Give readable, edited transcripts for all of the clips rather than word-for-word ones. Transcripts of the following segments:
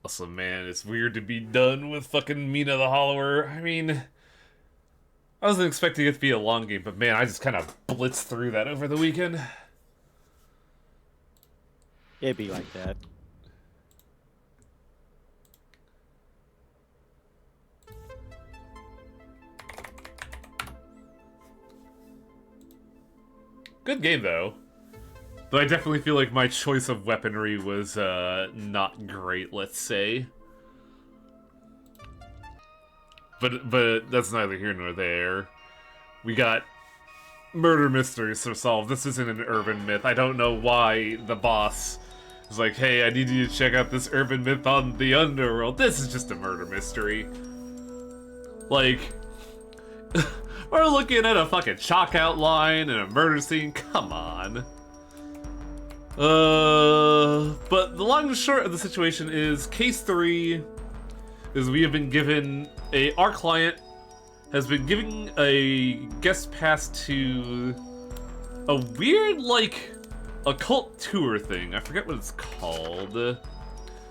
Also, man, it's weird to be done with fucking Mina the Hollower. I mean, I wasn't expecting it to be a long game, but man, I just kind of blitzed through that over the weekend. It'd be like that. Good game, though. Though I definitely feel like my choice of weaponry was not great, let's say. But that's neither here nor there. We got murder mysteries to solve. This isn't an urban myth. I don't know why the boss is like, hey, I need you to check out this urban myth on the underworld. This is just a murder mystery. Like, we're looking at a fucking chalk outline and a murder scene. Come on. But the long and short of the situation is case 3 is we have been given our client has been giving a guest pass to a weird, like, occult tour thing. I forget what it's called.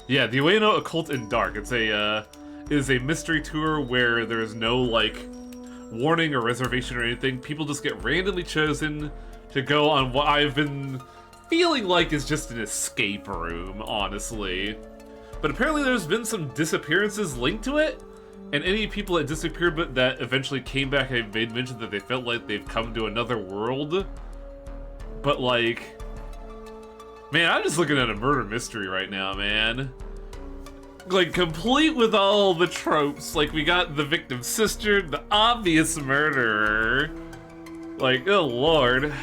Yeah, the Ueno Occult in Dark. It's a mystery tour where there's no, like, warning or reservation or anything. People just get randomly chosen to go on what I've been feeling like is just an escape room, honestly. But apparently there's been some disappearances linked to it, and any people that disappeared but that eventually came back have made mention that they felt like they've come to another world. But, like, man, I'm just looking at a murder mystery right now, man. Like, complete with all the tropes. Like, we got the victim's sister, the obvious murderer. Like, oh lord.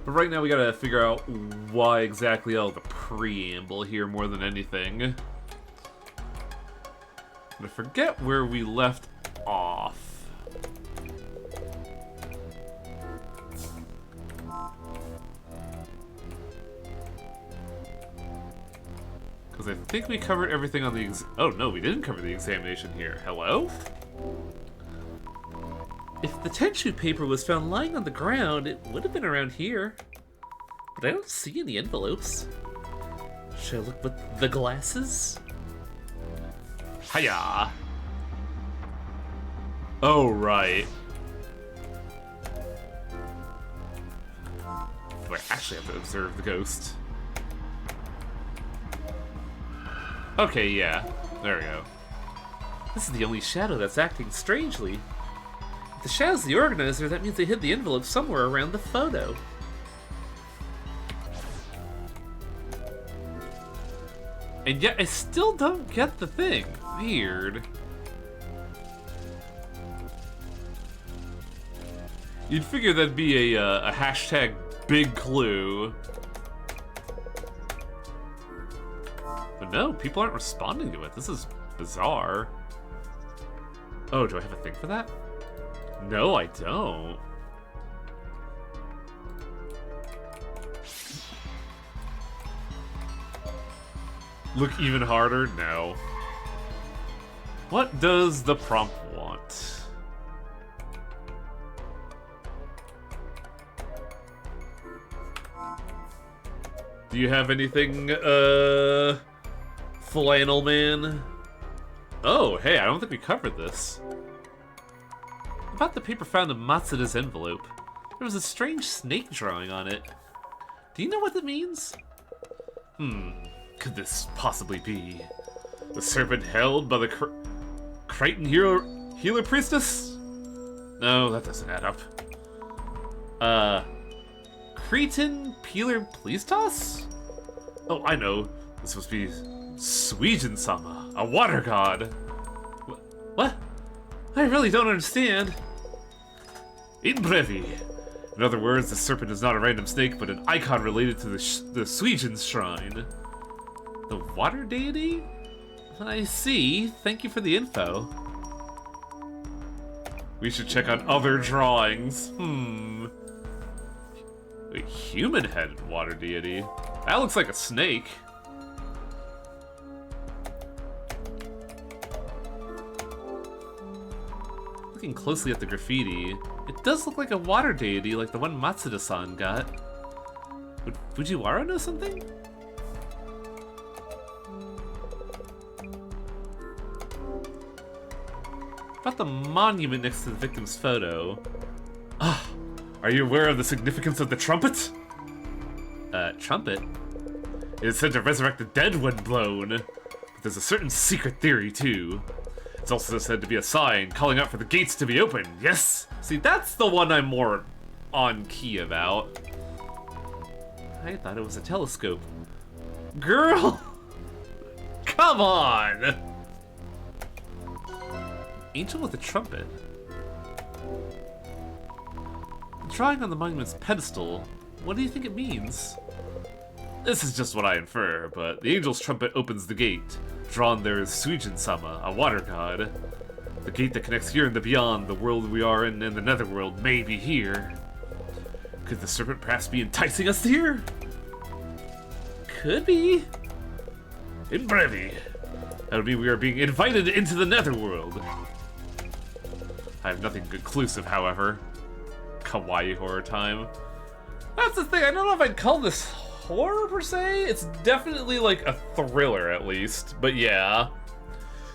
But right now we gotta figure out why exactly all the preamble here more than anything. I forget where we left off. Because I think we covered everything on the oh no, we didn't cover the examination here. Hello? If the tenshu paper was found lying on the ground, it would have been around here. But I don't see any envelopes. Should I look with the glasses? Hiya! Oh, right. Do I actually have to observe the ghost? Okay, yeah. There we go. This is the only shadow that's acting strangely. If the shadow's the organizer, that means they hid the envelope somewhere around the photo. And yet, I still don't get the thing. Weird. You'd figure that'd be a hashtag big clue. But no, people aren't responding to it. This is bizarre. Oh, do I have a thing for that? No, I don't. Look even harder? No. What does the prompt want? Do you have anything, Flannel Man? Oh, hey, I don't think we covered this. About the paper found in Matsuda's envelope. There was a strange snake drawing on it. Do you know what that means? Could this possibly be the serpent held by the Crichton healer priestess? No, that doesn't add up. Cretan Peeler Pleistos? Oh, I know. This must be Suijin-sama, a water god. What? I really don't understand. In brevi. In other words, the serpent is not a random snake, but an icon related to the Suijin's shrine. The water deity? I see. Thank you for the info. We should check on other drawings. A human-headed water deity? That looks like a snake. Looking closely at the graffiti, it does look like a water deity like the one Matsuda-san got. Would Fujiwara know something? About the monument next to the victim's photo. Ah, are you aware of the significance of the trumpet? Trumpet? It is said to resurrect the dead when blown. But there's a certain secret theory, too. It's also said to be a sign calling out for the gates to be open, yes? See, that's the one I'm more on key about. I thought it was a telescope. Girl! Come on! Angel with a trumpet. The drawing on the monument's pedestal. What do you think it means? This is just what I infer, but the angel's trumpet opens the gate. Drawn there is Suijin-sama, a water god. The gate that connects here and the beyond, the world we are in and the netherworld may be here. Could the serpent perhaps be enticing us here? Could be. In brevi. That would mean we are being invited into the netherworld. I have nothing conclusive, however. Kawaii horror time. That's the thing, I don't know if I'd call this horror per se. It's definitely like a thriller at least. But yeah,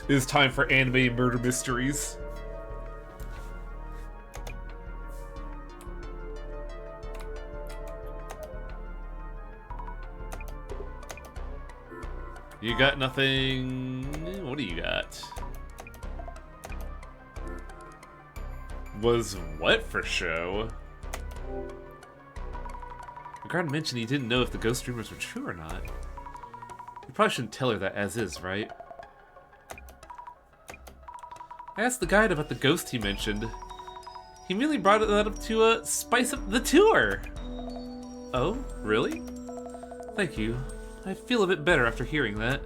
it is time for anime murder mysteries. You got nothing? What do you got? Was what for show? The guard mentioned he didn't know if the ghost rumors were true or not. You probably shouldn't tell her that as is, right? I asked the guide about the ghost he mentioned. He merely brought that up to spice up the tour. Oh, really? Thank you. I feel a bit better after hearing that.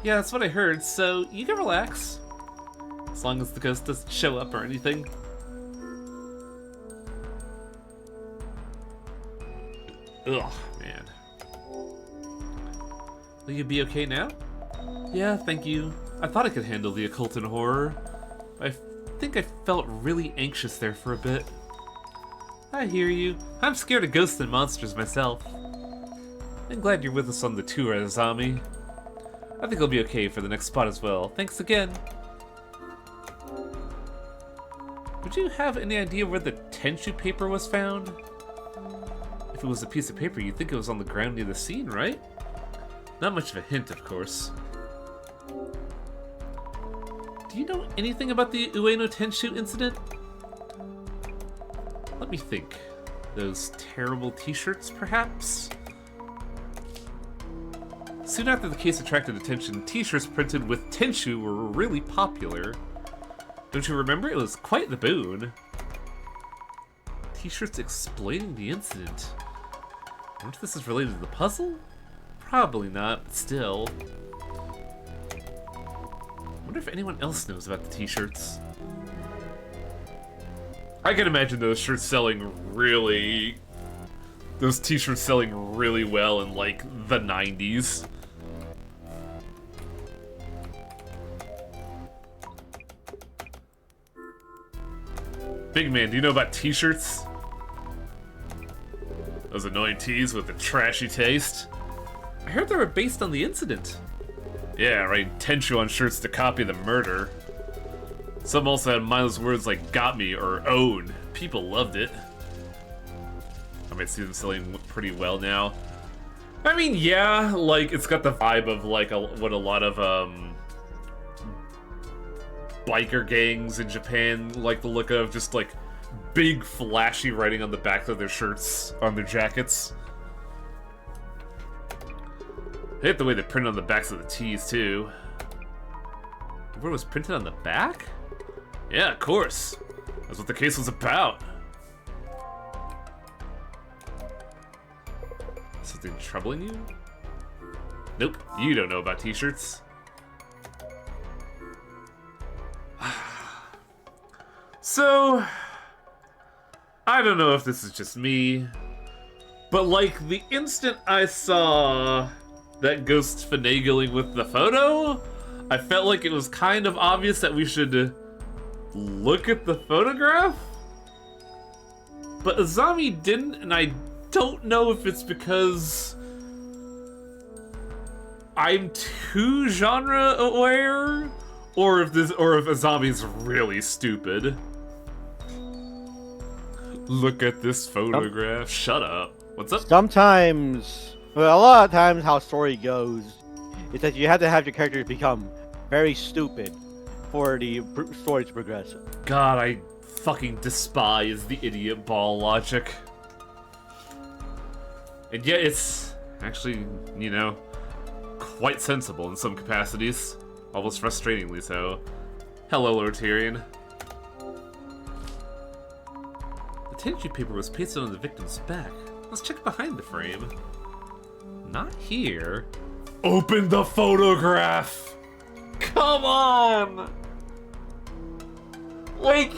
Yeah, that's what I heard, so you can relax. As long as the ghost doesn't show up or anything. Ugh, man. Will you be okay now? Yeah, thank you. I thought I could handle the occult and horror. I think I felt really anxious there for a bit. I hear you. I'm scared of ghosts and monsters myself. I'm glad you're with us on the tour, Azami. I think I'll be okay for the next spot as well. Thanks again. Would you have any idea where the Tenchu paper was found? If it was a piece of paper, you'd think it was on the ground near the scene, right? Not much of a hint, of course. Do you know anything about the Ueno Tenshu incident? Let me think. Those terrible t-shirts, perhaps? Soon after the case attracted attention, t-shirts printed with Tenshu were really popular. Don't you remember? It was quite the boon. T-shirts explaining the incident. I wonder if this is related to the puzzle? Probably not, but still. I wonder if anyone else knows about the t-shirts. I can imagine those shirts selling really... Those t-shirts selling really well in, like, the 90s. Big man, do you know about t-shirts? Those annoying tees with the trashy taste? I heard they were based on the incident. Yeah, writing Tenshu on shirts to copy the murder. Some also had mindless words like got me or own. People loved it. I might see them selling pretty well now. I mean, yeah, like, it's got the vibe of, like, what a lot of, biker gangs in Japan like the look of, just, like, big flashy writing on the back of their shirts, on their jackets. I hate the way they print on the backs of the tees, too. The word was printed on the back? Yeah, of course. That's what the case was about. Something troubling you? Nope, you don't know about t-shirts. So, I don't know if this is just me, but like the instant I saw that ghost finagling with the photo, I felt like it was kind of obvious that we should look at the photograph. But Azami didn't, and I don't know if it's because I'm too genre aware, Or if a zombie's really stupid. Look at this photograph. Shut up. What's up? Sometimes, well, a lot of times how story goes is that you have to have your characters become very stupid for the story to progress. God, I fucking despise the idiot ball logic. And yet it's actually, you know, quite sensible in some capacities. Almost frustratingly so. Hello, Lord Tyrion. The tissue paper was pasted on the victim's back. Let's check behind the frame. Not here. Open the photograph! Come on! Like,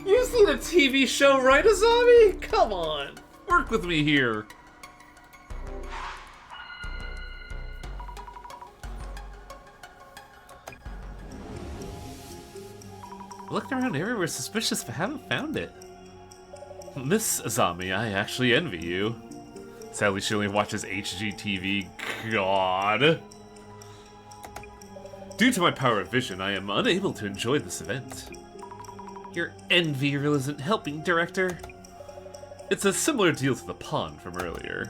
you've seen a TV show, right, a zombie? Come on! Work with me here. I looked around everywhere suspicious but haven't found it. Miss Zombie, I actually envy you. Sadly, she only watches HGTV. God. Due to my power of vision, I am unable to enjoy this event. Your envy really isn't helping, Director. It's a similar deal to the pond from earlier.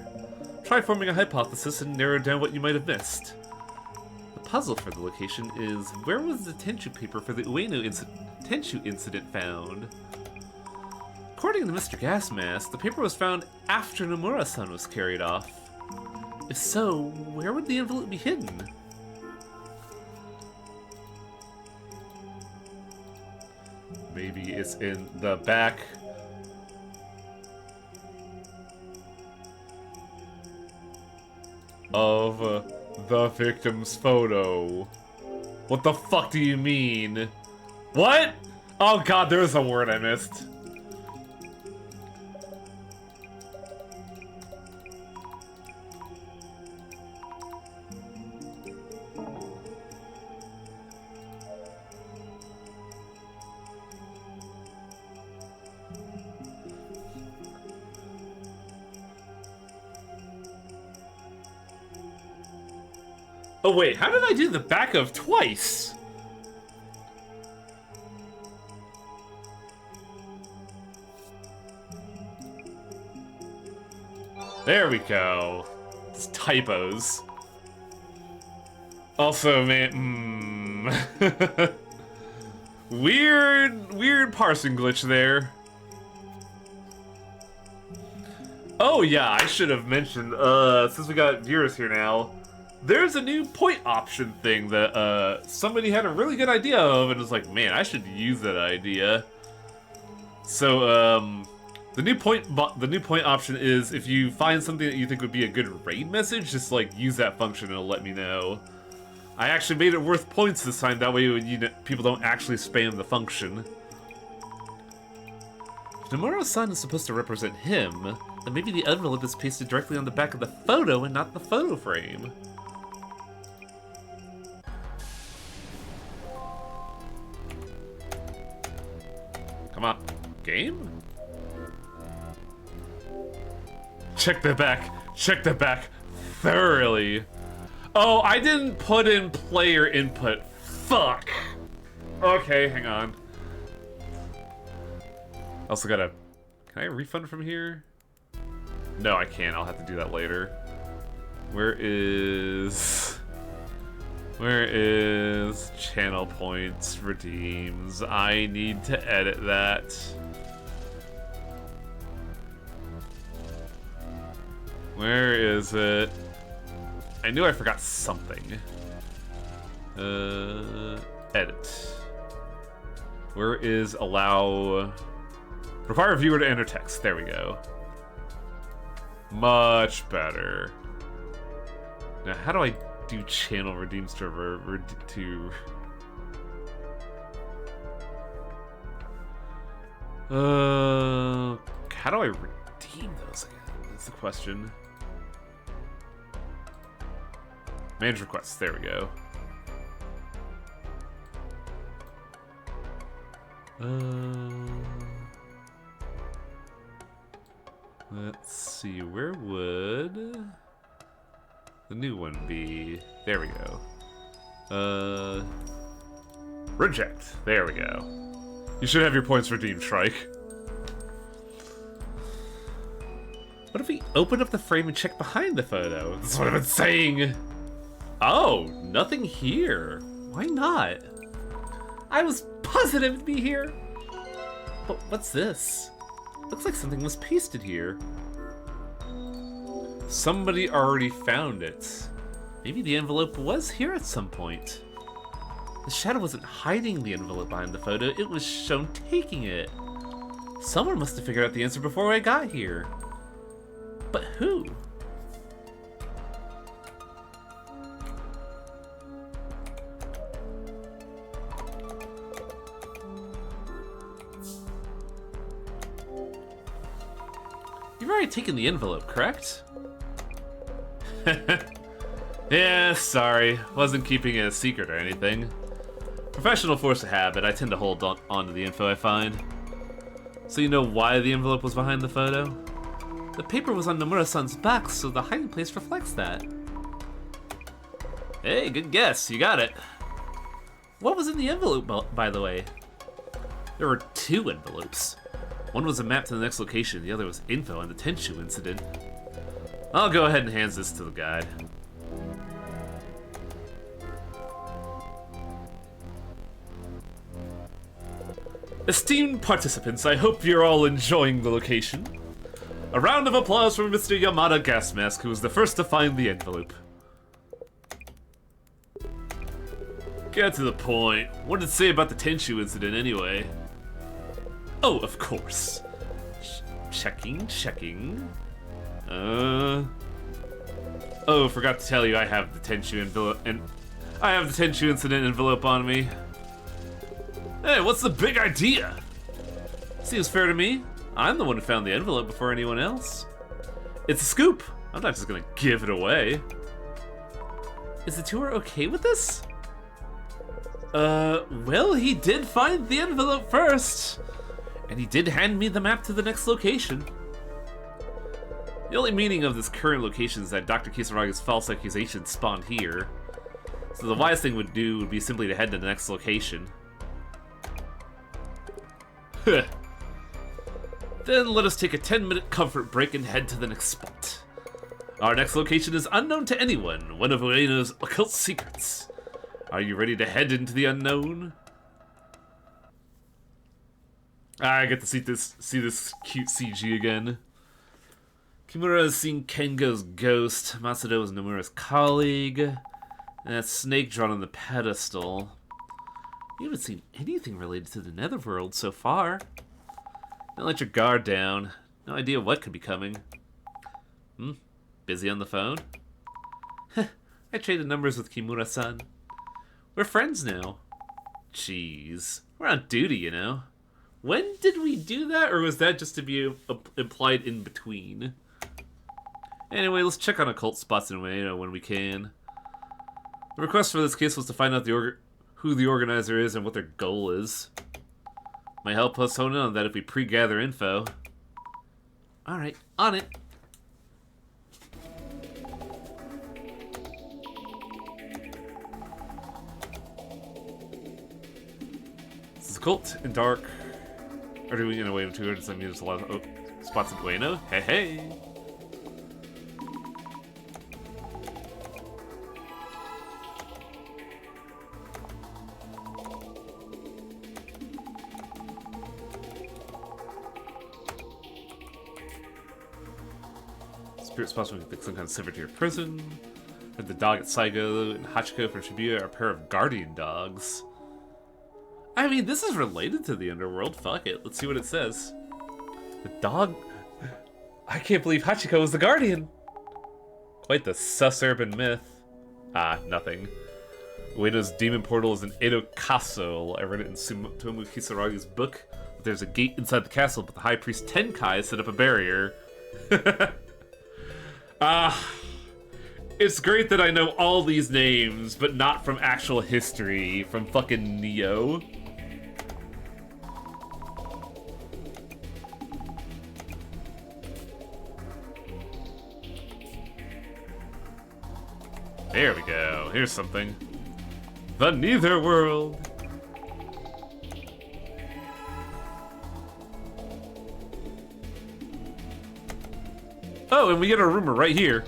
Try forming a hypothesis and narrow down what you might have missed. The puzzle for the location is, where was the tissue paper for the Ueno Tenchu incident found? According to Mr. Gasmask, the paper was found after Nomura-san was carried off. If so, where would the envelope be hidden? Maybe it's in the back. Of the victim's photo. What the fuck do you mean? What? Oh god, there's a word I missed. Oh wait, how did I do the back of twice? There we go. It's typos. Also, man, weird parsing glitch there. Oh yeah, I should have mentioned, since we got viewers here now, there's a new point option thing that somebody had a really good idea of and was like, man, I should use that idea. So the new point option is if you find something that you think would be a good raid message, just like use that function and it'll let me know. I actually made it worth points this time, that way people don't actually spam the function. If Nomura-san is supposed to represent him, then maybe the envelope is pasted directly on the back of the photo and not the photo frame. Come on, game? Check the back thoroughly. Oh, I didn't put in player input. Fuck. Okay, hang on. Also gotta, can I refund from here? No, I can't, I'll have to do that later. Where is channel points, redeems? I need to edit that. Where is it? I knew I forgot something. Edit. Where is allow? Require a viewer to enter text. There we go. Much better. Now, how do I do channel redeems to how do I redeem those again? That's the question. Manage requests. There we go. Let's see, where would the new one be? There we go. Reject. There we go. You should have your points redeemed, Shrike. What if we open up the frame and check behind the photo? That's what I've been saying. Oh, nothing here. Why not? I was positive it'd be here. But what's this? Looks like something was pasted here. Somebody already found it. Maybe the envelope was here at some point. The shadow wasn't hiding the envelope behind the photo, it was shown taking it. Someone must have figured out the answer before I got here. But who? You've already taken the envelope, correct? Yeah, sorry. Wasn't keeping it a secret or anything. Professional force of habit, I tend to hold on to the info I find. So you know why the envelope was behind the photo? The paper was on Nomura-san's back, so the hiding place reflects that. Hey, good guess. You got it. What was in the envelope, by the way? There were 2 envelopes. One was a map to the next location, the other was info on the Tenshu incident. I'll go ahead and hand this to the guide. Esteemed participants, I hope you're all enjoying the location. A round of applause for Mr. Yamada Gasmask, who was the first to find the envelope. Get to the point. What did it say about the Tenshu incident anyway? Oh, of course. Checking. Oh, forgot to tell you I have the Tenshu envelope, and I have the Tenshu incident envelope on me. Hey, what's the big idea? Seems fair to me. I'm the one who found the envelope before anyone else. It's a scoop. I'm not just gonna give it away. Is the tour okay with this? Well, he did find the envelope first. And he did hand me the map to the next location. The only meaning of this current location is that Dr. Kisaraga's false accusation spawned here. So the wisest thing would be simply to head to the next location. Then let us take a 10-minute comfort break and head to the next spot. Our next location is unknown to anyone, one of Ueno's occult secrets. Are you ready to head into the unknown? I get to see this cute CG again. Kimura has seen Kengo's ghost. Masudo is Nomura's colleague. And that snake drawn on the pedestal. You haven't seen anything related to the Netherworld so far. Don't let your guard down. No idea what could be coming. Busy on the phone? I traded numbers with Kimura-san. We're friends now. Jeez. We're on duty, you know. When did we do that, or was that just to be implied in between? Anyway, let's check on occult spots in Ueno when we can. The request for this case was to find out who the organizer is and what their goal is. Might help us hone in on that if we pre-gather info. Alright, on it. This is occult and dark. Are doing in a way of 200, so I mean there's a lot of spots in Ueno. Hey, hey! Spirit spots when you pick some kind of sliver to your prison. And the dog at Saigo and Hachiko from Shibuya are a pair of guardian dogs. I mean, this is related to the underworld. Fuck it. Let's see what it says. The dog... I can't believe Hachiko was the guardian. Quite the sus urban myth. Ah, nothing. Ueno's demon portal is an Edo castle. I read it in Tomo Kisaraga's book. There's a gate inside the castle, but the high priest Tenkai set up a barrier. It's great that I know all these names, but not from actual history, from fucking Neo. There we go. Here's something. The Netherworld. Oh, and we get a rumor right here.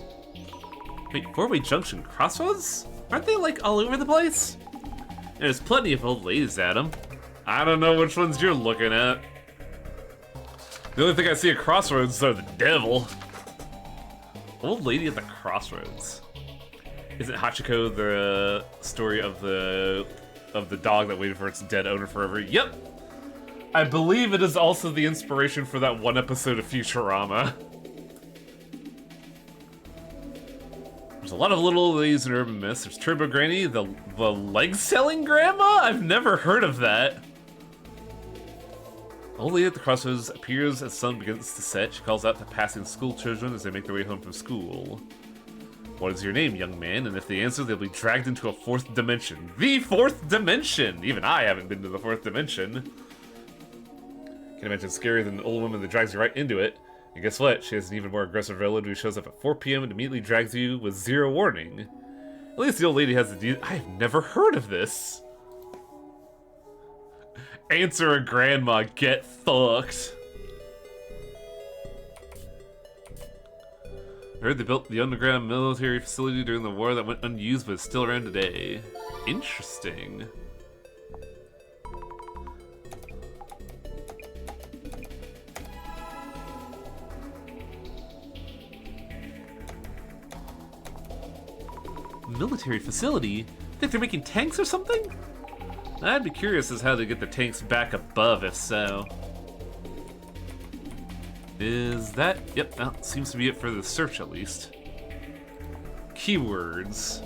Wait, four-way junction crossroads? Aren't they, like, all over the place? There's plenty of old ladies at them. I don't know which ones you're looking at. The only thing I see at crossroads are the devil. Old lady at the crossroads. Isn't Hachiko the story of the dog that waited for its dead owner forever? Yep. I believe it is also the inspiration for that one episode of Futurama. There's a lot of little ladies in urban myths. There's Turbo Granny, the leg-selling grandma? I've never heard of that. Old lady at the crossroads appears as sun begins to set. She calls out to passing school children as they make their way home from school. What is your name, young man? And if they answer, they'll be dragged into a fourth dimension. The fourth dimension! Even I haven't been to the fourth dimension. Can't imagine scarier than an old woman that drags you right into it. And guess what? She has an even more aggressive relative who shows up at 4 p.m. and immediately drags you with zero warning. At least the old lady has the deed. I have never heard of this. Answer a grandma, get fucked. I heard they built the underground military facility during the war that went unused but is still around today. Interesting. Military facility? Think they're making tanks or something? I'd be curious as how to get the tanks back above, if so. Is that... Yep, that seems to be it for the search, at least. Keywords.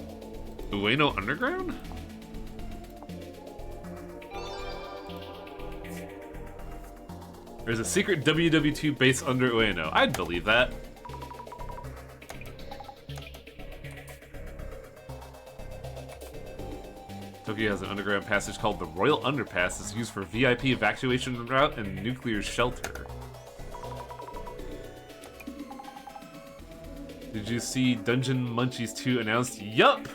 Ueno Underground? There's a secret WW2 base under Ueno. I'd believe that. Tokyo has an underground passage called the Royal Underpass. It's used for VIP evacuation route and nuclear shelter. Did you see Dungeon Munchies 2 announced? Yup!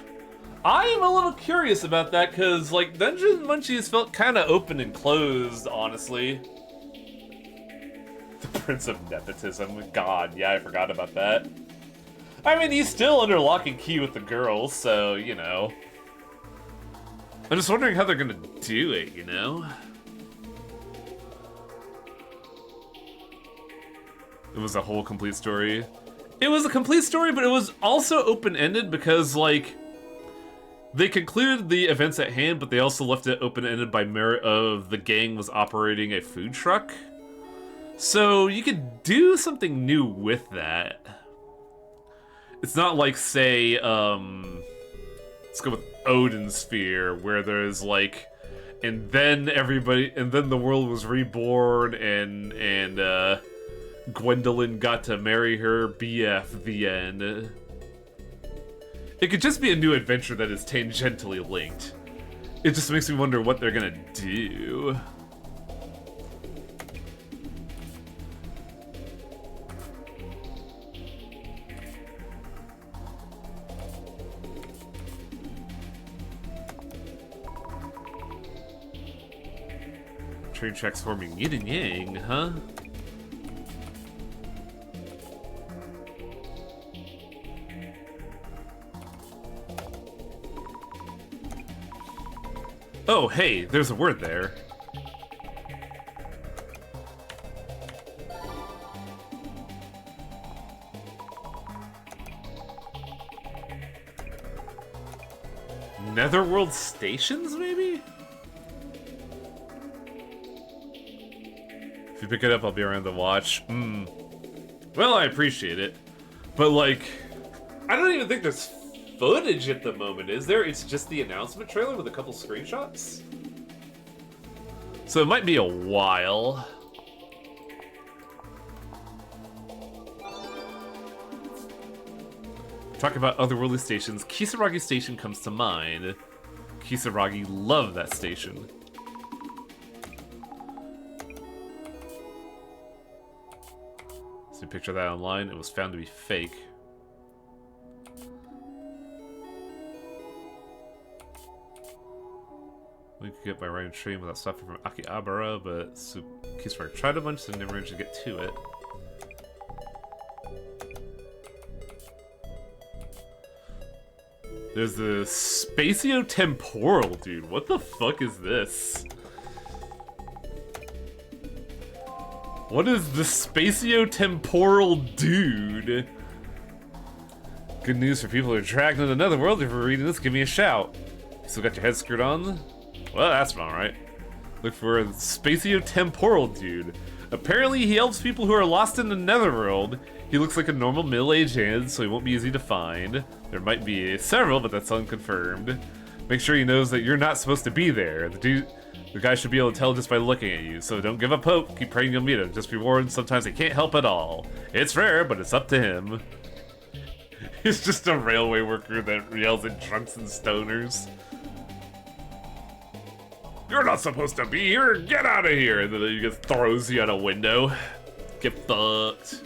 I am a little curious about that, because, like, Dungeon Munchies felt kind of open and closed, honestly. The Prince of Nepotism. God, yeah, I forgot about that. I mean, he's still under lock and key with the girls, so, you know. I'm just wondering how they're gonna do it, you know? It was a whole complete story. It was a complete story, but it was also open-ended because, like, they concluded the events at hand, but they also left it open-ended by merit of the gang was operating a food truck. So you could do something new with that. It's not like, say, let's go with Odin Sphere, where there's like, and then the world was reborn, and Gwendolyn got to marry her BF, the end. It could just be a new adventure that is tangentially linked. It just makes me wonder what they're gonna do. Train tracks forming yin and yang, huh? Oh, hey, there's a word there. Netherworld stations, maybe? If you pick it up, I'll be around to watch. Well, I appreciate it. But, like, I don't even think there's footage at the moment, is there? It's just the announcement trailer with a couple screenshots? So it might be a while. Talk about otherworldly stations. Kisaragi Station comes to mind. Kisaragi love that station. See a picture of that online. It was found to be fake. We could get by riding train without stopping from Akihabara, but Kisaragi tried a bunch, so never managed to get to it. There's the spatio-temporal dude. What the fuck is this? What is the spatio-temporal dude? Good news for people who are trapped in another world. If you're reading this, give me a shout. You still got your head screwed on? Well, that's not right. Look for a spatio-temporal dude. Apparently, he helps people who are lost in the netherworld. He looks like a normal middle-aged man, so he won't be easy to find. There might be several, but that's unconfirmed. Make sure he knows that you're not supposed to be there. The guy should be able to tell just by looking at you, so don't give up hope. Keep praying you'll meet him. Just be warned, sometimes he can't help at all. It's rare, but it's up to him. He's just a railway worker that yells at drunks and stoners. You're not supposed to be here! Get out of here! And then he just throws you out a window. Get fucked.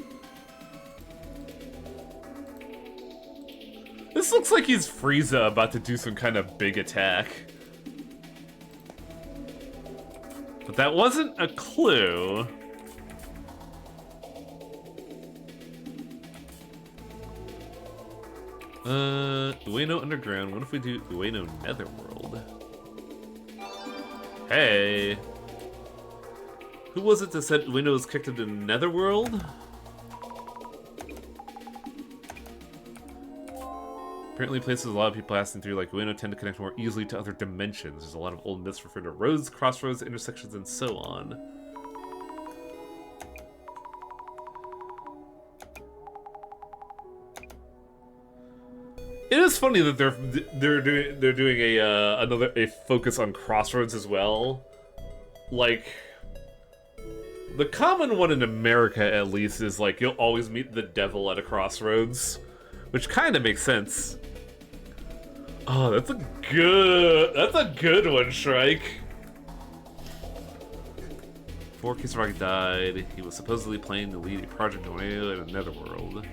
This looks like he's Frieza about to do some kind of big attack. But that wasn't a clue. Ueno Underground. What if we do Ueno Netherworld? Hey! Who was it that said Ueno was kicked into Netherworld? Apparently places a lot of people passing through like Ueno tend to connect more easily to other dimensions. There's a lot of old myths referring to roads, crossroads, intersections, and so on. It is funny that they're doing a focus on crossroads as well. Like, the common one in America at least is like you'll always meet the devil at a crossroads, which kind of makes sense. Oh, that's a good one, Shrike. Before Kisaragi died, he was supposedly planning to lead a project on in another world.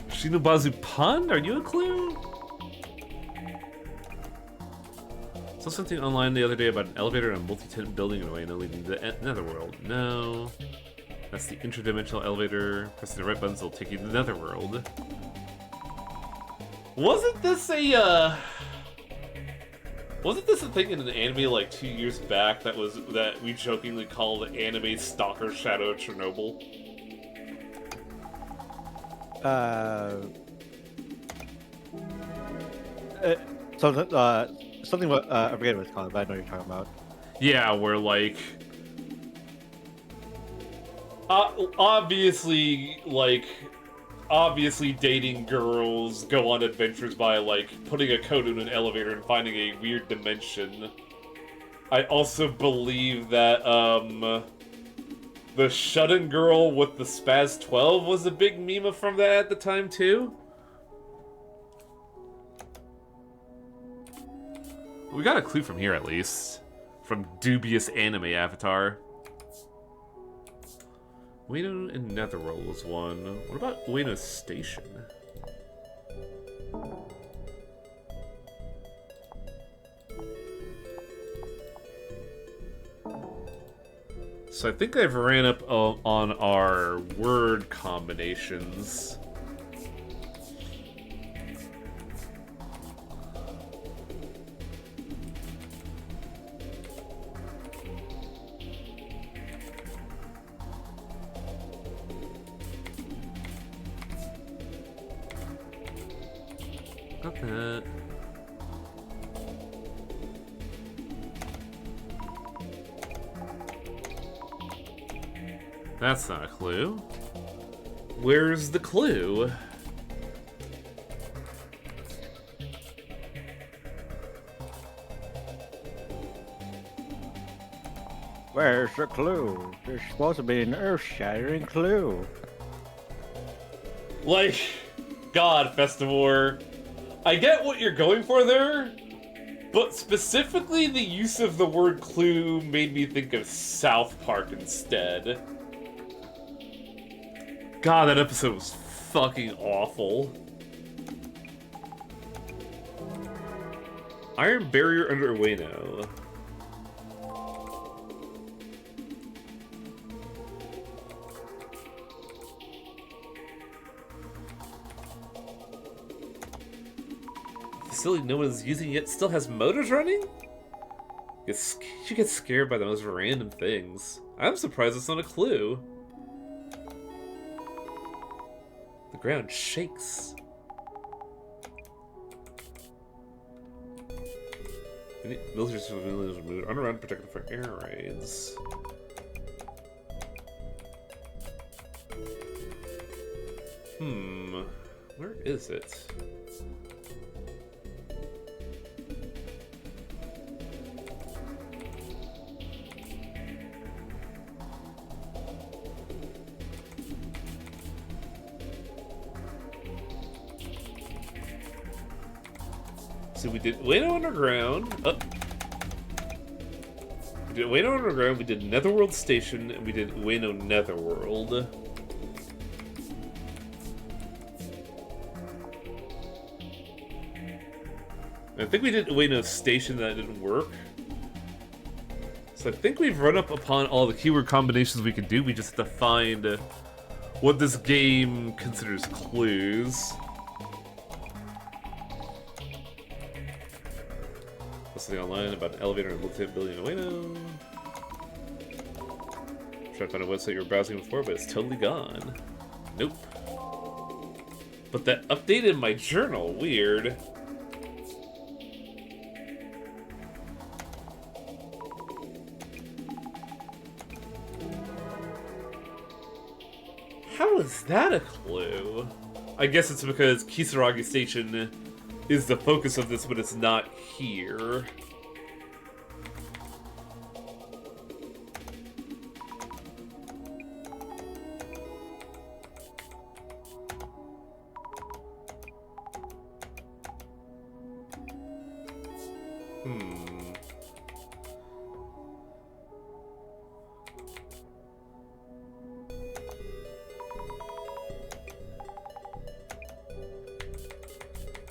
Shinobazu Pond? Are you a clue? Saw something online the other day about an elevator in a multi-tenant building in Ueno leading to the netherworld. No. That's the interdimensional elevator. Pressing the right buttons will take you to the netherworld. Wasn't this a thing in an anime like 2 years back that we jokingly called anime Stalker Shadow of Chernobyl? Something what I forget what it's called, but I know what you're talking about. Yeah, where like obviously dating girls go on adventures by like putting a code in an elevator and finding a weird dimension. I also believe that the shut-in girl with the Spaz 12 was a big meme from that at the time too. We got a clue from here at least. From dubious anime avatar. Ueno and Netherworld was one. What about Ueno Station? So I think I've ran up on our word combinations. Got that. That's not a clue. Where's the clue? Where's the clue? There's supposed to be an earth-shattering clue. Like, God, Festivore, I get what you're going for there, but specifically the use of the word clue made me think of South Park instead. God, that episode was fucking awful. Iron barrier under Ueno. silly no one is using it still has motors running? You get scared by the most random things. I'm surprised it's not a clue. The ground shakes. Military civilians removed underground protected for air raids. Where is it? So we did Ueno Underground. We did Ueno Underground, we did Netherworld Station, and we did Ueno Netherworld. I think we did Ueno Station, that didn't work. So I think we've run up upon all the keyword combinations we can do. We just have to find what this game considers clues. Something online about an elevator and multi building in Ueno. Try to find a website you were browsing before, but it's totally gone. Nope. But that updated my journal. Weird. How is that a clue? I guess it's because Kisaragi Station is the focus of this, but it's not here.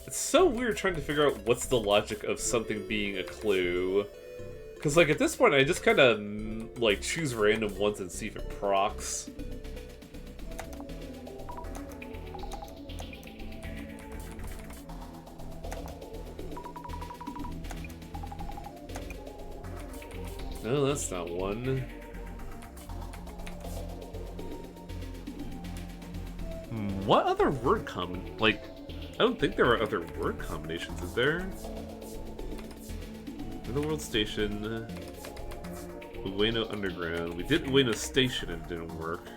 It's so weird trying to figure out what's the logic of something being a clue. Because, like, at this point, I just kind of, like, choose random ones and see if it procs. No, that's not one. What other word common? Like, I don't think there are other word combinations, is there? Netherworld Station, Ueno Underground. We did Ueno Station and it didn't work.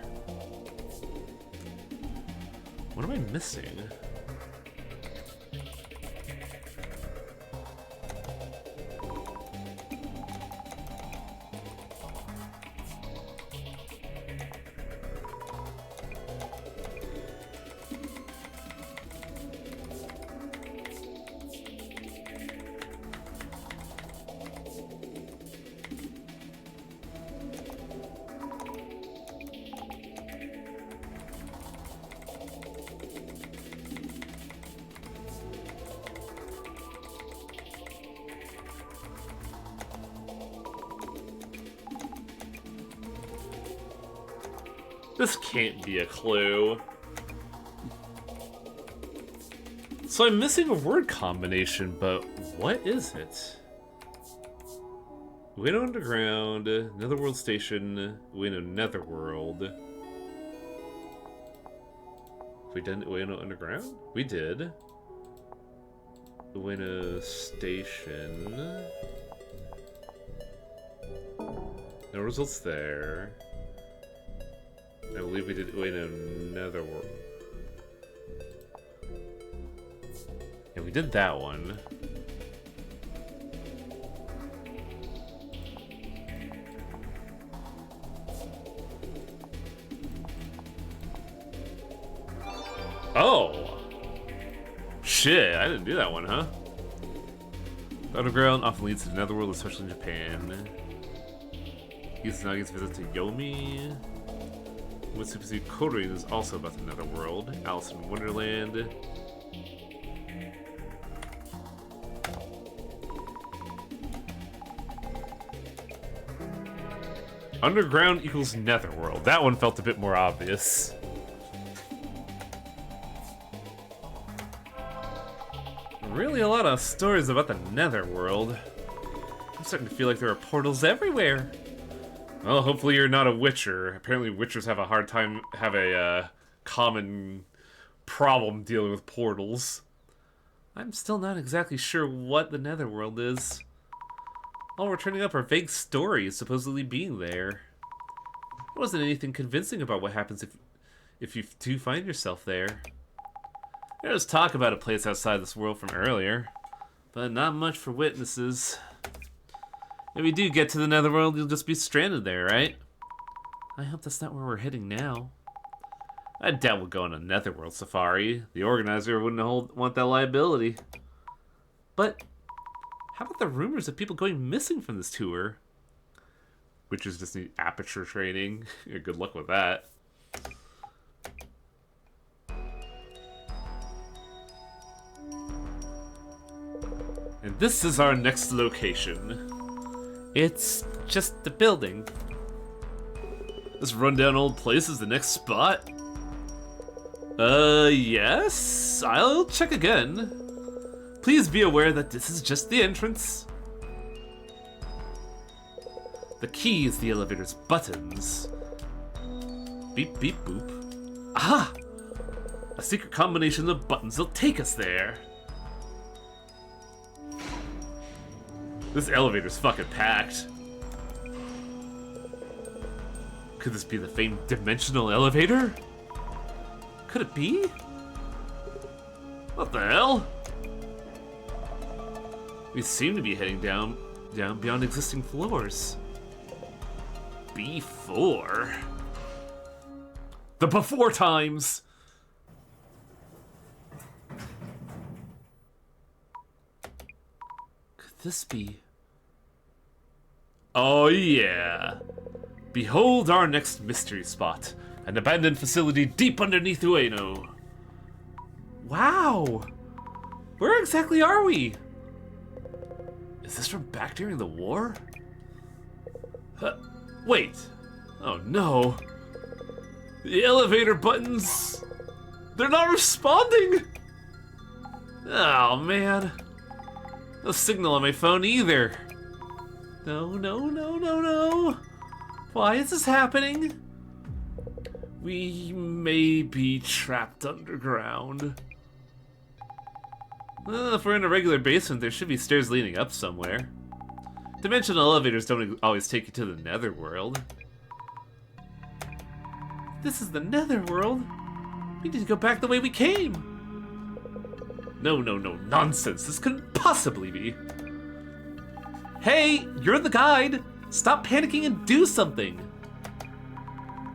What am I missing? This can't be a clue. So I'm missing a word combination, but what is it? Ueno Underground, Netherworld Station, Ueno Netherworld. Have we done Ueno Underground? We did. Ueno Station. No results there. I believe we did Ueno Netherworld. Yeah, we did that one. Oh! Shit, I didn't do that one, huh? The underground often leads to the Netherworld, especially in Japan. Izanagi's visit to Yomi. With Super Z Korin is also about the Netherworld. Alice in Wonderland. Underground equals Netherworld. That one felt a bit more obvious. Really apparently a lot of stories about the Netherworld. I'm starting to feel like there are portals everywhere. Well, hopefully you're not a Witcher. Apparently Witchers have a common problem dealing with portals. I'm still not exactly sure what the Netherworld is. All we're turning up are vague stories supposedly being there. There wasn't anything convincing about what happens if you do find yourself there. There was talk about a place outside this world from earlier, but not much for witnesses. If we do get to the Netherworld, you'll just be stranded there, right? I hope that's not where we're heading now. I doubt we'll go on a Netherworld safari. The organizer wouldn't want that liability. But how about the rumors of people going missing from this tour? Witches just need aperture training. Yeah, good luck with that. And this is our next location. It's just the building. This rundown old place is the next spot. Yes? I'll check again. Please be aware that this is just the entrance. The key is the elevator's buttons. Beep, beep, boop. Aha! A secret combination of buttons will take us there. This elevator's fucking packed. Could this be the famed dimensional elevator? Could it be? What the hell? We seem to be heading down beyond existing floors. B4? The before times! Could this be? Oh yeah! Behold our next mystery spot. An abandoned facility deep underneath Ueno. Wow! Where exactly are we? Is this from back during the war? Wait. Oh no. The elevator buttons... They're not responding! Oh man. No signal on my phone either. No, no, no, no, no. Why is this happening? We may be trapped underground. If we're in a regular basement, there should be stairs leading up somewhere. Dimensional elevators don't always take you to the Netherworld. This is the Netherworld? We need to go back the way we came! No, no, no, nonsense. This couldn't possibly be. Hey, you're the guide! Stop panicking and do something!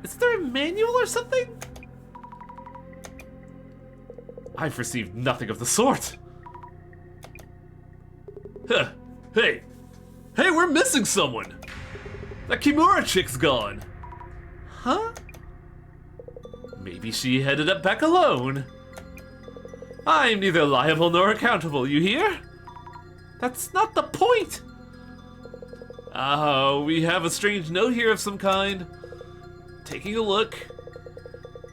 Is there a manual or something? I've received nothing of the sort! Huh. Hey! Hey, we're missing someone! That Kimura chick's gone! Huh? Maybe she headed up back alone. I'm neither liable nor accountable, you hear? That's not the point! We have a strange note here of some kind. Taking a look.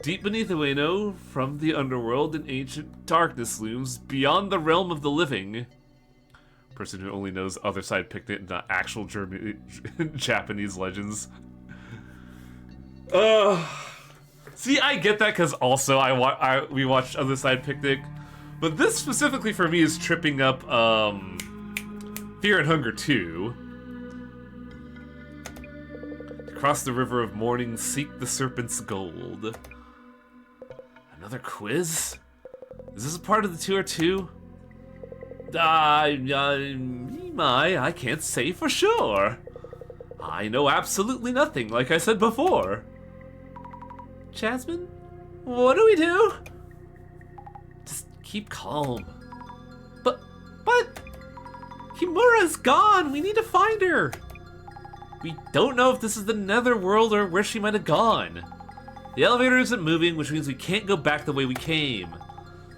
Deep beneath Ueno, from the underworld, an ancient darkness looms beyond the realm of the living. Person who only knows Other Side Picnic, not actual Japanese legends. See, I get that because also we watched Other Side Picnic, but this specifically for me is tripping up Fear and Hunger 2. To cross the river of mourning, seek the serpent's gold. Another quiz? Is this a part of the tour too? I can't say for sure. I know absolutely nothing, like I said before. Jasmine, what do we do? Just keep calm. But Kimura's gone. We need to find her. We don't know if this is the Netherworld or where she might have gone. The elevator isn't moving, which means we can't go back the way we came.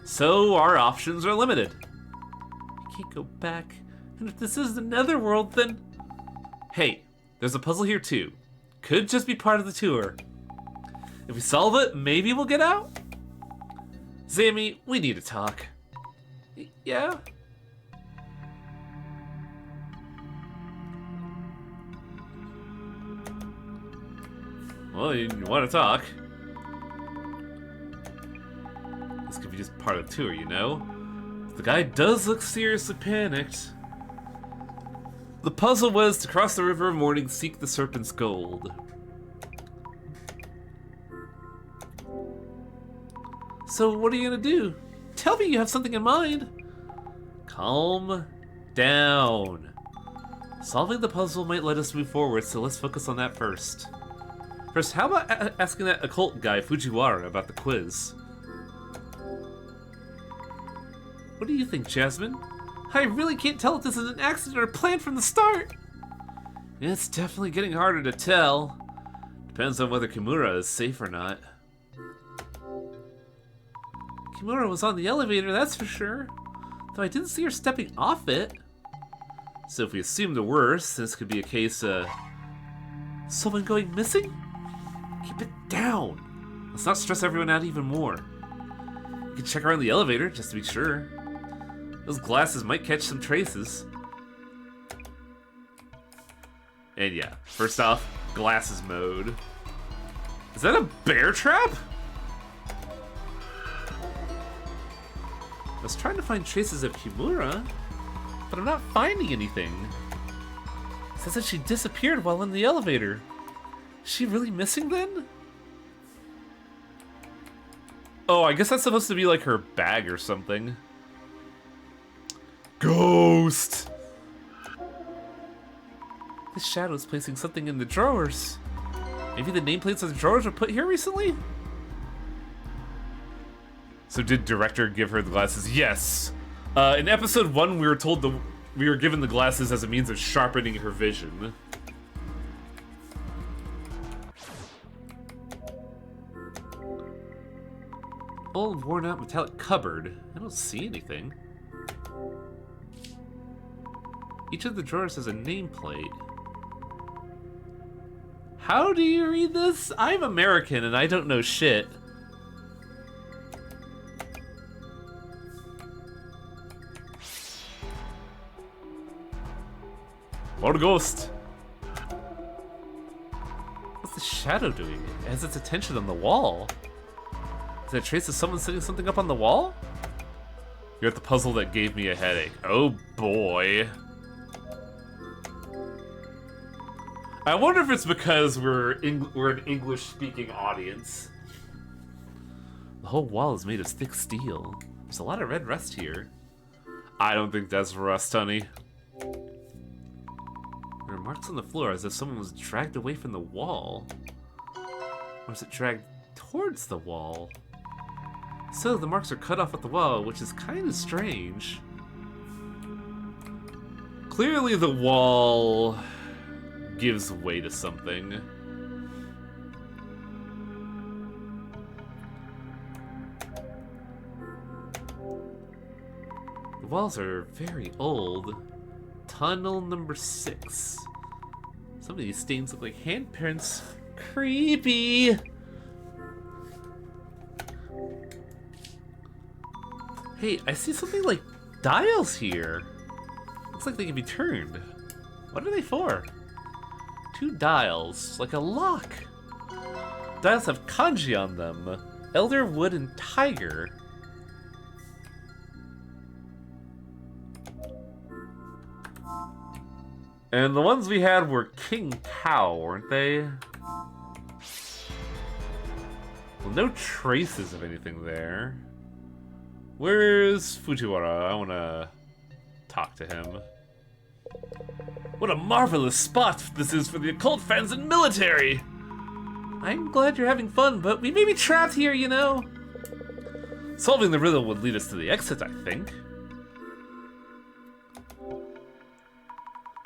So our options are limited. We can't go back. And if this is the Netherworld, then... Hey, there's a puzzle here too. Could just be part of the tour. If we solve it, maybe we'll get out? Zammy, we need to talk. Yeah? Well, you want to talk. This could be just part of the tour, you know? The guy does look seriously panicked. The puzzle was to cross the river of morning, seek the serpent's gold. So what are you gonna do? Tell me you have something in mind. Calm down. Solving the puzzle might let us move forward, so let's focus on that first. First, how about asking that occult guy, Fujiwara, about the quiz? What do you think, Jasmine? I really can't tell if this is an accident or planned from the start. It's definitely getting harder to tell. Depends on whether Kimura is safe or not. Kimura was on the elevator, that's for sure. Though I didn't see her stepping off it. So if we assume the worst, this could be a case of someone going missing? Keep it down. Let's not stress everyone out even more. You can check around the elevator just to be sure. Those glasses might catch some traces. And yeah, first off, glasses mode. Is that a bear trap? I was trying to find traces of Kimura, but I'm not finding anything. It says that she disappeared while in the elevator. Is she really missing then? Oh, I guess that's supposed to be like her bag or something. Ghost! This shadow is placing something in the drawers. Maybe the nameplates of the drawers were put here recently? So did director give her the glasses? Yes. In episode 1, we were told we were given the glasses as a means of sharpening her vision. Old, worn-out metallic cupboard. I don't see anything. Each of the drawers has a nameplate. How do you read this? I'm American and I don't know shit. More ghost. What's the shadow doing? It has its attention on the wall. Is that a trace of someone setting something up on the wall? You're at the puzzle that gave me a headache. Oh boy. I wonder if it's because we're an English-speaking audience. The whole wall is made of thick steel. There's a lot of red rust here. I don't think that's rust, honey. There are marks on the floor as if someone was dragged away from the wall. Or is it dragged towards the wall? So the marks are cut off at the wall, which is kind of strange. Clearly the wall gives way to something. The walls are very old. Tunnel number 6. Some of these stains look like handprints. Creepy! Hey, I see something like dials here. Looks like they can be turned. What are they for? 2 dials, like a lock. Dials have kanji on them. Elder, wood, and tiger. And the ones we had were King Cow, weren't they? Well, no traces of anything there. Where's Fujiwara? I want to talk to him. What a marvelous spot this is for the occult fans and military! I'm glad you're having fun, but we may be trapped here, you know? Solving the riddle would lead us to the exit, I think.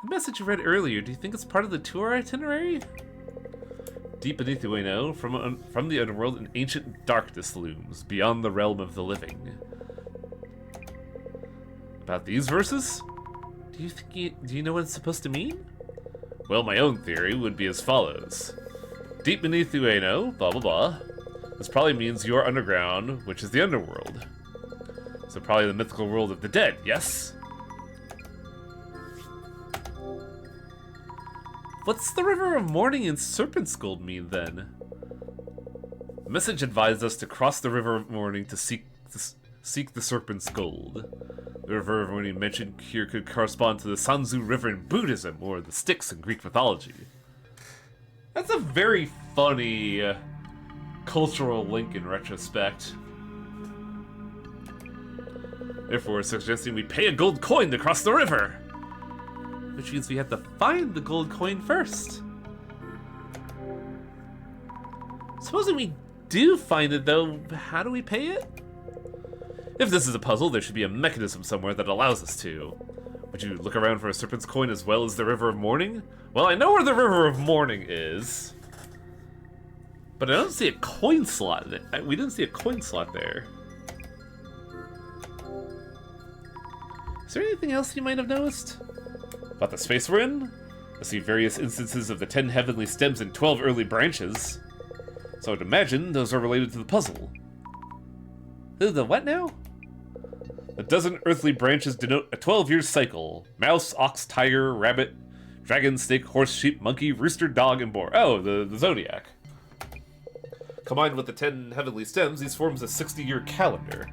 The message you read earlier, do you think it's part of the tour itinerary? Deep beneath the Ueno, from the underworld, an ancient darkness looms, beyond the realm of the living. About these verses? Do you know what it's supposed to mean? Well, my own theory would be as follows. Deep beneath the Ueno, blah blah blah. This probably means your underground, which is the underworld. So probably the mythical world of the dead, yes? What's the River of Morning and Serpent's Gold mean then? message advised us to cross the River of Morning to seek the Serpent's Gold. The River of Morning mentioned here could correspond to the Sanzu River in Buddhism, or the Styx in Greek mythology. That's a very funny cultural link in retrospect. Therefore, suggesting we pay a gold coin to cross the river. Which means we have to find the gold coin first. Supposing we do find it, though, how do we pay it? If this is a puzzle, there should be a mechanism somewhere that allows us to. Would you look around for a serpent's coin as well as the River of Morning? Well, I know where the River of Morning is. But I don't see a coin slot. We didn't see a coin slot there. Is there anything else you might have noticed? About the space we're in? I see various instances of the 10 heavenly stems and 12 early branches. So I'd imagine those are related to the puzzle. The what now? A dozen earthly branches denote a 12-year cycle. Mouse, ox, tiger, rabbit, dragon, snake, horse, sheep, monkey, rooster, dog, and boar. Oh, the zodiac. Combined with the 10 heavenly stems, these forms a 60-year calendar.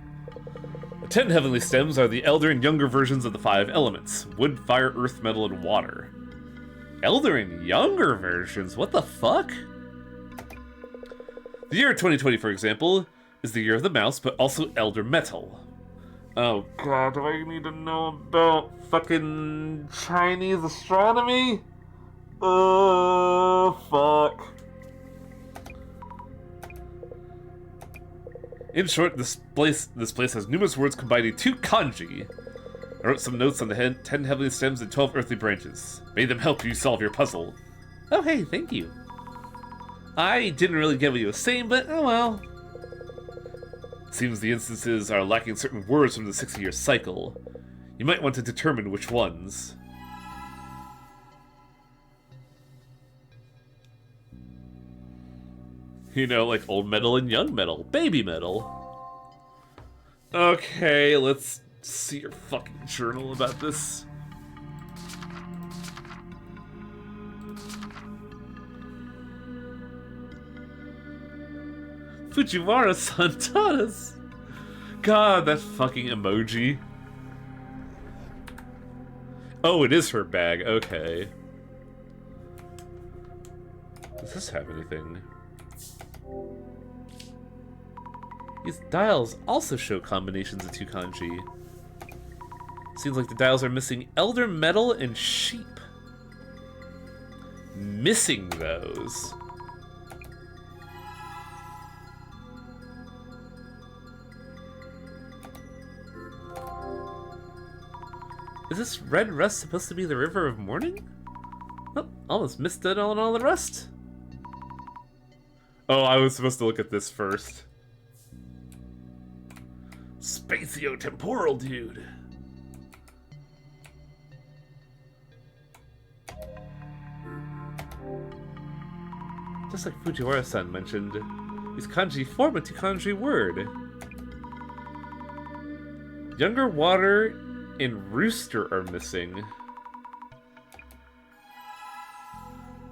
The 10 heavenly stems are the elder and younger versions of the 5 elements: wood, fire, earth, metal, and water. Elder and younger versions? What the fuck? The year 2020, for example, is the year of the mouse, but also elder metal. Oh god, do I need to know about fucking Chinese astronomy? Oh, fuck. In short, this place has numerous words combining 2 kanji. I wrote some notes on the 10 heavenly stems and 12 earthly branches. May them help you solve your puzzle. Oh hey, thank you. I didn't really get what you were saying, but oh well. Seems the instances are lacking certain words from the 60-year cycle. You might want to determine which ones. You know, like old metal and young metal. Baby metal. Okay, let's see your fucking journal about this. Fujiwara-san taught us. God, that fucking emoji. Oh, it is her bag. Okay. Does this have anything? These dials also show combinations of 2 kanji. Seems like the dials are missing elder metal and sheep. Missing those. Is this red rust supposed to be the River of Morning? Oh, almost missed it on all the rust. Oh, I was supposed to look at this first. Spatio-temporal dude. Just like Fujiwara-san mentioned, these kanji form a 2 kanji word. Younger water and rooster are missing.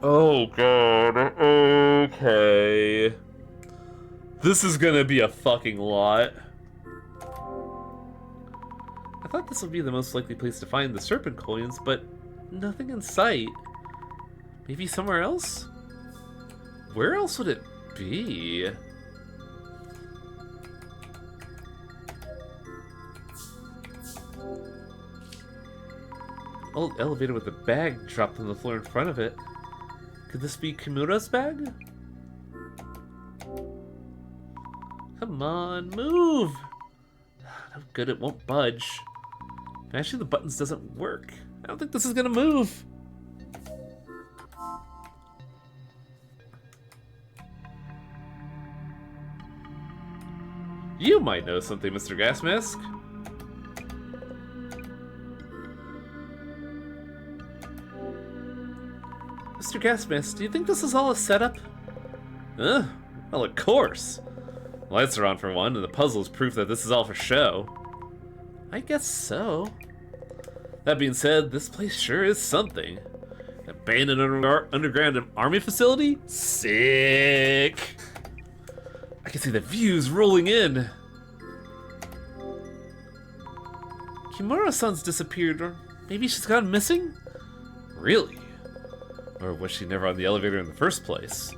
Oh god, okay. This is gonna be a fucking lot. I thought this would be the most likely place to find the serpent coins, but nothing in sight. Maybe somewhere else? Where else would it be? Old elevator with a bag dropped on the floor in front of it. Could this be Kimura's bag? Come on, move! No good, it won't budge. Mashing the buttons doesn't work. I don't think this is gonna move. You might know something, Mr. Gas Mask. Mr. Gas Mask, do you think this is all a setup? Well, of course. Lights are on for one, and the puzzle is proof that this is all for show. I guess so. That being said, this place sure is something. An abandoned underground army facility? Sick! I I can see the views rolling in. Kimura-san's disappeared, or maybe she's gone missing? Really? Or was she never on the elevator in the first place?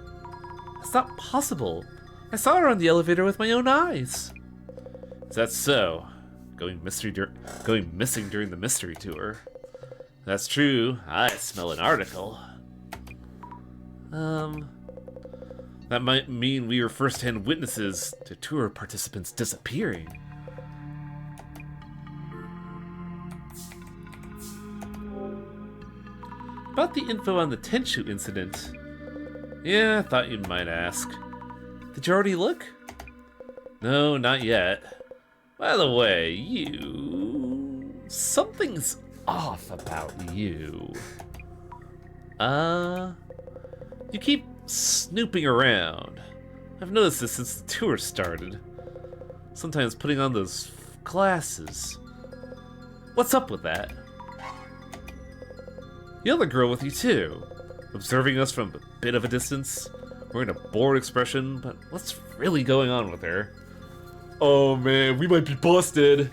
That's not possible. I saw her on the elevator with my own eyes. Is that so? Going missing during the mystery tour. That's true. I smell an article. That might mean we were first-hand witnesses to tour participants disappearing. About the info on the Tenshu incident. Yeah, I thought you might ask. Did you already look? No, not yet. By the way, something's off about you. You keep snooping around. I've noticed this since the tour started. Sometimes putting on those glasses. What's up with that? The other girl with you too. Observing us from a bit of a distance. Wearing a bored expression, but what's really going on with her? Oh man, we might be busted.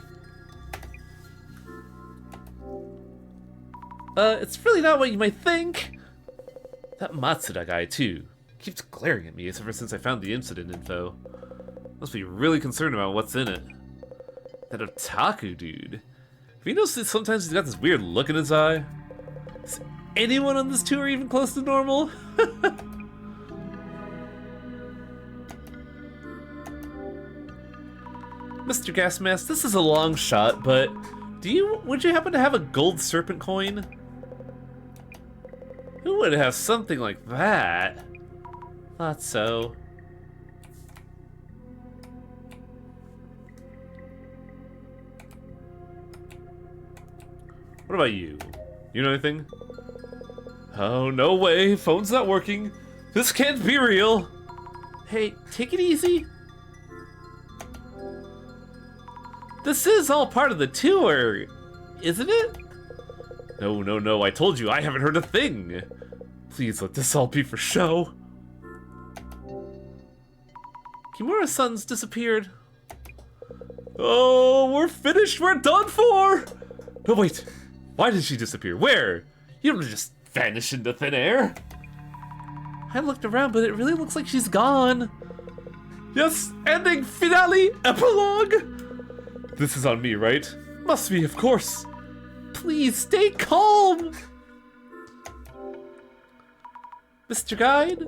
It's really not what you might think. That Matsuda guy too. Keeps glaring at me ever since I found the incident info. Must be really concerned about what's in it. That otaku dude. Have you noticed that sometimes he's got this weird look in his eye? Is anyone on this tour even close to normal? Mr. Gasmask, this is a long shot, but would you happen to have a gold serpent coin? Who would have something like that? Thought so. What about you? You know anything? Oh, no way. Phone's not working. This can't be real. Hey, take it easy. This is all part of the tour, isn't it? No, no, no. I told you I haven't heard a thing. Please let this all be for show. Kimura-san's disappeared. Oh, we're finished. We're done for. No, wait. Why did she disappear? Where? You don't just vanish into thin air. I looked around, but it really looks like she's gone. Yes, ending, finale, epilogue. This is on me, right? Must be, of course. Please stay calm. Mr. Guide?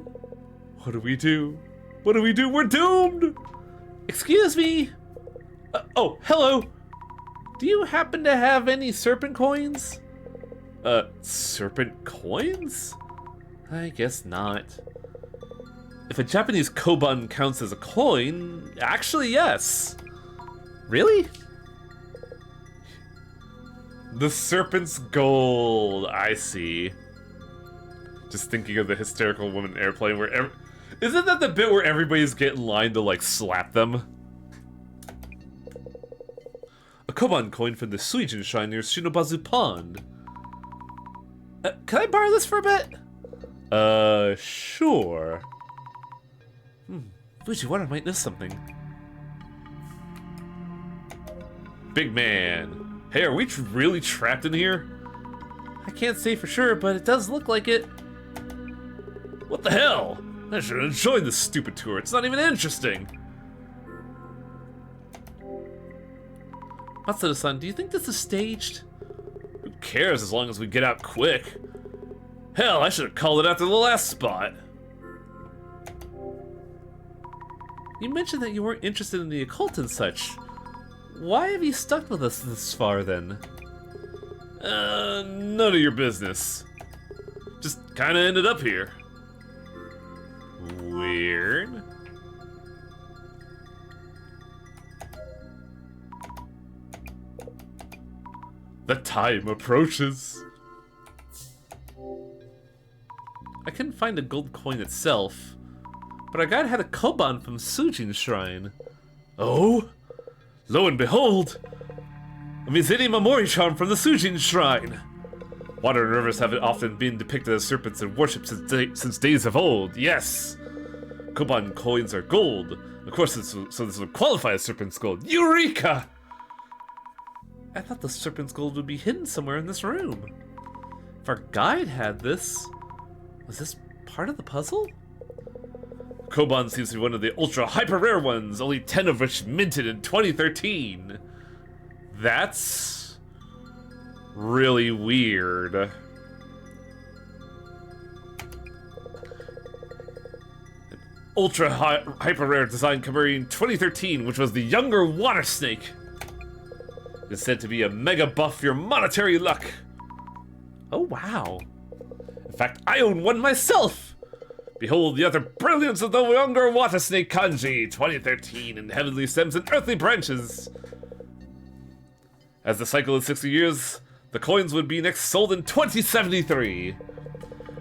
What do we do? What do we do? We're doomed! Excuse me? Oh, hello. Do you happen to have any serpent coins? Serpent coins? I guess not. If a Japanese koban counts as a coin, actually yes. Really? The serpent's gold, I see. Just thinking of the hysterical woman airplane where isn't that the bit where everybody's getting in line to like slap them? A koban coin from the Suijin shrine near Shinobazu Pond. Can I borrow this for a bit? Sure. Fujiwara might know something. Big man. Hey, are we really trapped in here? I can't say for sure, but it does look like it. What the hell? I should have joined this stupid tour. It's not even interesting. Matsuda-san, do you think this is staged? Who cares as long as we get out quick? Hell, I should have called it after the last spot. You mentioned that you weren't interested in the occult and such. Why have you stuck with us this far then? None of your business. Just kinda ended up here. Weird. The time approaches. I couldn't find a gold coin itself, but our guide had a koban from Sujin Shrine. Oh? Lo and behold! A Mizeni Mamori charm from the Sujin Shrine! Water and rivers have often been depicted as serpents in worship since days of old, yes! Koban coins are gold, Of course, so this would qualify as Serpent's Gold. Eureka! I thought the Serpent's Gold would be hidden somewhere in this room. If our guide had this, was this part of the puzzle? Koban seems to be one of the ultra hyper rare ones, only 10 of which minted in 2013. That's really weird. Ultra hyper rare design coming in 2013, which was the younger water snake. It is said to be a mega buff for your monetary luck. Oh wow. In fact, I own one myself. Behold the utter brilliance of the younger water snake kanji, 2013, in heavenly stems and earthly branches. As the cycle is 60 years, the coins would be next sold in 2073.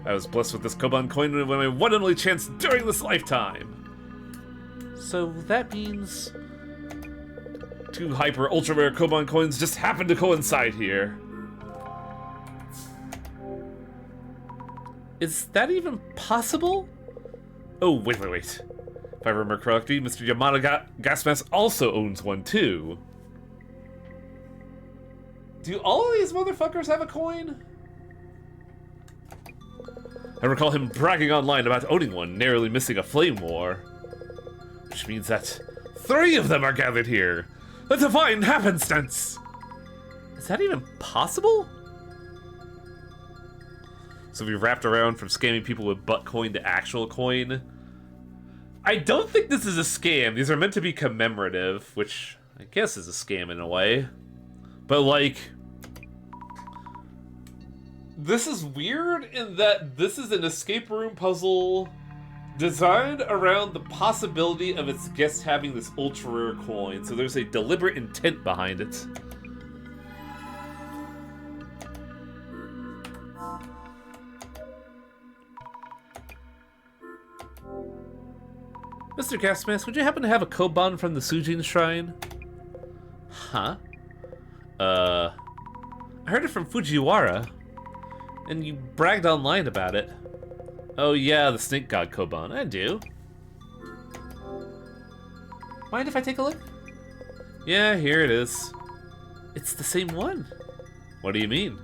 I was blessed with this Koban coin when my one and only chance during this lifetime. So that means 2 hyper ultra rare Koban coins just happen to coincide here. Is that even possible? Oh, wait. If I remember correctly, Mr. Yamada Gasmask also owns one too. Do all of these motherfuckers have a coin? I recall him bragging online about owning one, narrowly missing a flame war. Which means that 3 of them are gathered here. A divine happenstance! Is that even possible? So we wrapped around from scamming people with butt coin to actual coin. I don't think this is a scam. These are meant to be commemorative, which I guess is a scam in a way. But like, this is weird in that this is an escape room puzzle designed around the possibility of its guest having this ultra rare coin. So there's a deliberate intent behind it. Mr. Gasmask, would you happen to have a Koban from the Sujin Shrine? Huh? I heard it from Fujiwara, and you bragged online about it. Oh yeah, the Snake God Koban. I do. Mind if I take a look? Yeah, here it is. It's the same one. What do you mean?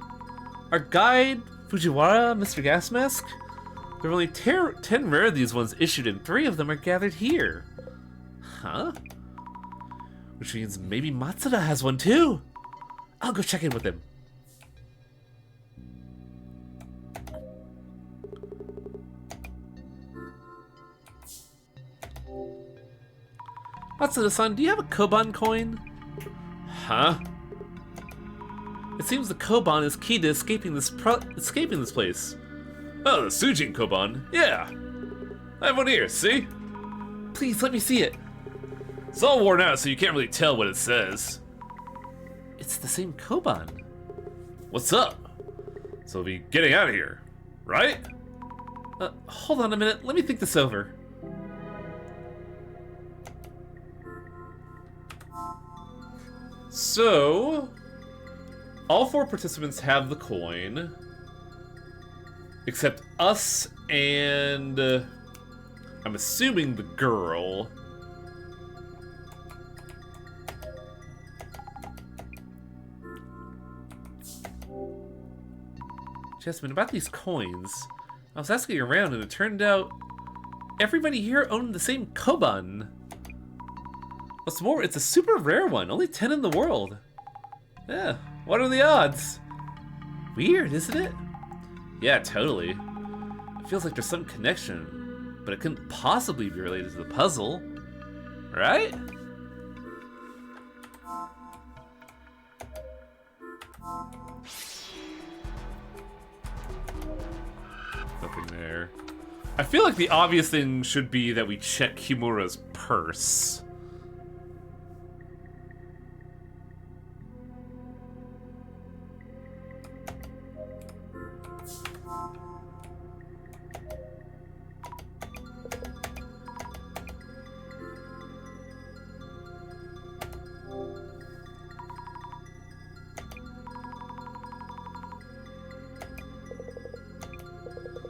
Our guide, Fujiwara, Mr. Gasmask? There are only 10 rare of these ones issued, and 3 of them are gathered here. Huh? Which means maybe Matsuda has one too. I'll go check in with him. Matsuda-san, do you have a Koban coin? Huh? It seems the Koban is key to escaping this place. Oh, the Sujin Koban? Yeah. I have one here, see? Please, let me see it. It's all worn out, so you can't really tell what it says. It's the same Koban. What's up? So we'll be getting out of here, right? Hold on a minute. Let me think this over. So, all 4 participants have the coin. Except us and, I'm assuming the girl. Jasmine, about these coins, I was asking around and it turned out everybody here owned the same Koban. What's more, it's a super rare one, only 10 in the world. Yeah, what are the odds? Weird, isn't it? Yeah, totally. It feels like there's some connection, but it couldn't possibly be related to the puzzle, right? Nothing there. I feel like the obvious thing should be that we check Kimura's purse.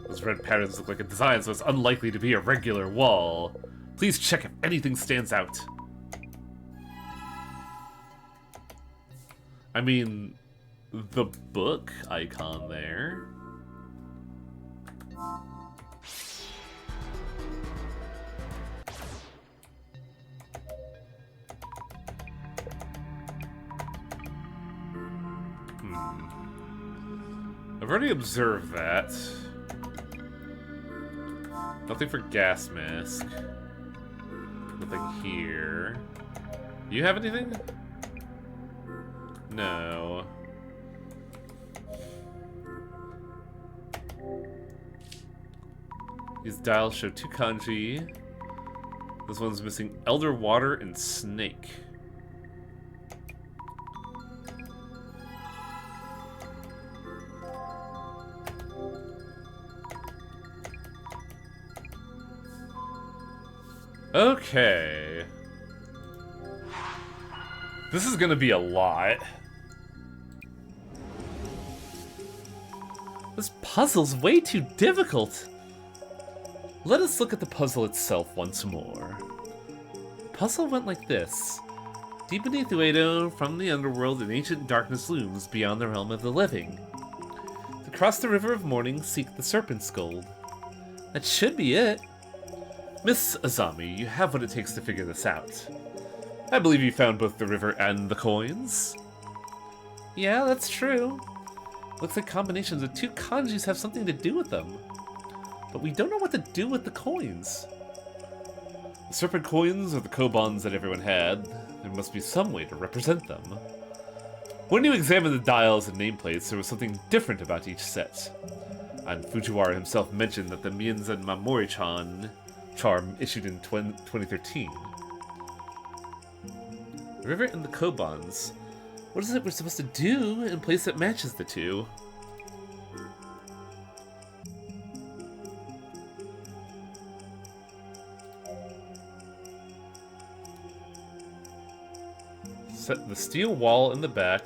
Those red patterns look like a design, so it's unlikely to be a regular wall. Please check if anything stands out. I mean, the book icon there. I've already observed that. Nothing for gas mask. Nothing here. You have anything? No. These dials show 2 kanji. This one's missing Elder Water and Snake. Okay. This is gonna be a lot. This puzzle's way too difficult. Let us look at the puzzle itself once more. The puzzle went like this. Deep beneath Uedo, from the underworld, an ancient darkness looms beyond the realm of the living. To cross the river of morning, seek the serpent's gold. That should be it. Miss Azami, you have what it takes to figure this out. I believe you found both the river and the coins. Yeah, that's true. Looks like combinations of 2 kanjis have something to do with them. But we don't know what to do with the coins. The serpent coins are the kobans that everyone had. There must be some way to represent them. When you examine the dials and nameplates, there was something different about each set. And Fujiwara himself mentioned that the Mienzen Mamori-chan charm issued in 2013. The river and the kobans. What is it we're supposed to do in place that matches the 2? Set the steel wall in the back.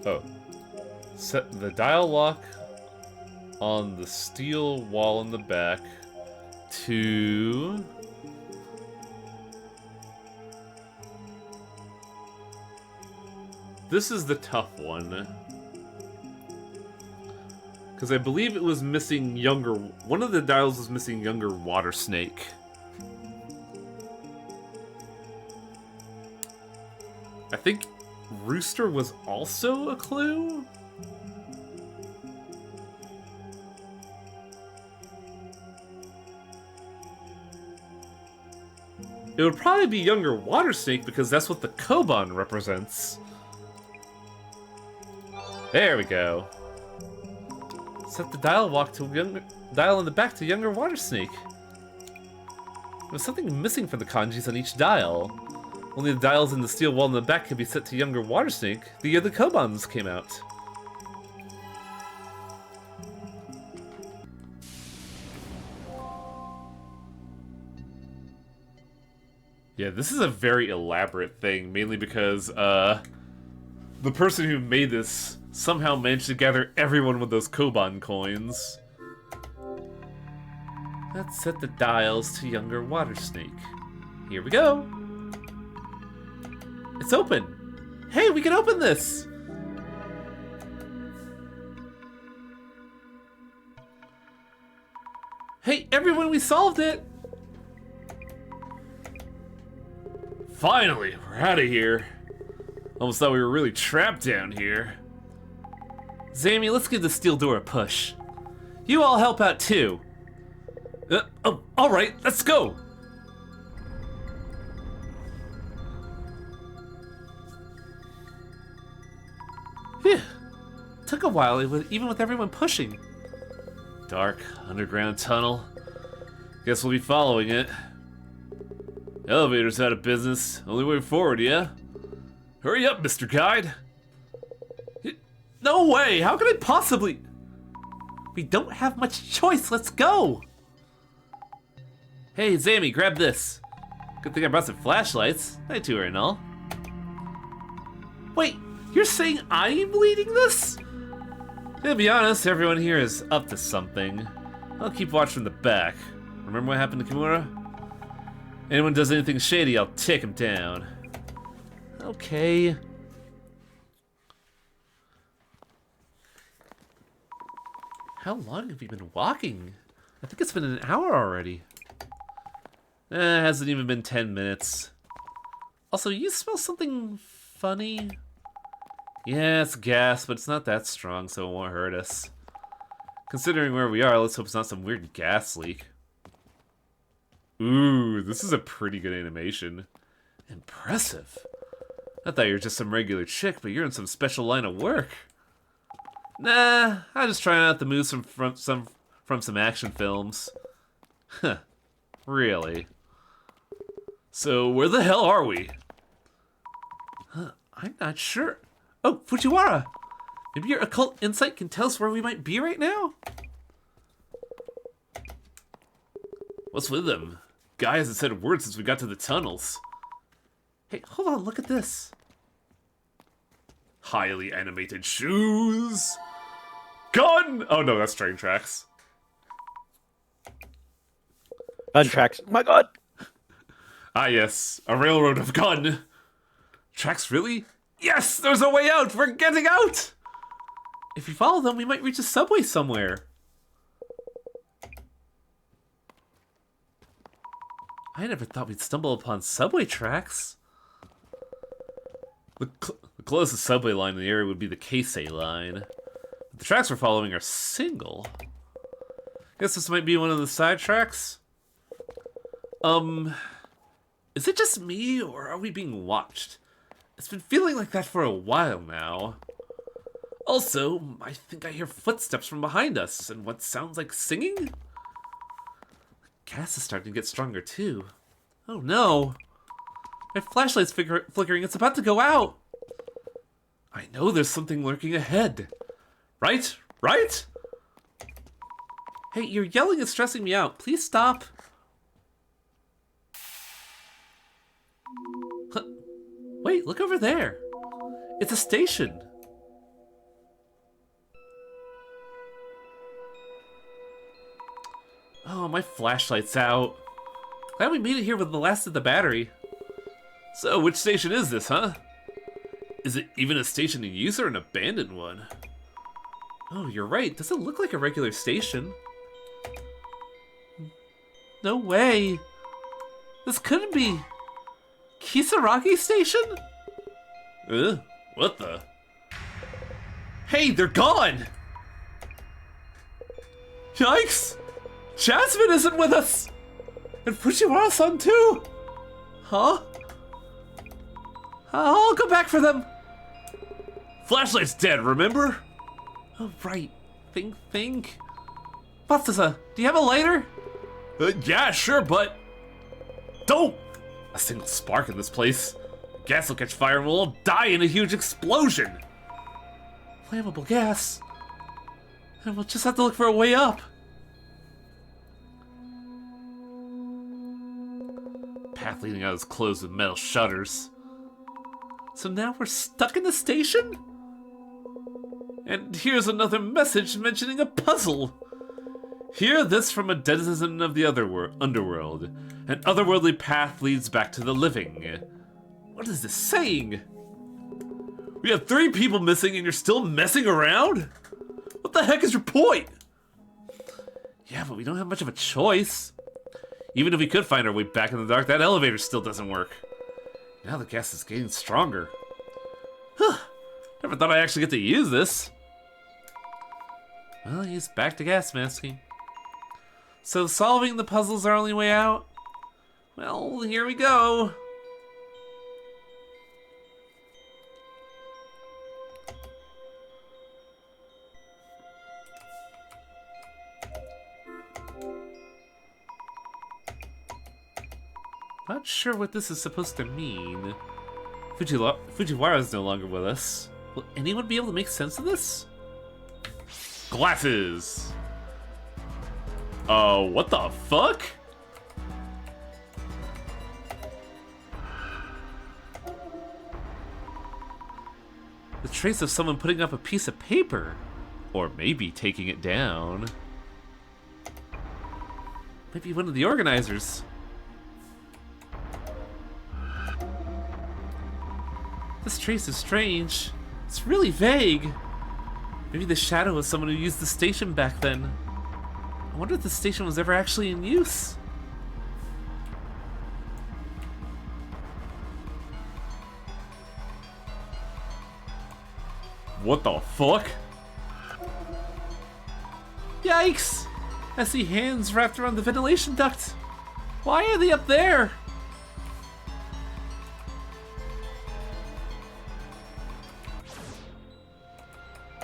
Oh. Set the dial lock on the steel wall in the back to... This is the tough one. Because I believe it was missing younger... One of the dials was missing younger water snake. I think Rooster was also a clue? It would probably be younger water snake because that's what the Koban represents. There we go. Set the dial walk to dial in the back to younger water snake. There's something missing from the kanjis on each dial. Only the dials in the steel wall in the back can be set to younger water snake the year the Kobans came out. Yeah, this is a very elaborate thing, mainly because, the person who made this somehow managed to gather everyone with those Koban coins. Let's set the dials to younger water snake. Here we go! It's open! Hey, we can open this! Hey, everyone, we solved it! Finally, we're out of here. Almost thought we were really trapped down here. Zami, let's give the steel door a push. You all help out too. Oh, alright, let's go! Phew. Took a while, even with everyone pushing. Dark, underground tunnel. Guess we'll be following it. Elevator's out of business. Only way forward, yeah? Hurry up, Mr. Guide! No way! How can I possibly... We don't have much choice, let's go! Hey, Zami, grab this. Good thing I brought some flashlights. I too are and all. Wait, you're saying I'm leading this? To be honest, everyone here is up to something. I'll keep watch from the back. Remember what happened to Kimura? Anyone does anything shady, I'll take him down. Okay. How long have we been walking? I think it's been an hour already. It hasn't even been 10 minutes. Also, you smell something funny? Yeah, it's gas, but it's not that strong, so it won't hurt us. Considering where we are, let's hope it's not some weird gas leak. Ooh, this is a pretty good animation. Impressive. I thought you were just some regular chick, but you're in some special line of work. Nah, I'm just trying out the moves from some action films. Huh, really? So where the hell are we? Huh, I'm not sure. Oh, Fujiwara! Maybe your occult insight can tell us where we might be right now? What's with them? Guy hasn't said a word since we got to the tunnels. Hey, hold on, look at this. Highly animated shoes! Gun! Oh no, that's train tracks. Gun tracks. Oh my god! Ah yes, a railroad of gun. Tracks, really? Yes, there's a way out! We're getting out! If we follow them, we might reach a subway somewhere. I never thought we'd stumble upon subway tracks. The closest subway line in the area would be the Keisei line. But the tracks we're following are single. Guess this might be one of the side tracks? Is it just me, or are we being watched? It's been feeling like that for a while now. Also, I think I hear footsteps from behind us, and what sounds like singing? The gas is starting to get stronger too. Oh no! My flashlight's flickering, it's about to go out! I know there's something lurking ahead. Right? Right? Hey, you're yelling and stressing me out. Please stop. Huh. Wait, look over there. It's a station. Oh, my flashlight's out. Glad we made it here with the last of the battery. So, which station is this, huh? Is it even a station in use or an abandoned one? Oh, you're right. Doesn't look like a regular station. No way. This couldn't be. Kisaragi Station? What the? Hey, they're gone! Yikes! Jasmine isn't with us! And Fujiwara-san too! Huh? I'll go back for them! Flashlight's dead, remember? Oh, right. Think. Matsusa, do you have a lighter? Yeah, sure, but... Don't! A single spark in this place. Gas will catch fire and we'll all die in a huge explosion! Flammable gas. And we'll just have to look for a way up. Path leading out is closed with metal shutters. So now we're stuck in the station? And here's another message mentioning a puzzle. Hear this from a denizen of the underworld. An otherworldly path leads back to the living. What is this saying? We have 3 people missing and you're still messing around? What the heck is your point? Yeah, but we don't have much of a choice. Even if we could find our way back in the dark, that elevator still doesn't work. Now the gas is getting stronger. Huh. Never thought I'd actually get to use this. Well, he's back to gas masking. So solving the puzzle's our only way out? Well, here we go. Not sure what this is supposed to mean. Fujiwara's no longer with us. Will anyone be able to make sense of this? Glasses! What the fuck? The trace of someone putting up a piece of paper. Or maybe taking it down. Maybe one of the organizers. This trace is strange. It's really vague. Maybe the shadow was someone who used the station back then. I wonder if the station was ever actually in use. What the fuck? Yikes! I see hands wrapped around the ventilation duct. Why are they up there?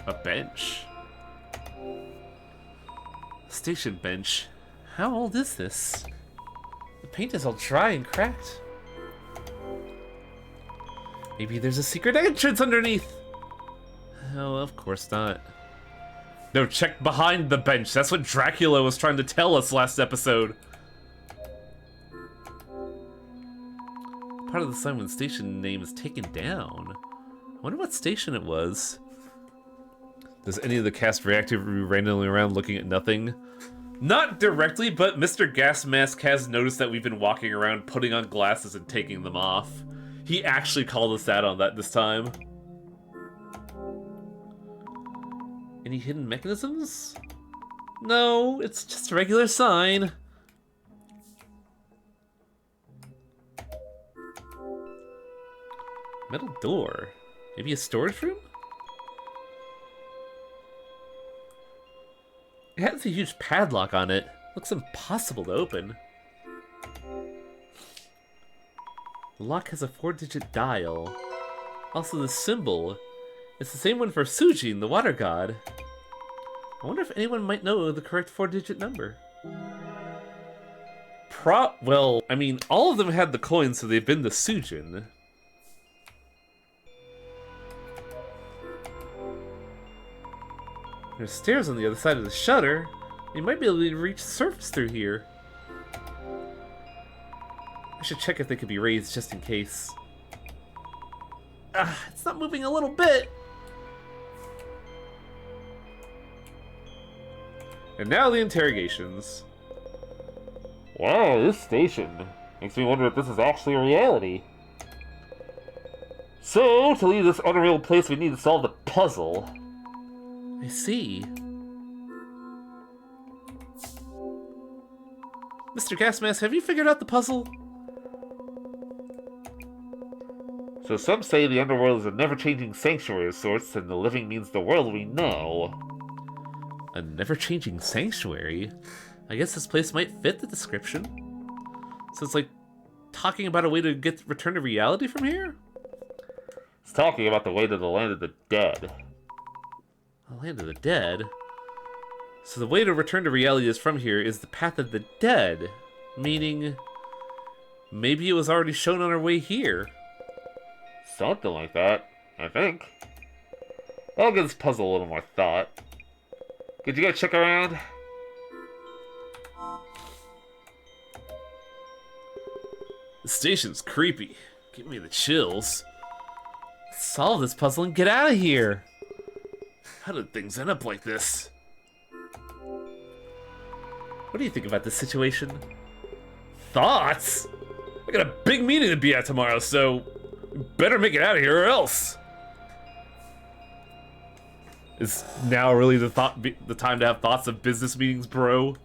A bench. Station bench. How old is this? The paint is all dry and cracked. Maybe there's a secret entrance underneath. Oh, of course not. No, check behind the bench. That's what Dracula was trying to tell us last episode. Part of the sign when the station name is taken down. I wonder what station it was. Does any of the cast react to randomly around looking at nothing? Not directly, but Mr. Gas Mask has noticed that we've been walking around putting on glasses and taking them off. He actually called us out on that this time. Any hidden mechanisms? No, it's just a regular sign. Metal door. Maybe a storage room? It has a huge padlock on it. Looks impossible to open. The lock has a 4-digit dial. Also the symbol. It's the same one for Sujin, the water god. I wonder if anyone might know the correct 4-digit number. Well, I mean, all of them had the coins, so they've been the Sujin. There's stairs on the other side of the shutter. You might be able to reach the surface through here. I should check if they could be raised just in case. Ah, it's not moving a little bit. And now the interrogations. Wow, this station makes me wonder if this is actually a reality. So, to leave this unreal place, we need to solve the puzzle. I see. Mr. Gasmask, have you figured out the puzzle? So some say the underworld is a never-changing sanctuary of sorts, and the living means the world we know. A never-changing sanctuary? I guess this place might fit the description. So it's like talking about a way to return to reality from here? It's talking about the way to the land of the dead. The land of the dead? So the way to return to reality is from here is the path of the dead. Meaning, maybe it was already shown on our way here. Something like that, I think. I'll give this puzzle a little more thought. Could you go check around? The station's creepy. Give me the chills. Let's solve this puzzle and get out of here. How did things end up like this? What do you think about this situation? Thoughts? I got a big meeting to be at tomorrow, so we better make it out of here or else. Is now really the time to have thoughts of business meetings, bro?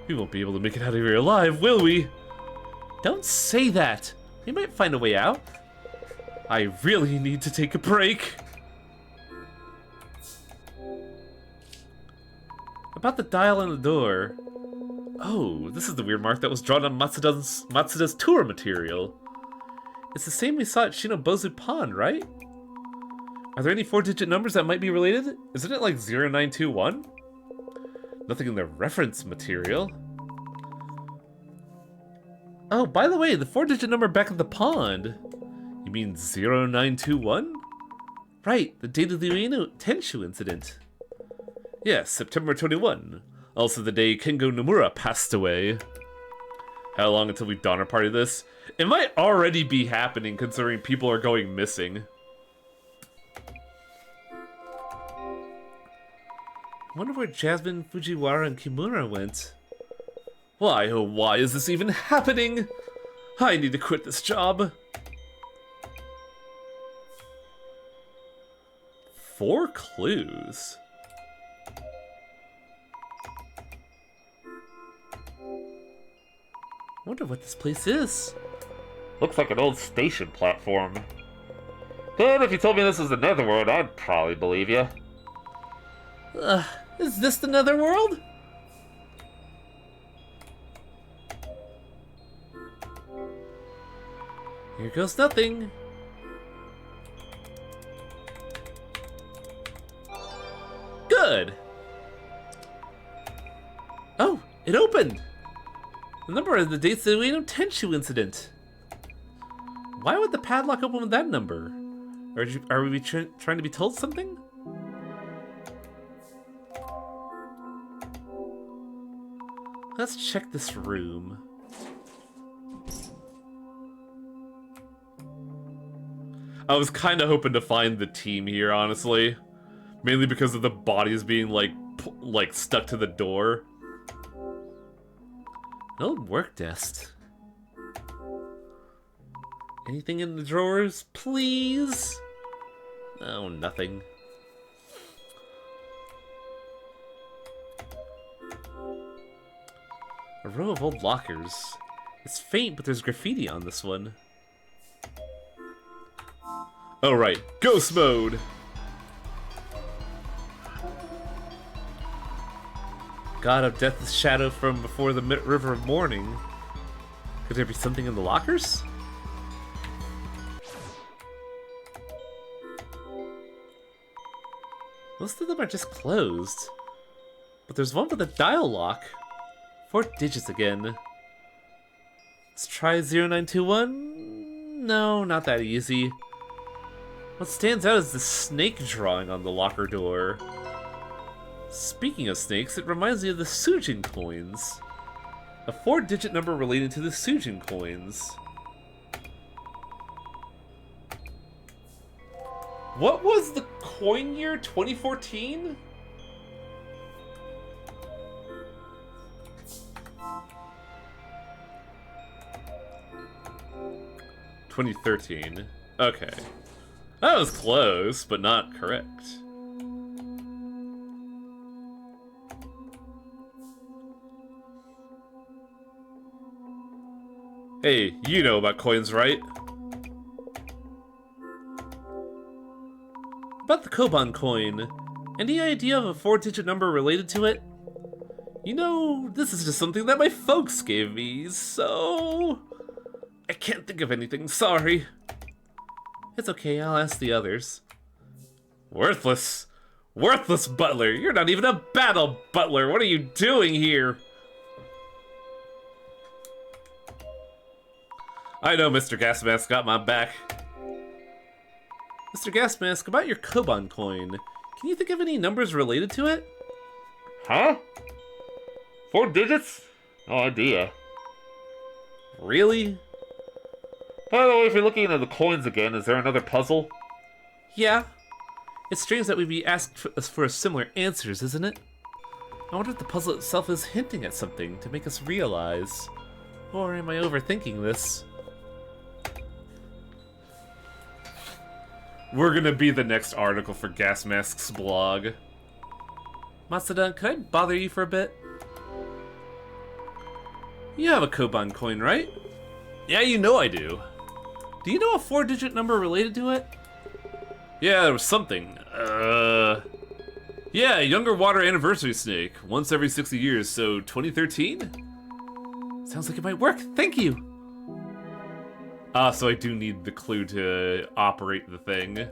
We won't be able to make it out of here alive, will we? Don't say that. We might find a way out. I really need to take a break. About the dial on the door. Oh, this is the weird mark that was drawn on Matsuda's tour material. It's the same we saw at Shinobozu Pond, right? Are there any 4-digit numbers that might be related? Isn't it like 0921? Nothing in the reference material. Oh, by the way, the 4-digit number back at the pond. You mean 0921? Right, the date of the Ueno Tenshu incident. Yes, September 21. Also the day Kengo Nomura passed away. How long until we Donner Party this? It might already be happening considering people are going missing. I wonder where Jasmine, Fujiwara, and Kimura went. Why, oh why is this even happening? I need to quit this job. 4 clues. I wonder what this place is. Looks like an old station platform. But if you told me this was the Netherworld, I'd probably believe you. Is this the Netherworld? Here goes nothing. Good. Oh, it opened. The number is the dates of the Ueno Tenshu incident. Why would the padlock open with that number? Are we trying to be told something? Let's check this room. I was kind of hoping to find the team here, honestly. Mainly because of the bodies being, like stuck to the door. No work desk. Anything in the drawers, please? Oh, nothing. A row of old lockers. It's faint, but there's graffiti on this one. Oh right, ghost mode! God of Death's shadow from before the River of Morning. Could there be something in the lockers? Most of them are just closed. But there's one with a dial lock. 4 digits again. Let's try 0921. No, not that easy. What stands out is the snake drawing on the locker door. Speaking of snakes, it reminds me of the Sujin coins. A 4-digit number related to the Sujin coins. What was the coin year? 2014? $2013. Okay. That was close, but not correct. Hey, you know about coins, right? About the Koban coin. Any idea of a 4-digit number related to it? You know, this is just something that my folks gave me, so... I can't think of anything, sorry. It's okay, I'll ask the others. Worthless! Worthless butler! You're not even a battle butler! What are you doing here? I know Mr. Gasmask got my back. Mr. Gasmask, about your Koban coin, can you think of any numbers related to it? Huh? 4 digits? No idea. Really? By the way, if you're looking at the coins again, is there another puzzle? Yeah. It's strange that we'd be asked for similar answers, isn't it? I wonder if the puzzle itself is hinting at something to make us realize. Or am I overthinking this? We're gonna be the next article for Gasmask's blog. Masuda, could I bother you for a bit? You have a Koban coin, right? Yeah, you know I do. Do you know a 4-digit number related to it? Yeah, there was something. Yeah, Younger Water Anniversary Snake. Once every 60 years, so 2013? Sounds like it might work. Thank you. So I do need the clue to operate the thing.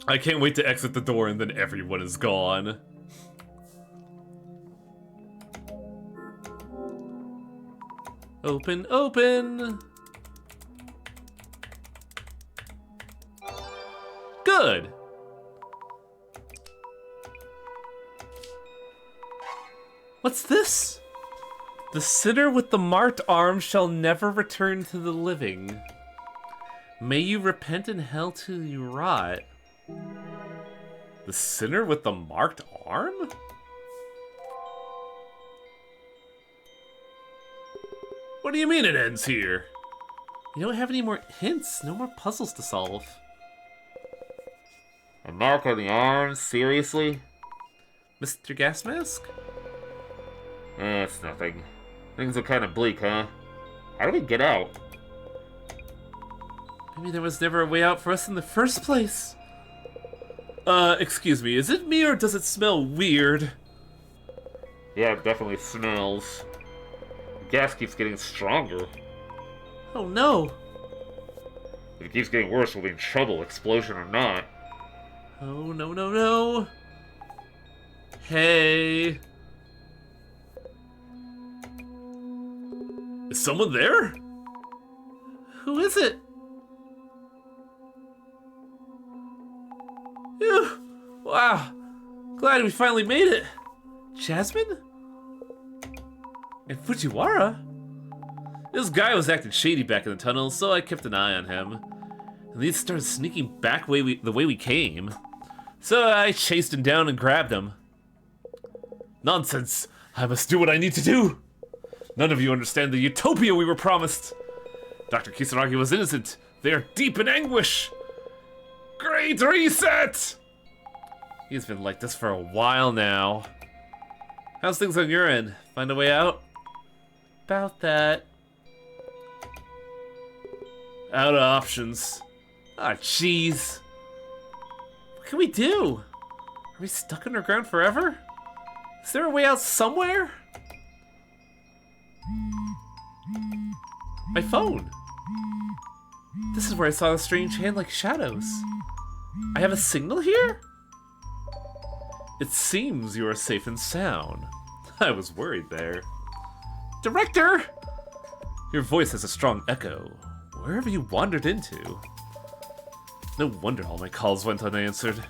I can't wait to exit the door and then everyone is gone. Open, open! Good! What's this? The sinner with the marked arm shall never return to the living. May you repent in hell till you rot. The sinner with the marked arm? What do you mean it ends here? You don't have any more hints, no more puzzles to solve. A mark on the arm? Seriously? Mr. Gas Mask? It's nothing. Things are kind of bleak, huh? How do we get out? Maybe there was never a way out for us in the first place. Excuse me, is it me or does it smell weird? Yeah, it definitely smells. The gas keeps getting stronger. Oh no! If it keeps getting worse, we'll be in trouble, explosion or not. Oh no no no! Hey! Is someone there? Who is it? Phew. Wow. Glad we finally made it. Jasmine? And Fujiwara? This guy was acting shady back in the tunnel, so I kept an eye on him. And he started sneaking back the way we came. So I chased him down and grabbed him. Nonsense! I must do what I need to do! None of you understand the utopia we were promised! Dr. Kisaragi was innocent. They are deep in anguish! Great reset! He's been like this for a while now. How's things on your end? Find a way out? About that. Out of options. Ah, jeez. What can we do? Are we stuck underground forever? Is there a way out somewhere? My phone. This is where I saw the strange hand-like shadows. I have a signal here? It seems you are safe and sound. I was worried there. Director! Your voice has a strong echo. Where have you wandered into? No wonder all my calls went unanswered.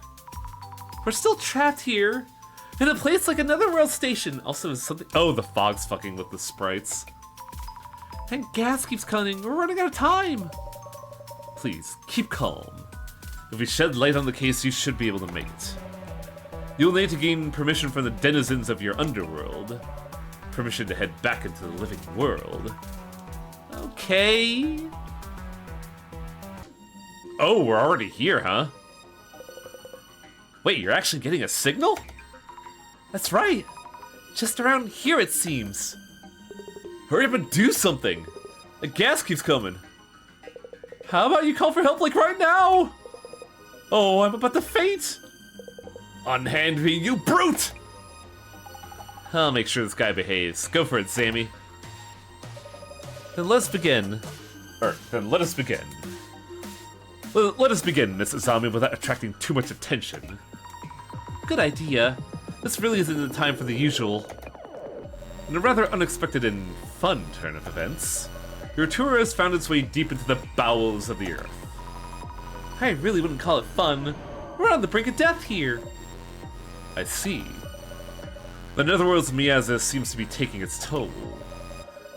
We're still trapped here, in a place like another world station. Also, something. Oh, the fog's fucking with the sprites. And gas keeps coming. We're running out of time. Please, keep calm. If we shed light on the case, you should be able to make it. You'll need to gain permission from the denizens of your underworld. Permission to head back into the living world. Okay. Oh, we're already here, huh? Wait, you're actually getting a signal? That's right. Just around here, it seems. Hurry up and do something. The gas keeps coming. How about you call for help like right now? Oh, I'm about to faint. Unhand me, you brute! I'll make sure this guy behaves. Go for it, Sammy. Then let's begin. Then let us begin. Let us begin, Miss Azami, without attracting too much attention. Good idea. This really isn't the time for the usual. In a rather unexpected and fun turn of events, your tour has found its way deep into the bowels of the earth. I really wouldn't call it fun. We're on the brink of death here. I see. The Netherworld's miasma seems to be taking its toll.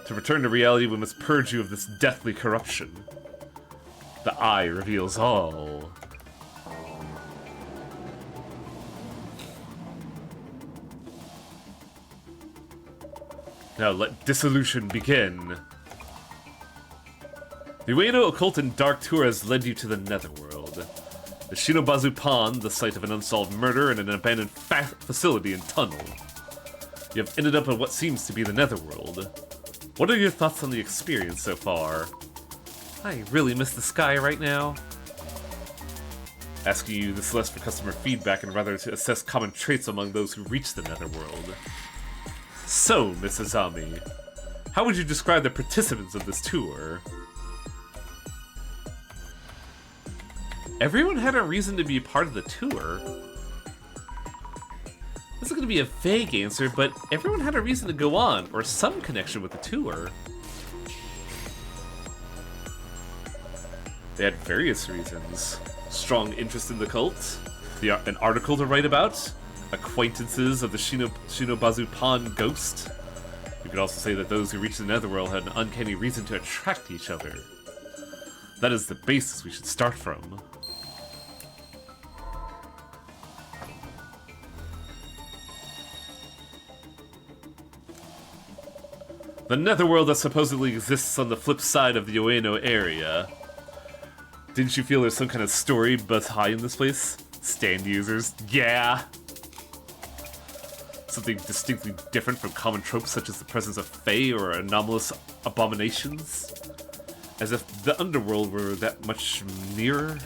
To return to reality, we must purge you of this deathly corruption. The eye reveals all. Now let dissolution begin. The Ueno Occult and Dark Tour has led you to the Netherworld. The Shinobazu Pond, the site of an unsolved murder and an abandoned facility and tunnel. You have ended up in what seems to be the Netherworld. What are your thoughts on the experience so far? I really miss the sky right now. Asking you this less for customer feedback and rather to assess common traits among those who reach the Netherworld. So, Miss Azami, how would you describe the participants of this tour? Everyone had a reason to be a part of the tour. This is going to be a vague answer, but everyone had a reason to go on, or some connection with the tour. They had various reasons. Strong interest in the cult, an article to write about, acquaintances of the Shinobazu Pond ghost. You could also say that those who reached the Netherworld had an uncanny reason to attract each other. That is the basis we should start from. The netherworld that supposedly exists on the flip side of the Ueno area. Didn't you feel there's some kind of story behind this place? Stand users? Yeah! Something distinctly different from common tropes such as the presence of fae or anomalous abominations? As if the underworld were that much nearer?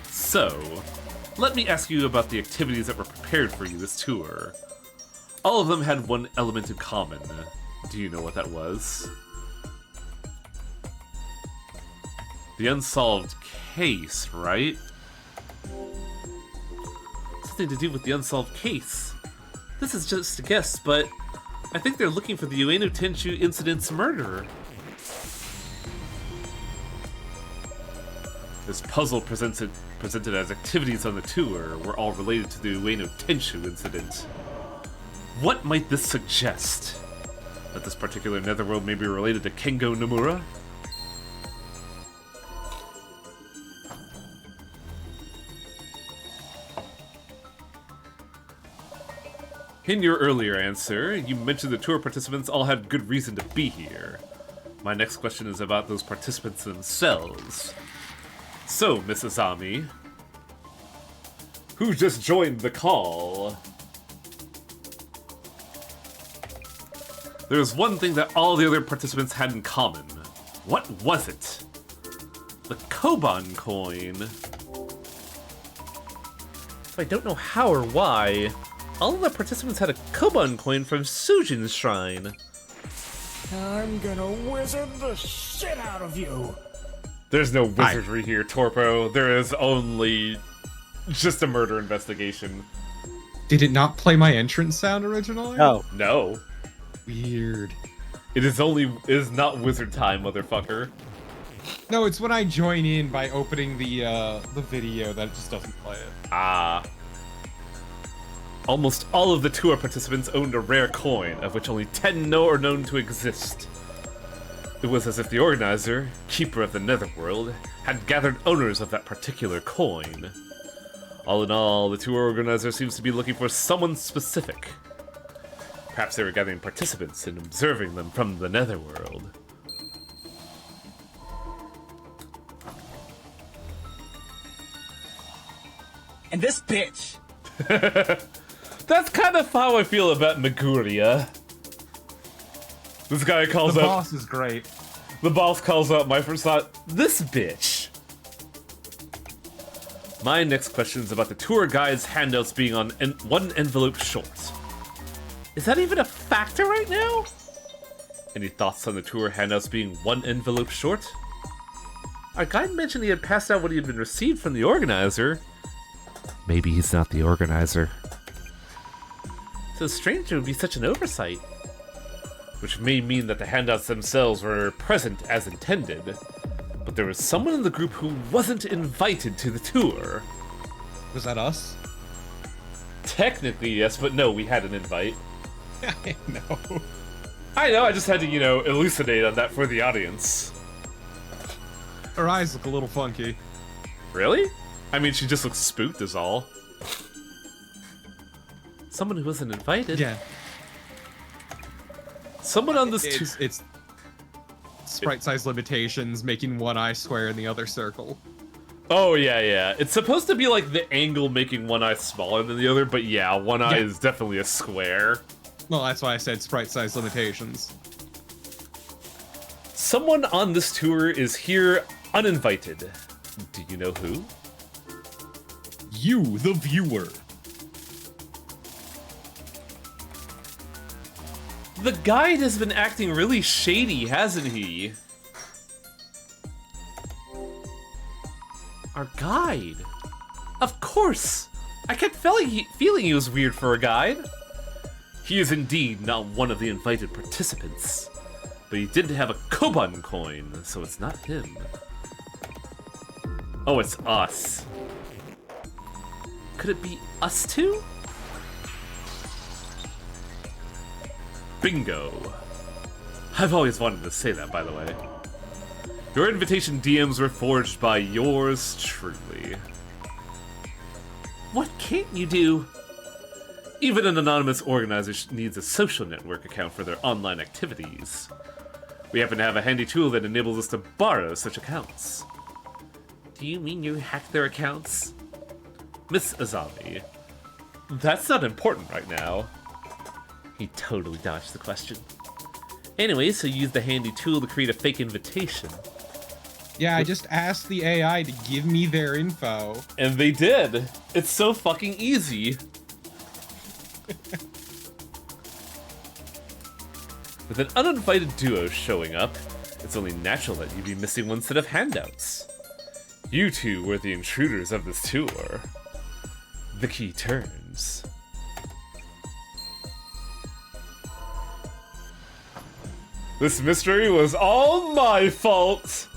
So, let me ask you about the activities that were prepared for you this tour. All of them had one element in common. Do you know what that was? The unsolved case, right? Something to do with the unsolved case. This is just a guess, but I think they're looking for the Ueno Tenchu incident's murderer. This puzzle presented as activities on the tour were all related to the Ueno Tenchu incident. What might this suggest? That this particular netherworld may be related to Kengo Nomura? In your earlier answer, you mentioned the tour participants all had good reason to be here. My next question is about those participants themselves. So, Miss Azami, who just joined the call? There's one thing that all the other participants had in common. What was it? The Koban coin. If I don't know how or why, all of the participants had a Koban coin from Sujin's shrine. I'm gonna wizard the shit out of you! There's no wizardry here, Torpo. There is only just a murder investigation. Did it not play my entrance sound originally? No. No. Weird. It is not wizard time, motherfucker. No, it's when I join in by opening the video that it just doesn't play it. Ah. Almost all of the tour participants owned a rare coin, of which only 10 are known to exist. It was as if the organizer, keeper of the netherworld, had gathered owners of that particular coin. All in all, the tour organizer seems to be looking for someone specific. Perhaps they were gathering participants and observing them from the netherworld. And this bitch! That's kind of how I feel about Meguria. This guy calls The up... boss is great. The boss calls up my first thought, this bitch. My next question is about the tour guide's handouts being on one envelope short. Is that even a factor right now? Any thoughts on the tour handouts being one envelope short? Our guide mentioned he had passed out what he had been received from the organizer. Maybe he's not the organizer. So strange it would be such an oversight. Which may mean that the handouts themselves were present as intended. But there was someone in the group who wasn't invited to the tour. Was that us? Technically, yes, but no, we had an invite. I know. I know, I just had to, elucidate on that for the audience. Her eyes look a little funky. Really? I mean, she just looks spooked is all. Someone who wasn't invited? Yeah. Someone on this It's sprite size limitations, making one eye square and the other circle. Oh, yeah. It's supposed to be like the angle making one eye smaller than the other, but yeah, one eye is definitely a square. Well, that's why I said sprite size limitations. Someone on this tour is here uninvited. Do you know who? You, the viewer. The guide has been acting really shady, hasn't he? Our guide? Of course! I kept feeling he was weird for a guide. He is indeed not one of the invited participants. But he did have a Koban coin, so it's not him. Oh, it's us. Could it be us two? Bingo. I've always wanted to say that, by the way. Your invitation DMs were forged by yours truly. What can't you do? Even an anonymous organizer needs a social network account for their online activities. We happen to have a handy tool that enables us to borrow such accounts. Do you mean you hacked their accounts? Miss Azami, that's not important right now. He totally dodged the question. Anyway, so you used the handy tool to create a fake invitation. Yeah, I just asked the AI to give me their info. And they did. It's so fucking easy. With an uninvited duo showing up, it's only natural that you'd be missing one set of handouts. You two were the intruders of this tour. The key turns. This mystery was all my fault!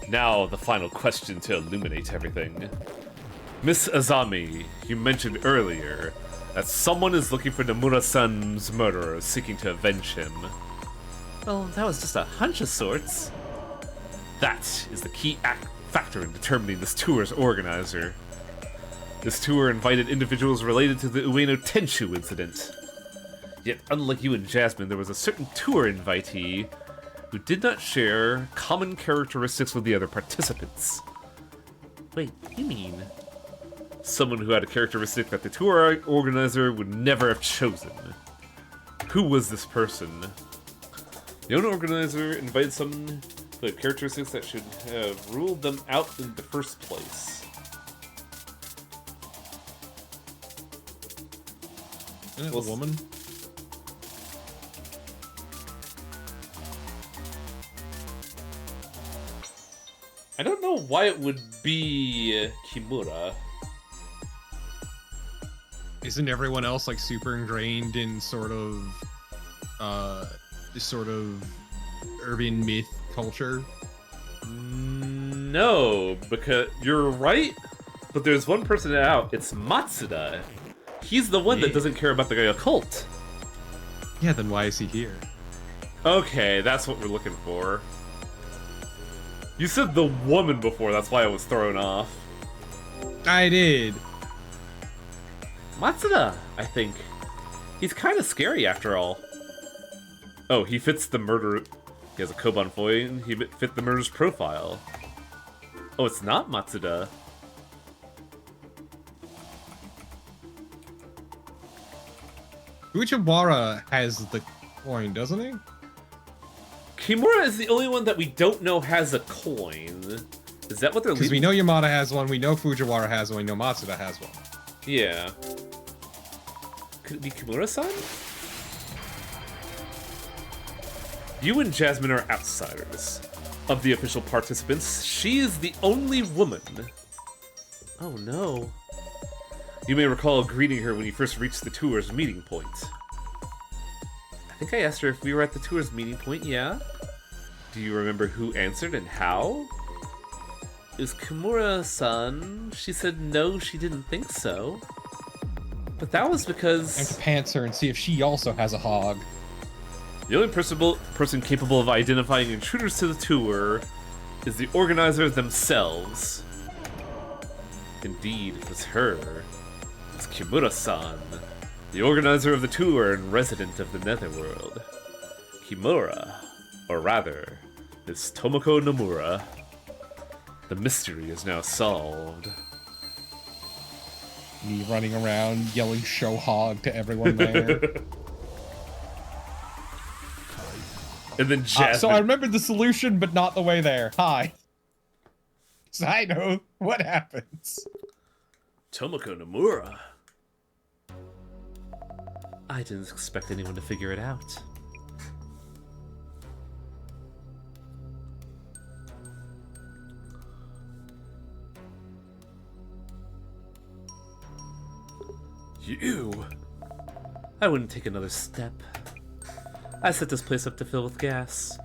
Now, the final question to illuminate everything. Miss Azami, you mentioned earlier that someone is looking for Nomura-san's murderer, seeking to avenge him. Well, that was just a hunch of sorts. That is the key factor in determining this tour's organizer. This tour invited individuals related to the Ueno Tenshu incident. Yet, unlike you and Jasmine, there was a certain tour invitee who did not share common characteristics with the other participants. Wait, you mean someone who had a characteristic that the tour organizer would never have chosen? Who was this person? The owner organizer invited someone who had characteristics that should have ruled them out in the first place. Isn't it a woman? I don't know why it would be Kimura. Isn't everyone else like super ingrained in sort of urban myth culture? No, because you're right, but there's one person out. It's Matsuda. He's the one that doesn't care about the occult. Yeah, then why is he here? Okay, that's what we're looking for. You said the woman before, that's why I was thrown off. I did. Matsuda, I think. He's kind of scary after all. Oh, he fits the murder. He has a Koban Foi, and he fit the murderer's profile. Oh, it's not Matsuda. Fujiwara has the coin, doesn't he? Kimura is the only one that we don't know has a coin. Is that what they're Because we know Yamada has one, we know Fujiwara has one, we know Matsuda has one. Yeah. Could it be Kimura-san? You and Jasmine are outsiders. Of the official participants, she is the only woman. Oh no. You may recall greeting her when you first reached the tour's meeting point. I think I asked her if we were at the tour's meeting point, yeah? Do you remember who answered and how? It was Kimura-san. She said no, she didn't think so. But that was because... I have to pants her and see if she also has a hog. The only person capable of identifying intruders to the tour is the organizers themselves. Indeed, it was her. It's Kimura-san, the organizer of the tour and resident of the Netherworld. Kimura, or rather, Miss Tomoko Nomura. The mystery is now solved. Me running around yelling "show hog" to everyone there. And then Jasmine. So I remembered the solution, but not the way there. Hi. So I know what happens. Tomoko Nomura. I didn't expect anyone to figure it out. You? I wouldn't take another step. I set this place up to fill with gas.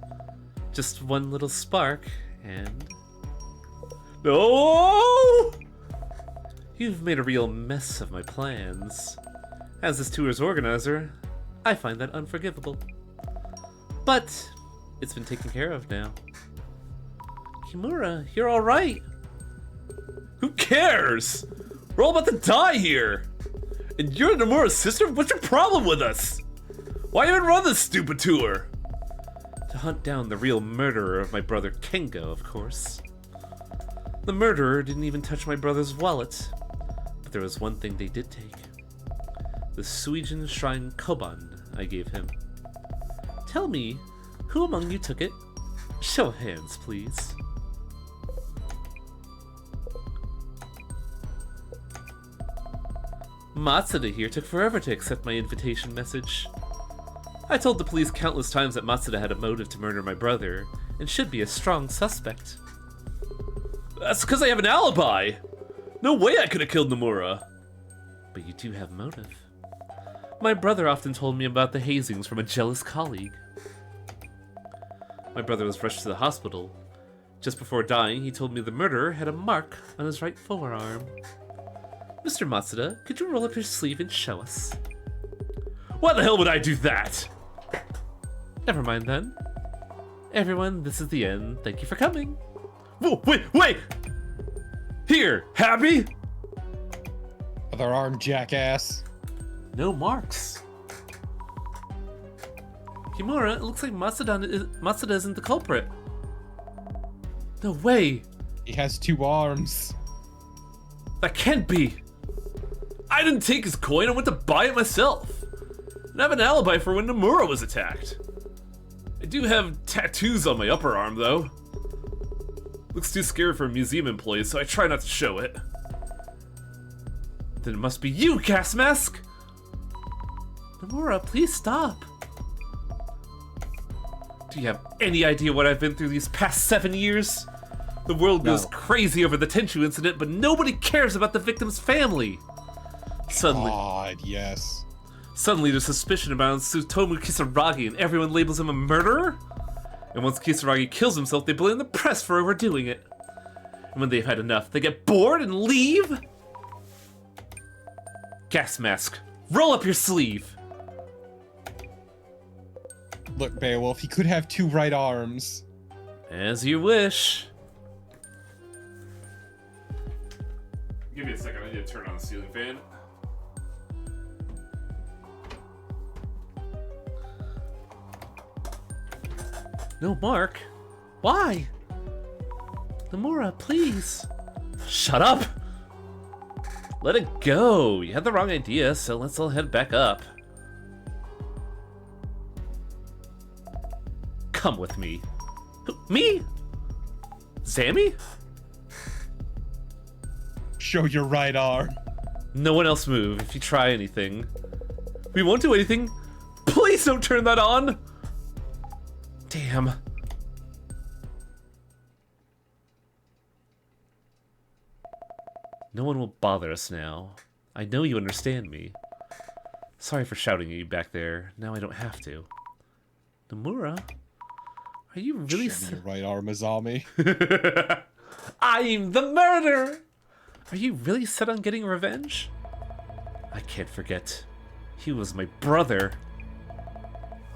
Just one little spark, and... No! You've made a real mess of my plans. As this tour's organizer, I find that unforgivable. But it's been taken care of now. Kimura, you're alright. Who cares? We're all about to die here. And you're Nomura's sister? What's your problem with us? Why even run this stupid tour? To hunt down the real murderer of my brother Kengo, of course. The murderer didn't even touch my brother's wallet. But there was one thing they did take. The Suijin Shrine Koban I gave him. Tell me, who among you took it? Show of hands, please. Matsuda here took forever to accept my invitation message. I told the police countless times that Matsuda had a motive to murder my brother, and should be a strong suspect. That's because I have an alibi! No way I could have killed Nomura! But you do have motive. My brother often told me about the hazings from a jealous colleague. My brother was rushed to the hospital. Just before dying, he told me the murderer had a mark on his right forearm. Mr. Matsuda, could you roll up your sleeve and show us? Why the hell would I do that? Never mind then. Everyone, this is the end. Thank you for coming. Whoa, wait! Here, happy? Other arm, jackass. No marks. Kimura, it looks like Matsuda isn't the culprit. No way. He has 2 arms. That can't be. I didn't take his coin, I went to buy it myself. And I have an alibi for when Nomura was attacked. I do have tattoos on my upper arm, though. Looks too scary for a museum employee, so I try not to show it. Then it must be you, gas mask! Nomura, please stop. Do you have any idea what I've been through these past 7 years? The world goes crazy over the Tenchu incident, but nobody cares about the victim's family. Suddenly, God, yes. Suddenly there's suspicion about Tsutomu Kisaragi and everyone labels him a murderer? And once Kisaragi kills himself, they blame the press for overdoing it. And when they've had enough, they get bored and leave? Gas mask, roll up your sleeve. Look, Beowulf, he could have 2 right arms. As you wish. Give me a second, I need to turn on the ceiling fan. No mark? Why? Nomura, please. Shut up! Let it go. You had the wrong idea, so let's all head back up. Come with me. Who, me? Zammy? Show your right arm. No one else move if you try anything. We won't do anything. Please don't turn that on! Damn. No one will bother us now. I know you understand me. Sorry for shouting at you back there. Now I don't have to. Nomura? Are you really Show me your right arm, Azami. I'm the murderer! Are you really set on getting revenge? I can't forget. He was my brother.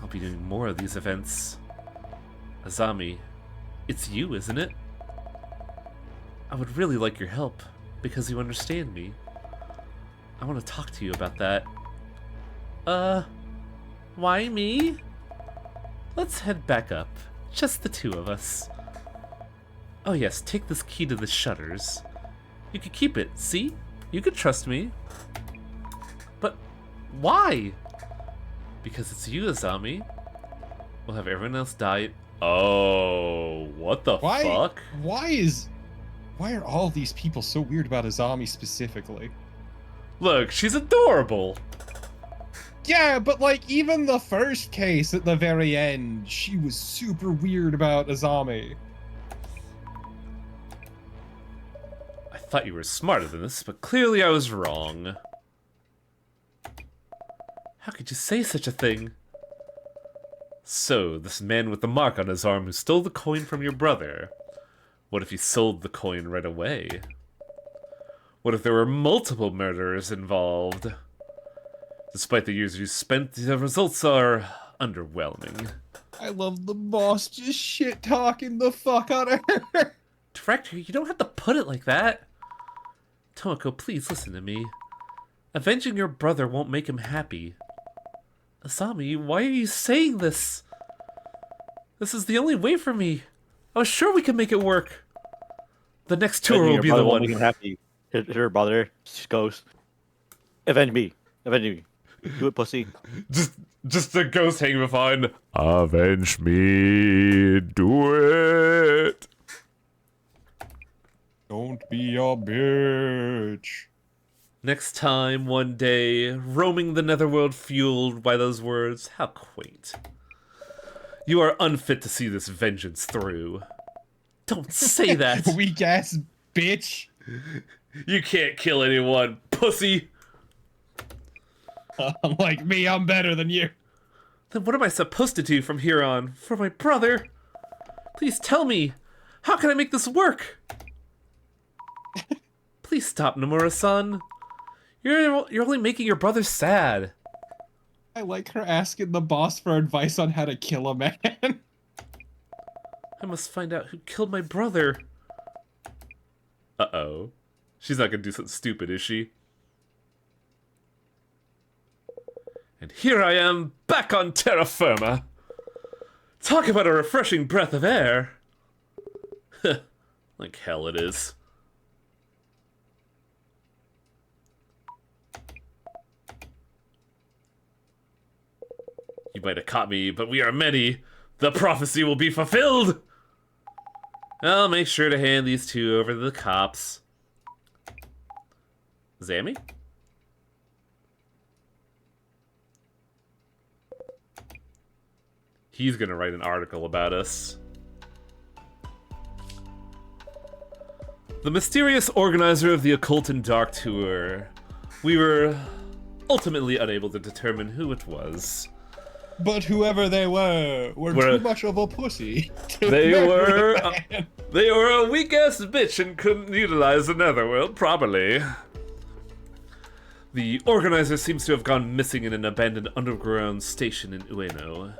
I'll be doing more of these events. Azami, it's you, isn't it? I would really like your help, because you understand me. I want to talk to you about that. Why me? Let's head back up. Just the 2 of us. Oh yes, take this key to the shutters. You could keep it, see? You could trust me. But why? Because it's you, Azami. We'll have everyone else die. Oh, what the fuck? Why are all these people so weird about Azami specifically? Look, she's adorable. Yeah, but like even the first case at the very end, she was super weird about Azami. I thought you were smarter than this, but clearly I was wrong. How could you say such a thing? So, this man with the mark on his arm who stole the coin from your brother, what if he sold the coin right away? What if there were multiple murderers involved? Despite the years you spent, the results are underwhelming. I love the boss just shit talking the fuck out of her. Director, you don't have to put it like that. Tomoko, please listen to me. Avenging your brother won't make him happy. Asami, why are you saying this? This is the only way for me. I was sure we could make it work. The next tour will be the one. Make him happy. Her brother just goes, avenge me. Avenge me. Do it, pussy. Just the ghost hanging behind. Avenge me. Do it. Don't be a bitch. Next time, one day, roaming the netherworld fueled by those words. How quaint. You are unfit to see this vengeance through. Don't say that. Weak ass bitch. You can't kill anyone, pussy. Like me, I'm better than you. Then what am I supposed to do from here on? For my brother? Please tell me. How can I make this work? Please stop, Nomura-san. You're only making your brother sad. I like her asking the boss for advice on how to kill a man. I must find out who killed my brother. Uh-oh. She's not gonna do something stupid, is she? And here I am, back on terra firma. Talk about a refreshing breath of air. Like hell it is. You might have caught me, but we are many. The prophecy will be fulfilled! I'll make sure to hand these two over to the cops. Zammy? He's gonna write an article about us. The mysterious organizer of the Occult and Dark Tour. We were ultimately unable to determine who it was. But whoever they were too much of a pussy. They were a weak-ass bitch and couldn't utilize the netherworld properly. The organizer seems to have gone missing in an abandoned underground station in Ueno.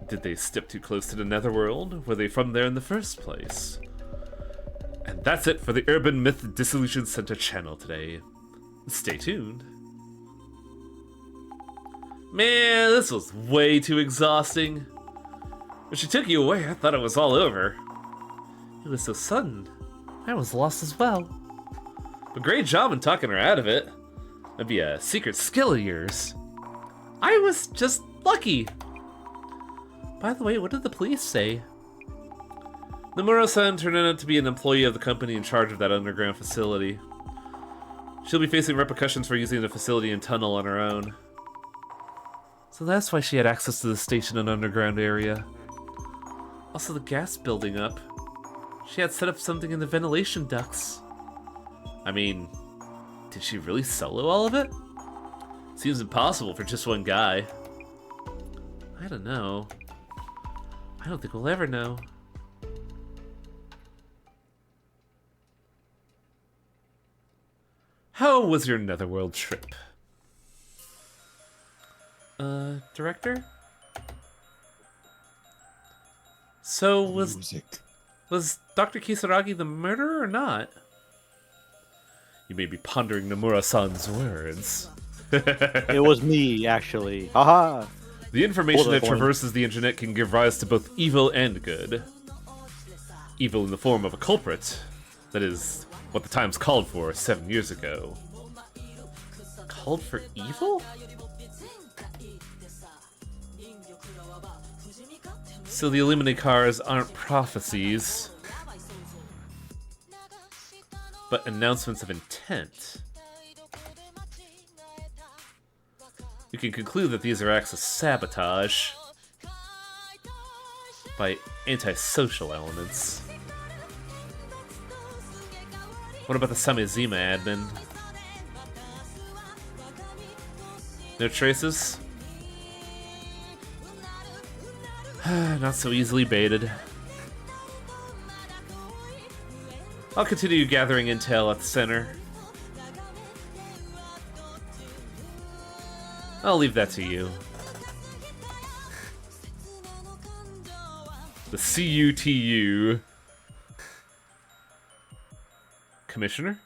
Did they step too close to the netherworld? Were they from there in the first place? And that's it for the Urban Myth Dissolution Center channel today. Stay tuned. Man, this was way too exhausting. When she took you away, I thought it was all over. It was so sudden. I was lost as well. But great job in talking her out of it. That'd be a secret skill of yours. I was just lucky. By the way, what did the police say? Nomura-san turned out to be an employee of the company in charge of that underground facility. She'll be facing repercussions for using the facility and tunnel on her own. So that's why she had access to the station and underground area. Also the gas building up. She had set up something in the ventilation ducts. I mean, did she really solo all of it? Seems impossible for just one guy. I don't know. I don't think we'll ever know. How was your netherworld trip? Director? So was Dr. Kisaragi the murderer or not? You may be pondering Nomura-san's words. It was me, actually. Haha. The information that traverses the internet can give rise to both evil and good. Evil in the form of a culprit. That is what the Times called for 7 years ago. Called for evil? So the Illuminati cars aren't prophecies, but announcements of intent. We can conclude that these are acts of sabotage by antisocial elements. What about the Samizima admin? No traces? Not so easily baited. I'll continue gathering intel at the center. I'll leave that to you. The CUTU. Commissioner?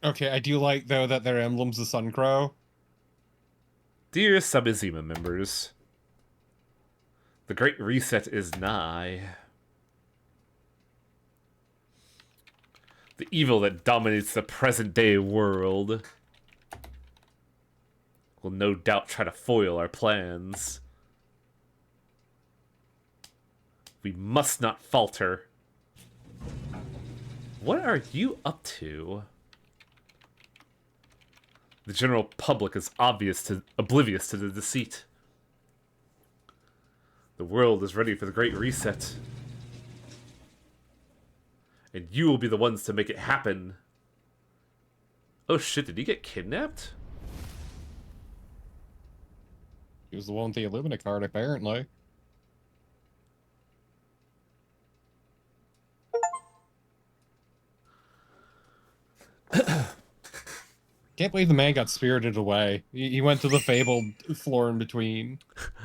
Okay, I do like, though, that their emblem's the Sun Crow. Dear Sub-Izima members, the Great Reset is nigh. The evil that dominates the present-day world will no doubt try to foil our plans. We must not falter. What are you up to? The general public is oblivious to the deceit. The world is ready for the Great Reset. And you will be the ones to make it happen. Oh shit, did he get kidnapped? He was the one with the Illumina card, apparently. Can't believe the man got spirited away. He went to the fabled floor in between.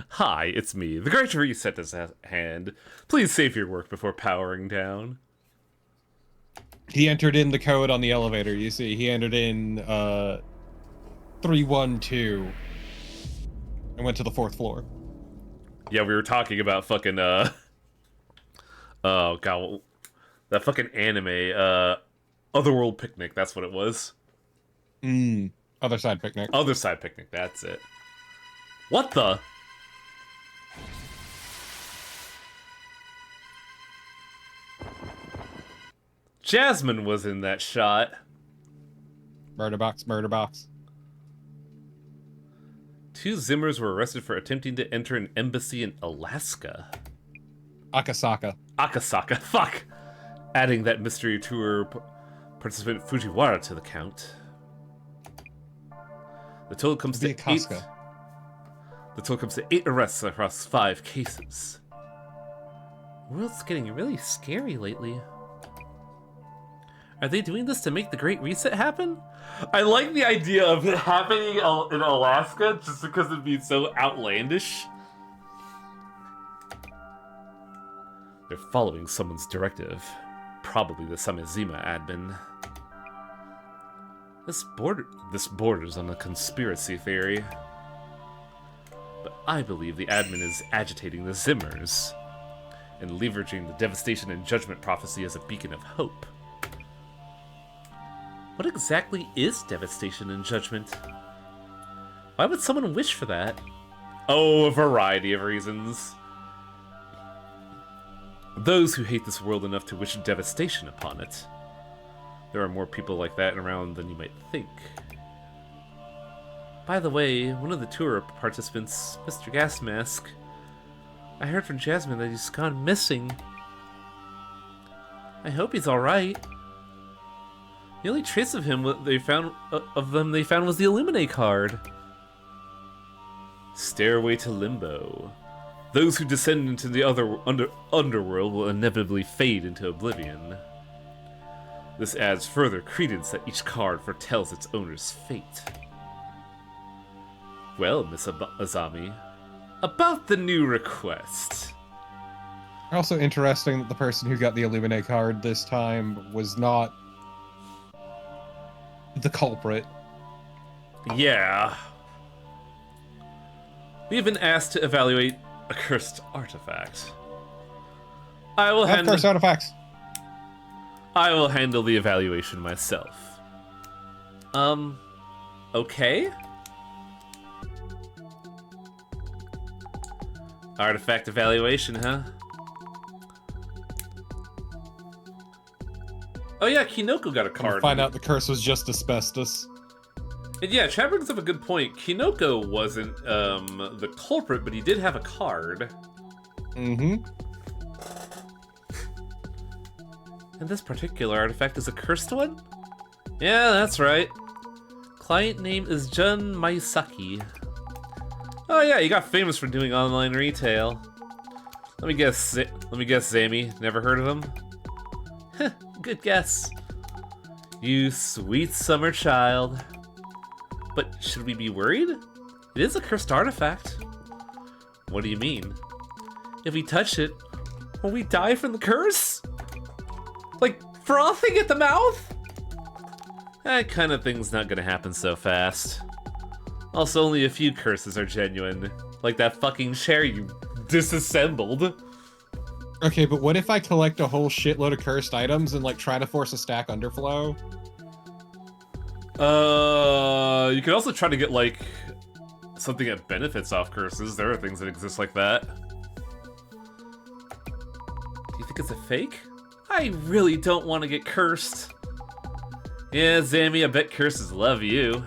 Hi, it's me. The Great Reset is at hand. Please save your work before powering down. He entered in the code on the elevator, you see. He entered in 312 and went to the 4th floor. Yeah, we were talking about fucking, oh god, that fucking anime, Otherworld Picnic, that's what it was. Other Side Picnic. Other Side Picnic, that's it. What the? Jasmine was in that shot. Murder box, murder box. 2 Zimmers were arrested for attempting to enter an embassy in Alaska. Akasaka. Akasaka, fuck! Adding that mystery tour participant Fujiwara to the count. The total comes to 8. Akaska. The total comes to 8 arrests across 5 cases. The world's getting really scary lately. Are they doing this to make the Great Reset happen? I like the idea of it happening in Alaska just because it'd be so outlandish. They're following someone's directive. Probably the Samizima admin. This borders on a conspiracy theory. But I believe the admin is agitating the Zimmers and leveraging the devastation and judgment prophecy as a beacon of hope. What exactly is devastation and judgment? Why would someone wish for that? Oh, a variety of reasons. Those who hate this world enough to wish devastation upon it. There are more people like that around than you might think. By the way, one of the tour participants, Mr. Gasmask, I heard from Jasmine that he's gone missing. I hope he's alright. The only trace of him they found was the Illuminate card. Stairway to Limbo. Those who descend into the underworld will inevitably fade into oblivion. This adds further credence that each card foretells its owner's fate. Well, Miss Azami, about the new request. Also interesting that the person who got the Illuminate card this time was not the culprit. Yeah. We've been asked to evaluate a cursed artifact. I will handle cursed artifacts. I will handle the evaluation myself. Okay. Artifact evaluation, huh? Oh yeah, Kinoko got a card. Find out the curse was just asbestos. And yeah, Chad brings up a good point. Kinoko wasn't the culprit, but he did have a card. Mm-hmm. And this particular artifact is a cursed one? Yeah, that's right. Client name is Jun Maisaki. Oh yeah, he got famous for doing online retail. Let me guess, Zami. Never heard of him? Heh, good guess. You sweet summer child. But should we be worried? It is a cursed artifact. What do you mean? If we touch it, will we die from the curse? Like, frothing at the mouth? That kind of thing's not gonna happen so fast. Also, only a few curses are genuine. Like that fucking chair you disassembled. Okay, but what if I collect a whole shitload of cursed items and like try to force a stack underflow? You could also try to get like something that benefits off curses. There are things that exist like that. Do you think it's a fake? I really don't want to get cursed. Yeah, Zammy, I bet curses love you.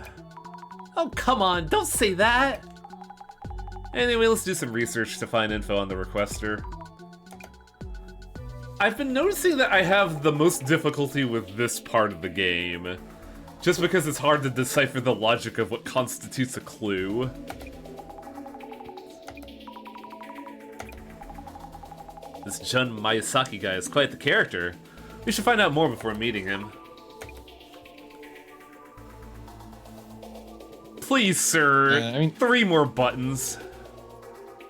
Oh, come on, don't say that! Anyway, let's do some research to find info on the requester. I've been noticing that I have the most difficulty with this part of the game, just because it's hard to decipher the logic of what constitutes a clue. This Jun Miyazaki guy is quite the character. We should find out more before meeting him. Please, sir. I mean, 3 more buttons.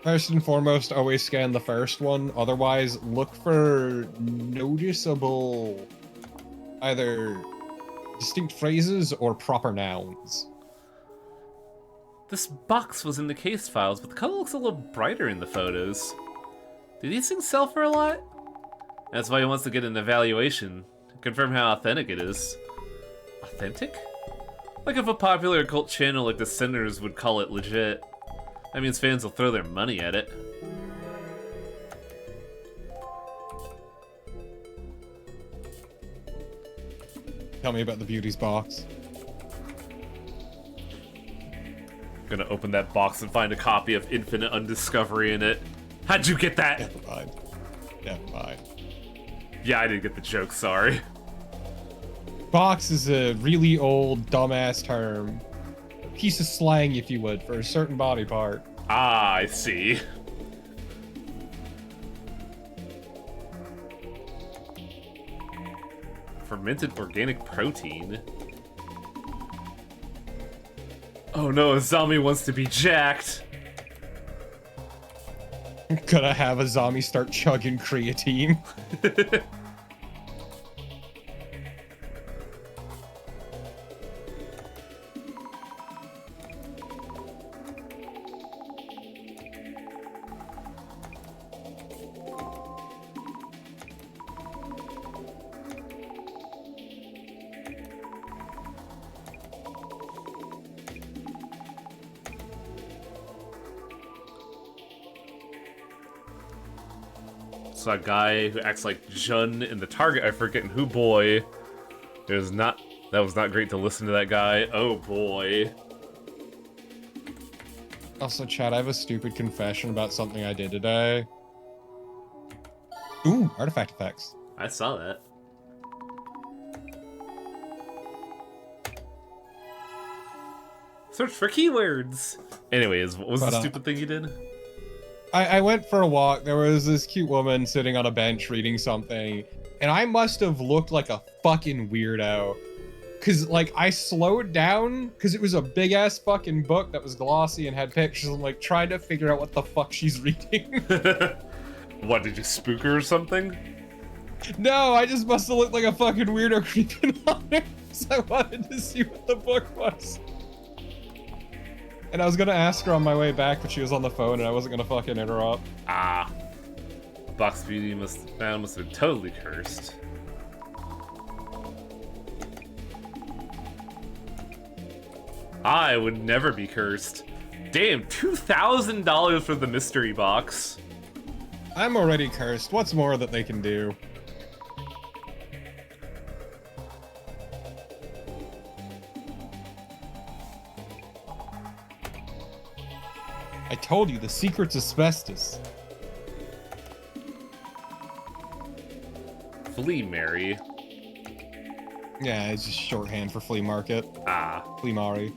First and foremost, always scan the first one. Otherwise, look for noticeable either distinct phrases or proper nouns. This box was in the case files, but the color looks a little brighter in the photos. Do these things sell for a lot? That's why he wants to get an evaluation to confirm how authentic it is. Authentic? Like if a popular occult channel like the Sinners would call it legit. That means fans will throw their money at it. Tell me about the beauty's box. Gonna open that box and find a copy of Infinite Undiscovery in it. How'd you get that? Never mind. Never mind. Yeah, I didn't get the joke, sorry. Box is a really old, dumbass term. A piece of slang, if you would, for a certain body part. Ah, I see. Fermented organic protein? Oh no, a zombie wants to be jacked. Gonna have a zombie start chugging creatine. So a guy who acts like Jun in the Target, I forget who boy. That was not great to listen to that guy. Oh boy. Also, Chad, I have a stupid confession about something I did today. Ooh, artifact effects. I saw that. Search for keywords. Anyways, what was the stupid thing you did? I went for a walk. There was this cute woman sitting on a bench reading something, and I must have looked like a fucking weirdo. Cause like I slowed down because it was a big ass fucking book that was glossy and had pictures. I'm like trying to figure out what the fuck she's reading. What, did you spook her or something? No, I just must have looked like a fucking weirdo creeping on her. So I wanted to see what the book was. And I was gonna ask her on my way back, but she was on the phone and I wasn't gonna fucking interrupt. Ah. Box Beauty must have been totally cursed. I would never be cursed. Damn, $2,000 for the mystery box. I'm already cursed. What's more that they can do? I told you, the secret's asbestos. Flea Mary. Yeah, it's just shorthand for flea market. Ah. Flea Mari.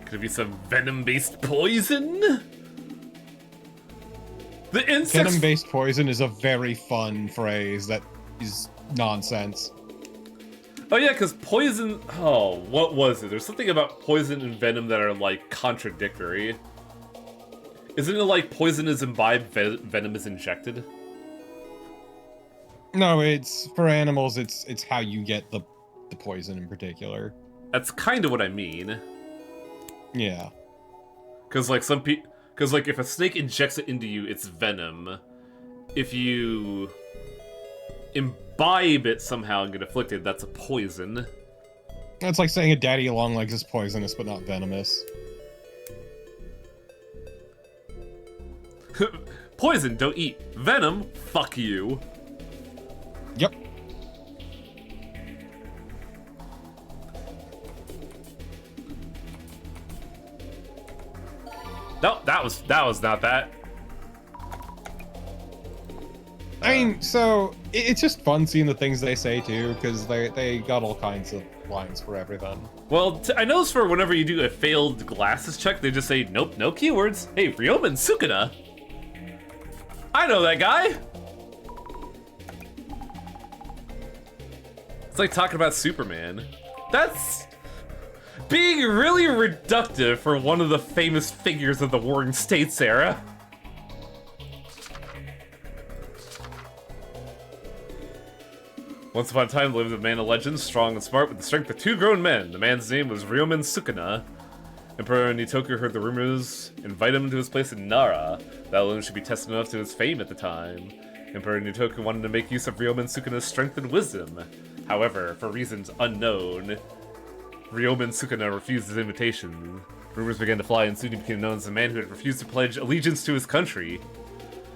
Could it be some venom-based poison? The insects. Venom-based poison is a very fun phrase that is nonsense. Oh yeah, because poison... Oh, what was it? There's something about poison and venom that are, like, contradictory. Isn't it like poison is imbibed, venom is injected? No, it's for animals. It's how you get the poison in particular. That's kind of what I mean. Yeah. Because like because like if a snake injects it into you, it's venom. If you imbibe it somehow and get afflicted, that's a poison. That's like saying a daddy long legs is poisonous but not venomous. Poison, don't eat. Venom, fuck you. Yep. No, that was not that. I mean, so it's just fun seeing the things they say too, because they got all kinds of lines for everything. Well, I noticed for whenever you do a failed glasses check, they just say, nope, no keywords. Hey, Ryomen Sukuna. I know that guy. It's like talking about Superman. That's being really reductive for one of the famous figures of the Warring States era. Once upon a time lived a man of legend, strong and smart, with the strength of 2 grown men. The man's name was Ryomen Sukuna. Emperor Nitoku heard the rumors, invited him to his place in Nara. That alone should be tested enough to his fame at the time. Emperor Nitoku wanted to make use of Ryomen Sukuna's strength and wisdom. However, for reasons unknown, Ryomen Sukuna refused his invitation. Rumors began to fly and soon he became known as a man who had refused to pledge allegiance to his country.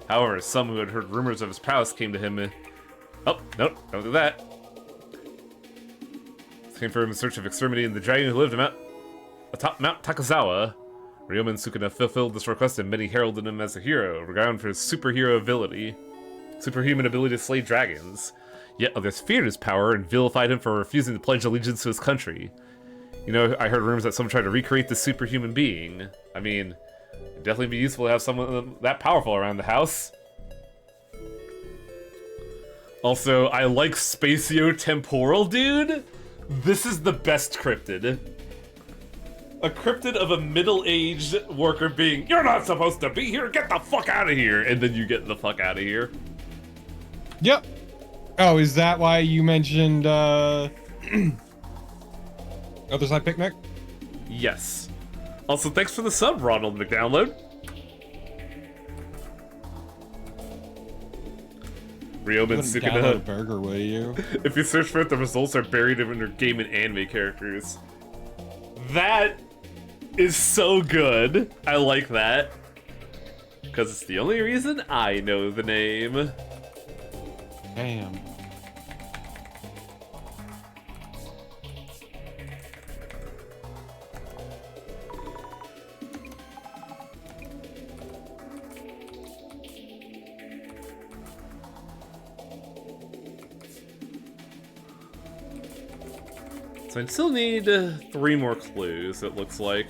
However, some who had heard rumors of his prowess came to him. Oh, nope, don't do that. Came for him in search of exterminating the dragon who lived atop Mount Takazawa. Ryomen Sukuna fulfilled this request and many heralded him as a hero, regarded for his superhuman ability to slay dragons. Yet others feared his power and vilified him for refusing to pledge allegiance to his country. You know, I heard rumors that someone tried to recreate this superhuman being. I mean, it'd definitely be useful to have someone that powerful around the house. Also, I like spatio-temporal, dude. This is the best cryptid. A cryptid of a middle-aged worker being, you're not supposed to be here, get the fuck out of here, and then you get the fuck out of here. Yep. Oh, is that why you mentioned, Other Side Picnic? Yes. Also, thanks for the sub, Ronald McDownload. Ryomen Download a Sukuna. burger, will you? If you search for it, the results are buried under game and anime characters. That is so good. I like that. Because it's the only reason I know the name. Damn. So I still need 3 more clues, it looks like.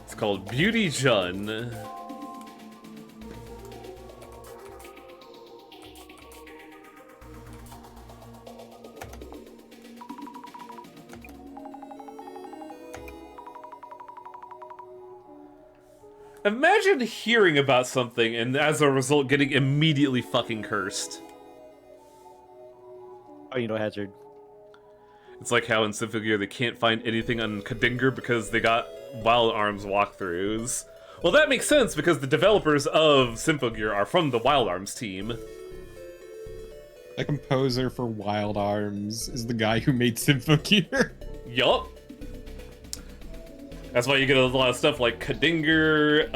It's called Beauty Jun. Imagine hearing about something and as a result getting immediately fucking cursed. Oh, you know, Hazard. It's like how in Symphogear they can't find anything on Kadinger because they got Wild Arms walkthroughs. Well, that makes sense because the developers of Symphogear are from the Wild Arms team. The composer for Wild Arms is the guy who made Symphogear. Yup. That's why you get a lot of stuff like Kadinger,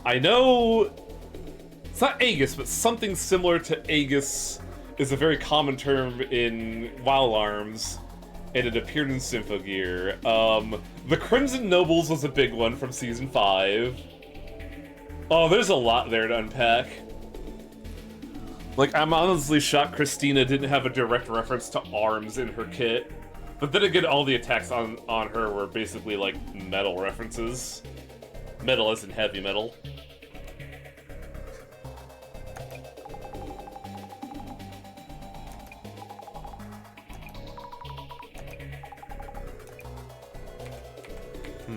I know... It's not Aegis, but something similar to Aegis is a very common term in Wild Arms, and it appeared in Symphogear. The Crimson Nobles was a big one from Season 5. Oh, there's a lot there to unpack. Like, I'm honestly shocked Christina didn't have a direct reference to arms in her kit. But then again, all the attacks on her were basically, like, metal references. Metal as in heavy metal.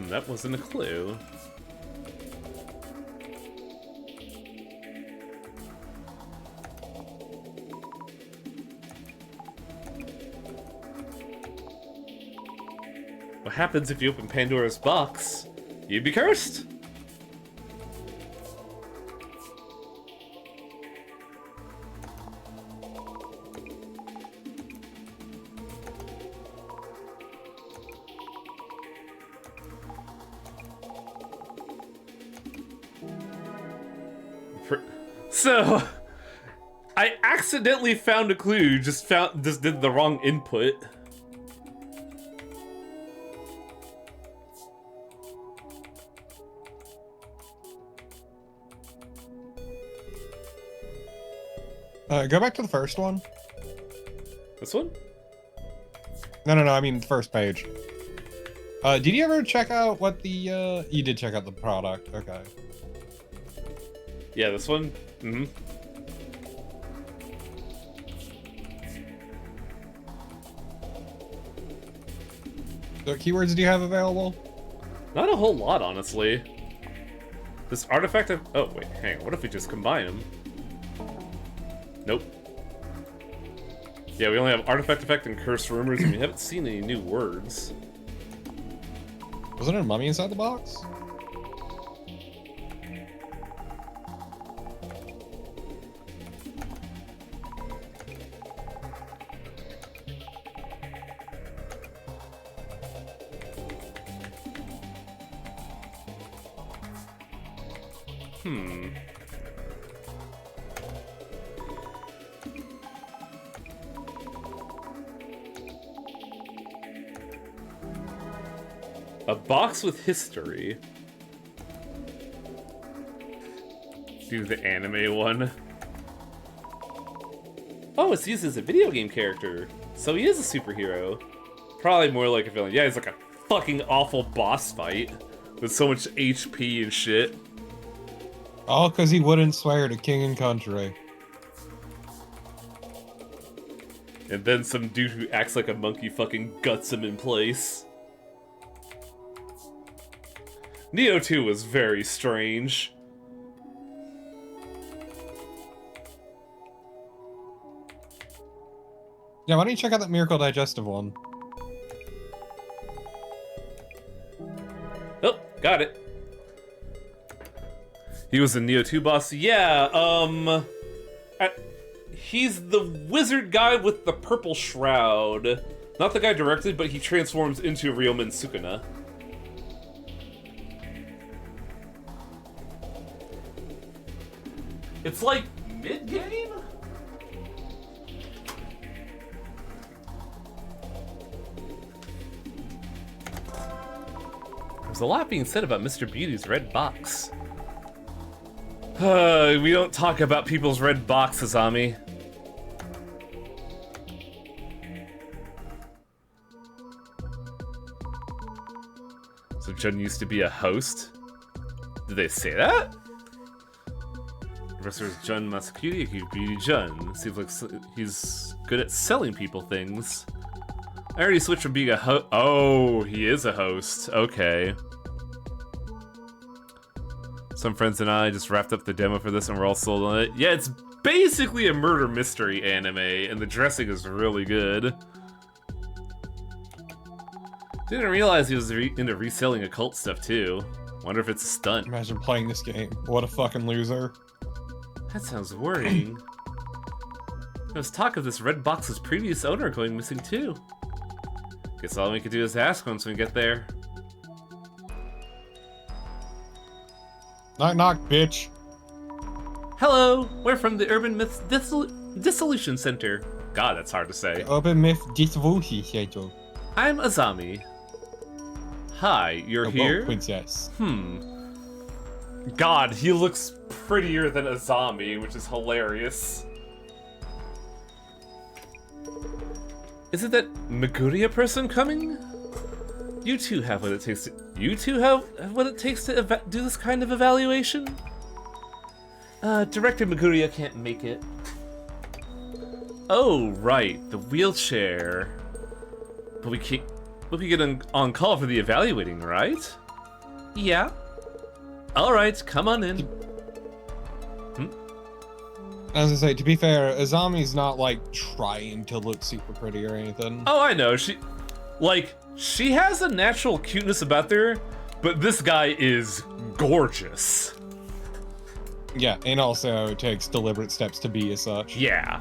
That wasn't a clue. What happens if you open Pandora's box? You'd be cursed! So, I accidentally found a clue, just did the wrong input. Go back to the first one. This one? No, I mean the first page. Did you ever check out what the, you did check out the product, okay. Yeah, this one? Mm-hmm. What keywords do you have available? Not a whole lot, honestly. This artifact of... Oh, wait, hang on. What if we just combine them? Nope. Yeah, we only have artifact effect and curse rumors, and we haven't seen any new words. Wasn't there a mummy inside the box? A box with history. Do the anime one. Oh, it's used as a video game character. So he is a superhero. Probably more like a villain. Yeah, he's like a fucking awful boss fight. With so much HP and shit. All because he wouldn't swear to king and country. And then some dude who acts like a monkey fucking guts him in place. Neo 2 was very strange. Yeah, why don't you check out that Miracle Digestive one? Oh, got it. He was the Neo 2 boss. Yeah, he's the wizard guy with the purple shroud. Not the guy directed, but he transforms into Ryomen Sukuna. It's like mid-game? There's a lot being said about Mr. Beauty's red box. We don't talk about people's red box, Azami. So Jun used to be a host? Did they say that? Professor Jun Masakuti, Beauty Jun. Seems like he's good at selling people things. I already switched from being a host. Oh, he is a host. Okay. Some friends and I just wrapped up the demo for this and we're all sold on it. Yeah, it's basically a murder mystery anime, and the dressing is really good. Didn't realize he was into reselling occult stuff too. Wonder if it's a stunt. Imagine playing this game. What a fucking loser. That sounds worrying. There's talk of this red box's previous owner going missing too. Guess all we could do is ask once we get there. Knock knock, bitch. Hello, we're from the Urban Myths Dissolution Center. God, that's hard to say. Open Myth Dissolution Center. I'm Azami. Hi, you're here? Princess. God, he looks prettier than Azami, which is hilarious. Is it that Maguria person coming? You two have what it takes to... You two have what it takes to do this kind of evaluation? Director Maguria can't make it. Oh, right, the wheelchair. But we get on call for the evaluating, right? Yeah? Alright, come on in. As I say, to be fair, Azami's not like trying to look super pretty or anything. Oh, I know. She has a natural cuteness about her, but this guy is gorgeous. Yeah, and also takes deliberate steps to be as such. Yeah.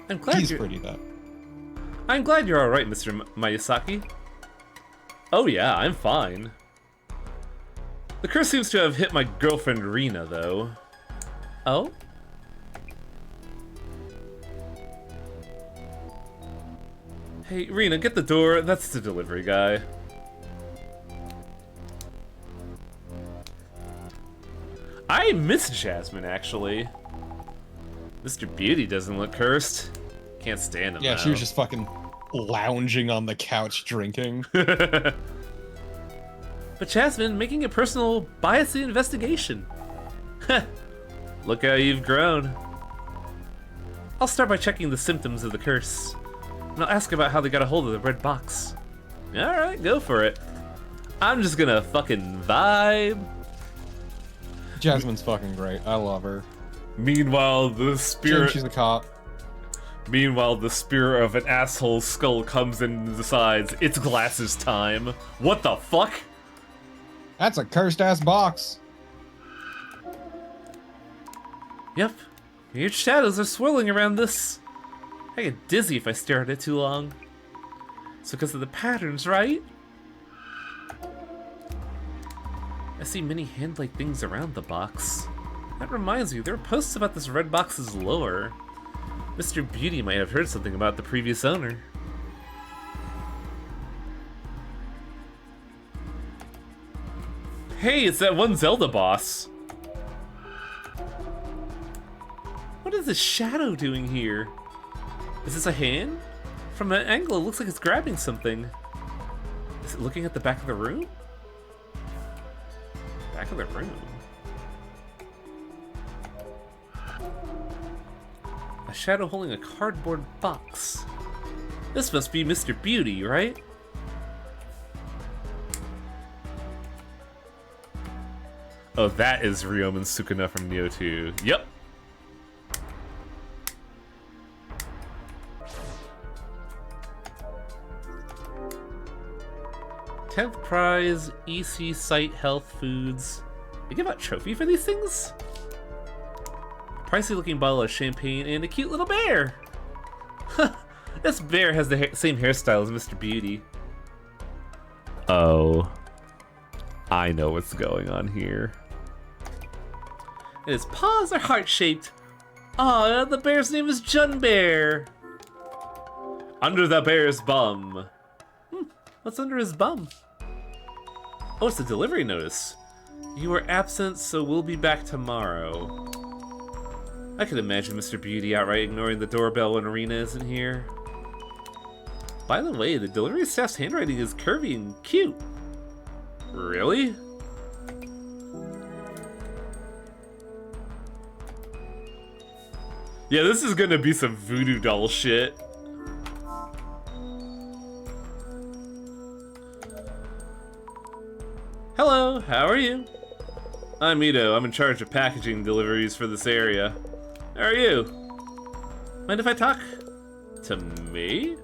I'm glad He's you're pretty though. I'm glad you're all right, Mr. Miyazaki. Oh yeah, I'm fine. The curse seems to have hit my girlfriend Rina, though. Oh? Hey, Rina, get the door. That's the delivery guy. I miss Jasmine, actually. Mr. Beauty doesn't look cursed. Can't stand him. Yeah, now. she was just fucking lounging on the couch drinking. But Jasmine, making a personal bias investigation. Look how you've grown. I'll start by checking the symptoms of the curse. And I'll ask about how they got a hold of the red box. Alright, go for it. I'm just gonna fucking vibe. Jasmine's fucking great. I love her. Meanwhile, the spirit... She's a cop. Meanwhile, the spirit of an asshole skull comes in and decides it's glasses time. What the fuck? That's a cursed ass box. Yep. Weird shadows are swirling around this. I get dizzy if I stare at it too long. It's because of the patterns, right? I see many hand-like things around the box. That reminds me, there are posts about this red box's lore. Mr. Beauty might have heard something about the previous owner. Hey, it's that one Zelda boss. What is this shadow doing here? Is this a hand? From an angle, it looks like it's grabbing something. Is it looking at the back of the room? Back of the room? A shadow holding a cardboard box. This must be Mr. Beauty, right? Oh, that is Ryomen Sukuna from Nioh 2. Yep. Tenth prize, EC Site Health Foods. They give out trophy for these things? Pricey looking bottle of champagne and a cute little bear. This bear has the same hairstyle as Mr. Beauty. Oh. I know what's going on here. And his paws are heart-shaped. Aw, the bear's name is Jun Bear. Under the bear's bum. What's under his bum? Oh, it's a delivery notice. You were absent, so we'll be back tomorrow. I could imagine Mr. Beauty outright ignoring the doorbell when Arena isn't here. By the way, the delivery staff's handwriting is curvy and cute. Really? Yeah, this is gonna be some voodoo doll shit. Hello, how are you? I'm Ito. I'm in charge of packaging deliveries for this area. How are you? Mind if I talk to me?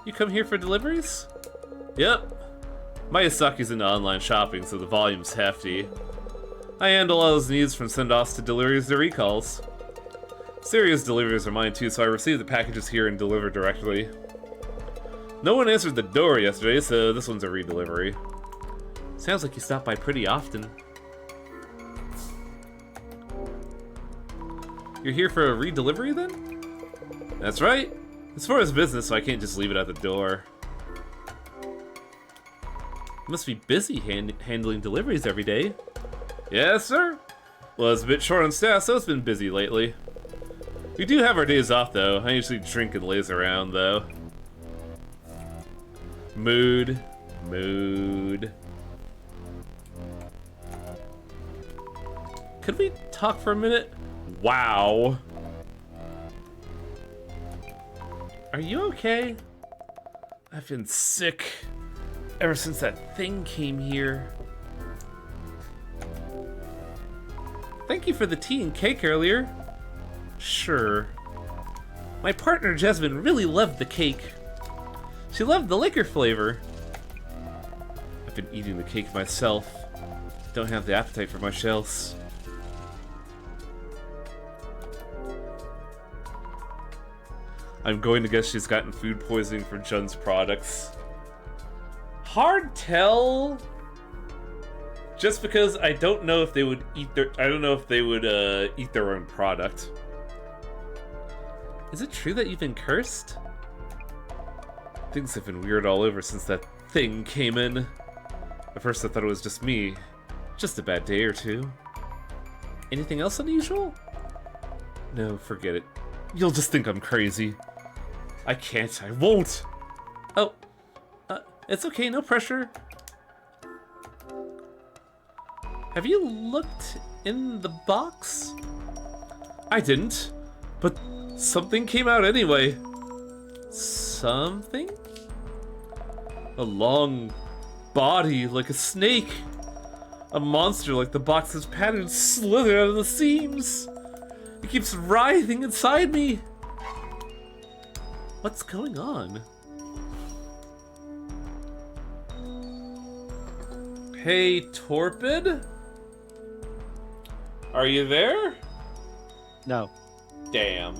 You come here for deliveries? Yep. Miyazaki's into online shopping, so the volume's hefty. I handle all his needs from send-offs to deliveries to recalls. Serious deliveries are mine too, so I receive the packages here and deliver directly. No one answered the door yesterday, so this one's a redelivery. Sounds like you stop by pretty often. You're here for a redelivery then? That's right. It's for his business, so I can't just leave it at the door. You must be busy handling deliveries every day. Yes, sir. Well, it's a bit short on staff, so it's been busy lately. We do have our days off, though. I usually drink and laze around, though. Mood. Could we talk for a minute? Wow. Are you okay? I've been sick ever since that thing came here. Thank you for the tea and cake earlier. Sure. My partner Jasmine really loved the cake. She loved the liquor flavor. I've been eating the cake myself. Don't have the appetite for much else. I'm going to guess she's gotten food poisoning from Jun's products. Hard tell. Just because I don't know if they would eat their eat their own product. Is it true that you've been cursed? Things have been weird all over since that thing came in. At first I thought it was just me. Just a bad day or two. Anything else unusual? No, forget it. You'll just think I'm crazy. I can't, I won't! Oh, it's okay, no pressure. Have you looked in the box? I didn't, but something came out anyway. Something? A long body like a snake. A monster like the box's pattern slithered out of the seams. It keeps writhing inside me. What's going on? Hey, Torpid? Are you there? No. Damn.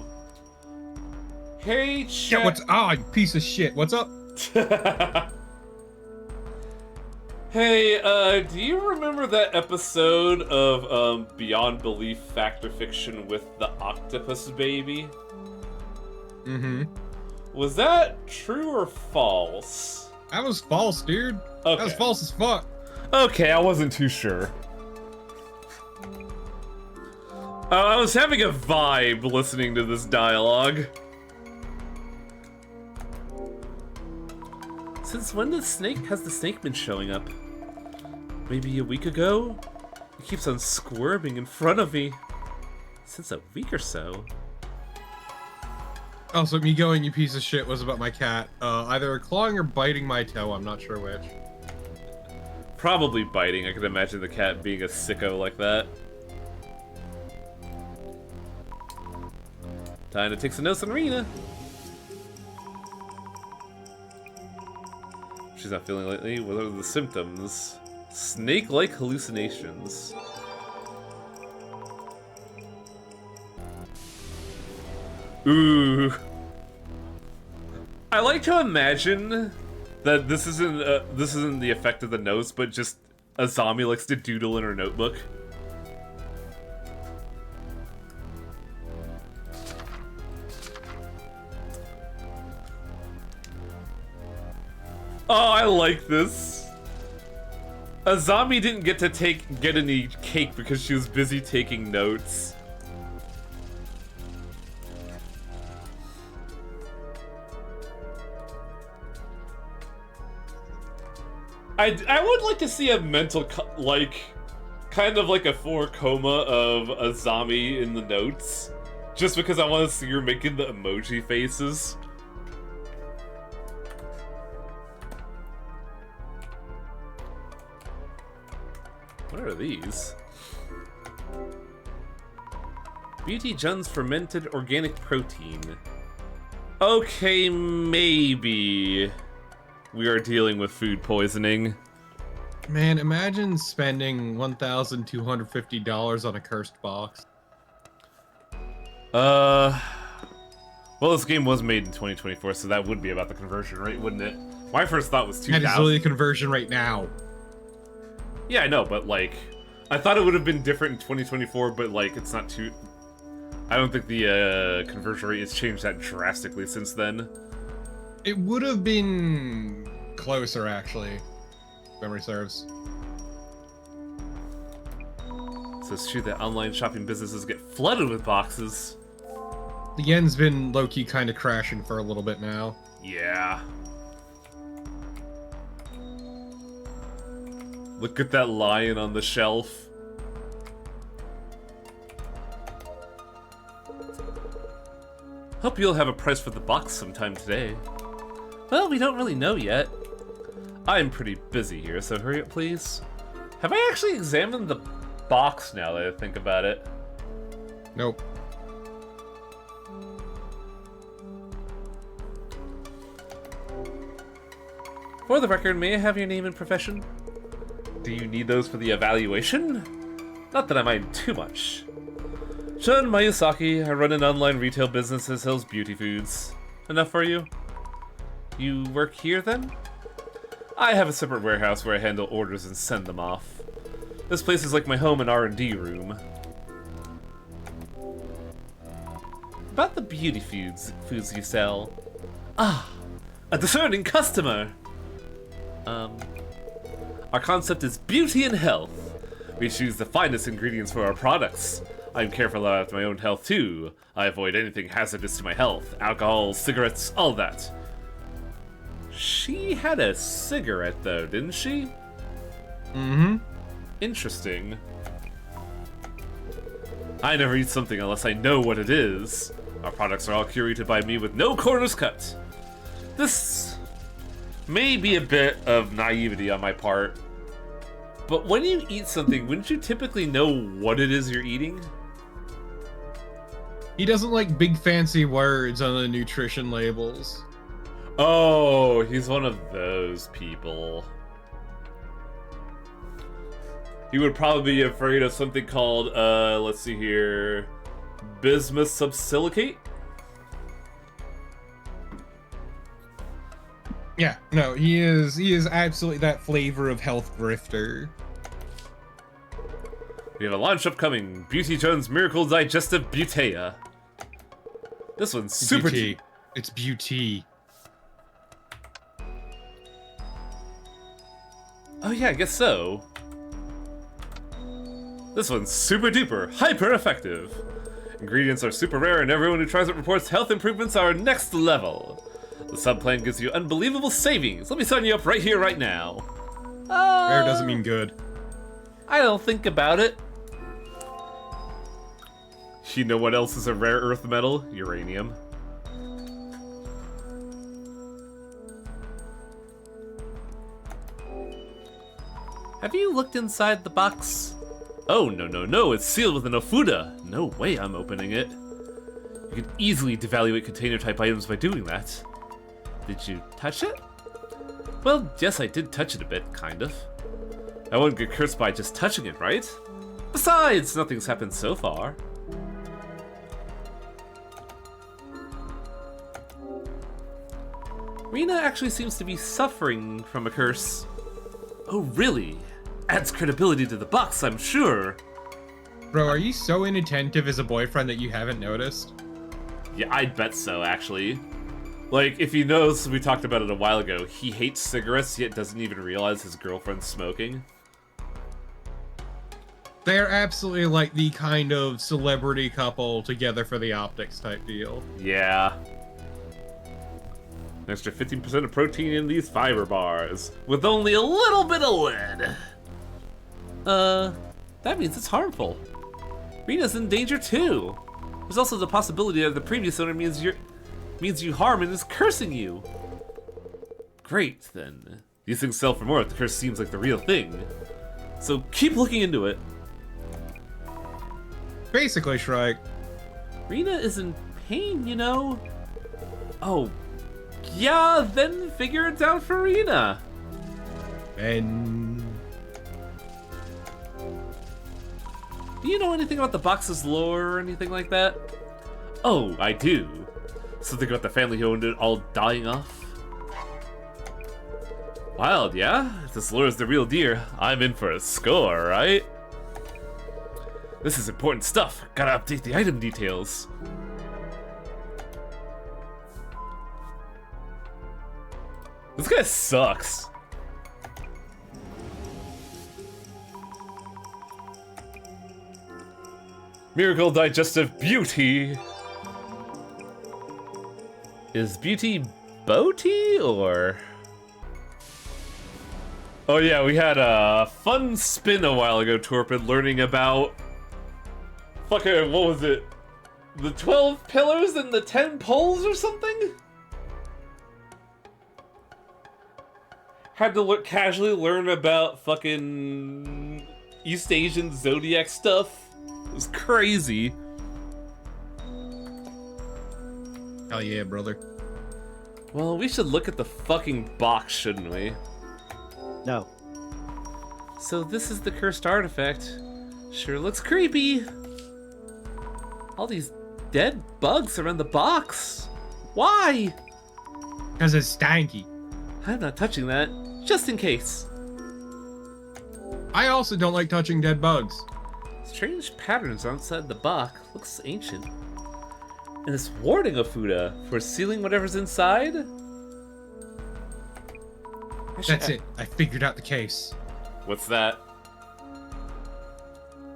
Hey, Yeah, chat. what's you piece of shit? What's up? Hey, do you remember that episode of Beyond Belief Fact or Fiction with the octopus baby? Mm-hmm. Was that true or false? That was false, dude. Okay. That was false as fuck. Okay, I wasn't too sure. I was having a vibe listening to this dialogue. Since when has the snake been showing up? Maybe a week ago? It keeps on squirming in front of me. Since a week or so. Oh, so me going, you piece of shit, was about my cat. Either clawing or biting my toe, I'm not sure which. Probably biting. I could imagine the cat being a sicko like that. Time to take some notes on Rena. She's not feeling lately. What are the symptoms? Snake-like hallucinations. Ooh. I like to imagine that this isn't the effect of the notes, but just a zombie likes to doodle in her notebook. Oh, I like this. A zombie didn't get to get any cake because she was busy taking notes. I would like to see a mental, kind of like a 4 coma of a zombie in the notes. Just because I want to see her making the emoji faces. What are these? Beauty Jun's fermented organic protein. Okay, maybe we are dealing with food poisoning. Man, imagine spending $1,250 on a cursed box. Well, this game was made in 2024, so that would be about the conversion rate, wouldn't it? My first thought was 2,000. That is literally the conversion rate now. Yeah, I know, but like, I thought it would have been different in 2024, but like, it's not too... I don't think the conversion rate has changed that drastically since then. It would have been closer, actually. If memory serves. So it's true that online shopping businesses get flooded with boxes. The yen's been low-key kind of crashing for a little bit now. Yeah. Look at that lion on the shelf. Hope you'll have a price for the box sometime today. Well, we don't really know yet. I'm pretty busy here, so hurry up, please. Have I actually examined the box now that I think about it? Nope. For the record, may I have your name and profession? Do you need those for the evaluation? Not that I mind too much. Shun Miyazaki, I run an online retail business that sells beauty foods. Enough for you? You work here then? I have a separate warehouse where I handle orders and send them off. This place is like my home and R&D room. About the beauty foods you sell. Ah, a discerning customer! Our concept is beauty and health. We choose the finest ingredients for our products. I'm careful about my own health too. I avoid anything hazardous to my health. Alcohol, cigarettes, all that. She had a cigarette though, didn't she? Mm-hmm. Interesting. I never eat something unless I know what it is. Our products are all curated by me with no corners cut. This may be a bit of naivety on my part, but when you eat something, wouldn't you typically know what it is you're eating? He doesn't like big fancy words on the nutrition labels. Oh, he's one of those people. He would probably be afraid of something called, let's see here, bismuth subsilicate? Yeah, no, he is absolutely that flavor of health grifter. We have a launch upcoming, Beauty Jones Miracle Digestive Butea. This one's super beauty. It's beauty. Oh yeah, I guess so. This one's super duper, hyper effective. Ingredients are super rare and everyone who tries it reports health improvements are next level. The sub-plan gives you unbelievable savings. Let me sign you up right here, right now. Rare doesn't mean good. I don't think about it. You know what else is a rare earth metal? Uranium. Have you looked inside the box? Oh, no, it's sealed with an Ofuda. No way I'm opening it. You can easily devaluate container-type items by doing that. Did you touch it? Well, yes, I did touch it a bit, kind of. I wouldn't get cursed by just touching it, right? Besides, nothing's happened so far. Rena actually seems to be suffering from a curse. Oh, really? Adds credibility to the box, I'm sure. Bro, are you so inattentive as a boyfriend that you haven't noticed? Yeah, I'd bet so, actually. Like, if he knows, we talked about it a while ago, he hates cigarettes, yet doesn't even realize his girlfriend's smoking. They're absolutely like the kind of celebrity couple together for the optics type deal. Yeah. An extra 15% of protein in these fiber bars, with only a little bit of lead. That means it's harmful. Rena's in danger too. There's also the possibility that the previous owner means you harm and is cursing you. Great, then. These things sell for more if the curse seems like the real thing. So keep looking into it. Basically, Shrike. Rena is in pain, you know? Oh, yeah, then figure it out for Rena. And... Do you know anything about the box's lore or anything like that? Oh, I do. Something about the family who owned it all dying off? Wild, yeah? If this lure is the real deal, I'm in for a score, right? This is important stuff. Gotta update the item details. This guy sucks. Miracle Digestive Beauty. Is beauty boaty or? Oh yeah, we had a fun spin a while ago, Torpid, learning about fucking, what was it? The 12 pillars and the 10 poles or something? Had to casually learn about fucking East Asian zodiac stuff. It was crazy. Hell yeah, brother. Well, we should look at the fucking box, shouldn't we? No. So this is the cursed artifact. Sure looks creepy. All these dead bugs around the box. Why? Because it's stanky. I'm not touching that, just in case. I also don't like touching dead bugs. Strange patterns outside the box. Looks ancient. And this warding of Fuda for sealing whatever's inside? That's it. I figured out the case. What's that?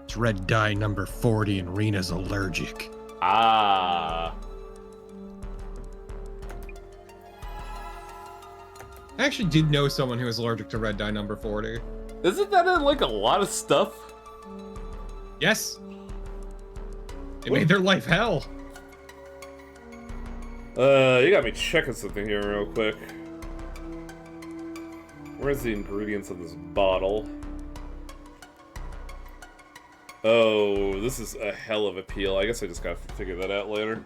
It's red dye number 40 and Rena's allergic. Ah. I actually did know someone who was allergic to red dye number 40. Isn't that in like a lot of stuff? Yes. It made their life hell. You got me checking something here real quick. Where's the ingredients of this bottle? Oh, this is a hell of a peel. I guess I just gotta figure that out later.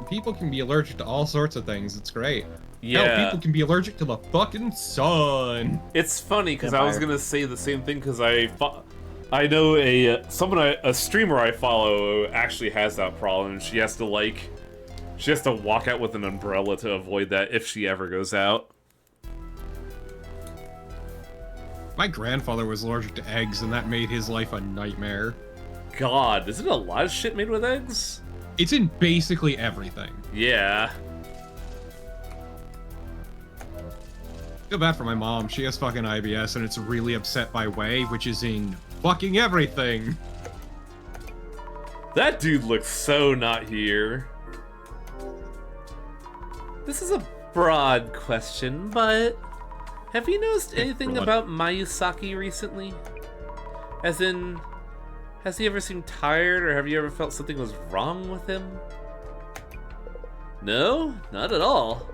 People can be allergic to all sorts of things. It's great. Yeah. Hell, people can be allergic to the fucking sun. It's funny because I was gonna say the same thing because I know a streamer I follow actually has that problem. She has to walk out with an umbrella to avoid that if she ever goes out. My grandfather was allergic to eggs, and that made his life a nightmare. God, isn't a lot of shit made with eggs? It's in basically everything. Yeah. Feel bad for my mom. She has fucking IBS, and it's really upset by whey, which is in fucking everything. That dude looks so not here. This is a broad question, but have you noticed anything about Mayusaki recently? As in, has he ever seemed tired, or have you ever felt something was wrong with him? No? Not at all.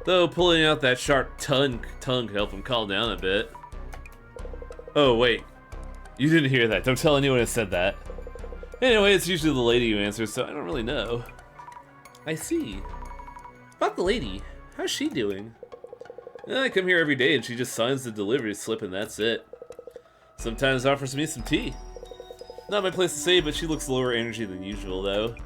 Though pulling out that sharp tongue could help him calm down a bit. Oh, wait. You didn't hear that. Don't tell anyone I said that. Anyway, it's usually the lady who answers, so I don't really know. I see. About the lady, how's she doing? I come here every day and she just signs the delivery slip and that's it. Sometimes offers me some tea. Not my place to say, but she looks lower energy than usual, though.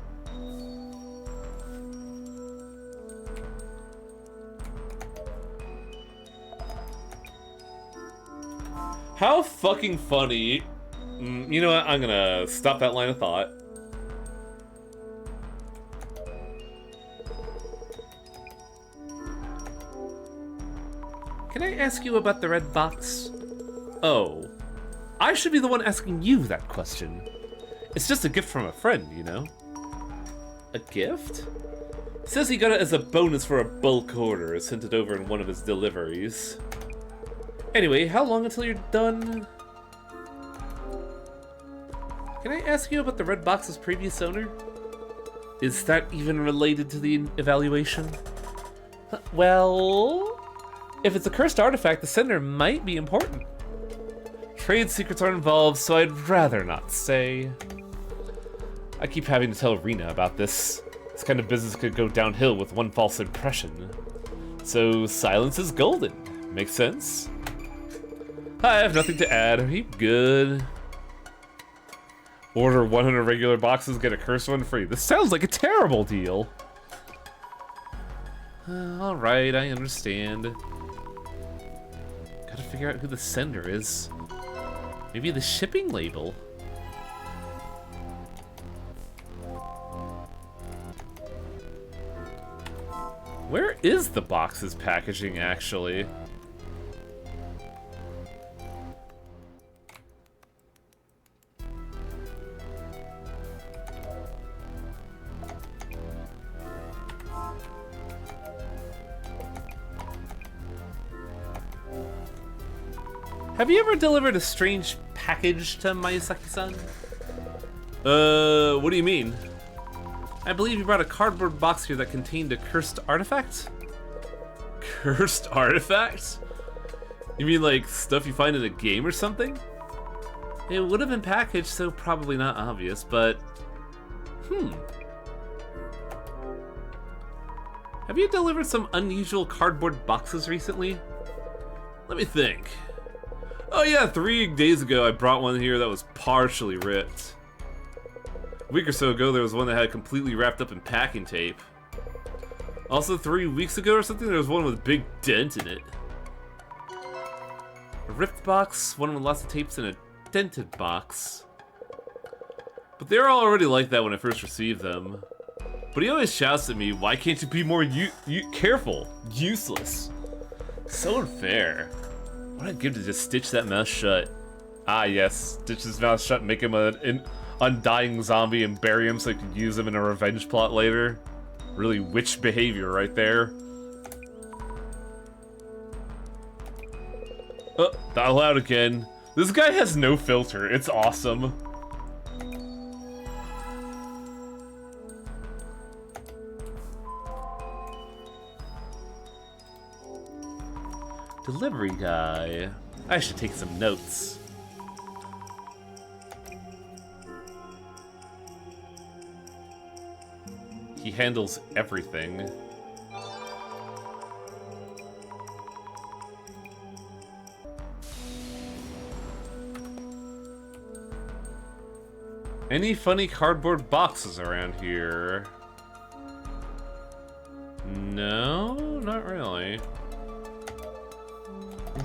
How fucking funny. You know what? I'm gonna stop that line of thought. Can I ask you about the red box? Oh. I should be the one asking you that question. It's just a gift from a friend, you know? A gift? Says he got it as a bonus for a bulk order, sent it over in one of his deliveries. Anyway, how long until you're done? Can I ask you about the red box's previous owner? Is that even related to the evaluation? Well, if it's a cursed artifact, the sender might be important. Trade secrets are involved, so I'd rather not say. I keep having to tell Rena about this. This kind of business could go downhill with one false impression. So silence is golden. Makes sense? I have nothing to add. Are you good? Order 100 regular boxes, get a cursed one free. This sounds like a terrible deal. Alright, I understand. Gotta figure out who the sender is. Maybe the shipping label? Where is the box's packaging, actually? Have you ever delivered a strange package to Mayasaki-san? What do you mean? I believe you brought a cardboard box here that contained a cursed artifact? Cursed artifact? You mean like stuff you find in a game or something? It would have been packaged, so probably not obvious, but... Have you delivered some unusual cardboard boxes recently? Let me think. Oh yeah, 3 days ago I brought one here that was partially ripped. A week or so ago there was one that had completely wrapped up in packing tape. Also 3 weeks ago or something there was one with a big dent in it. A ripped box, one with lots of tapes, and a dented box. But they were all already like that when I first received them. But he always shouts at me, why can't you be more careful? Useless. So unfair. What I'd give to just stitch that mouth shut. Ah yes, stitch his mouth shut and make him an undying zombie and bury him so I could use him in a revenge plot later. Really witch behavior right there. Oh, not allowed again. This guy has no filter, it's awesome. Delivery guy. I should take some notes. He handles everything. Any funny cardboard boxes around here? No, not really.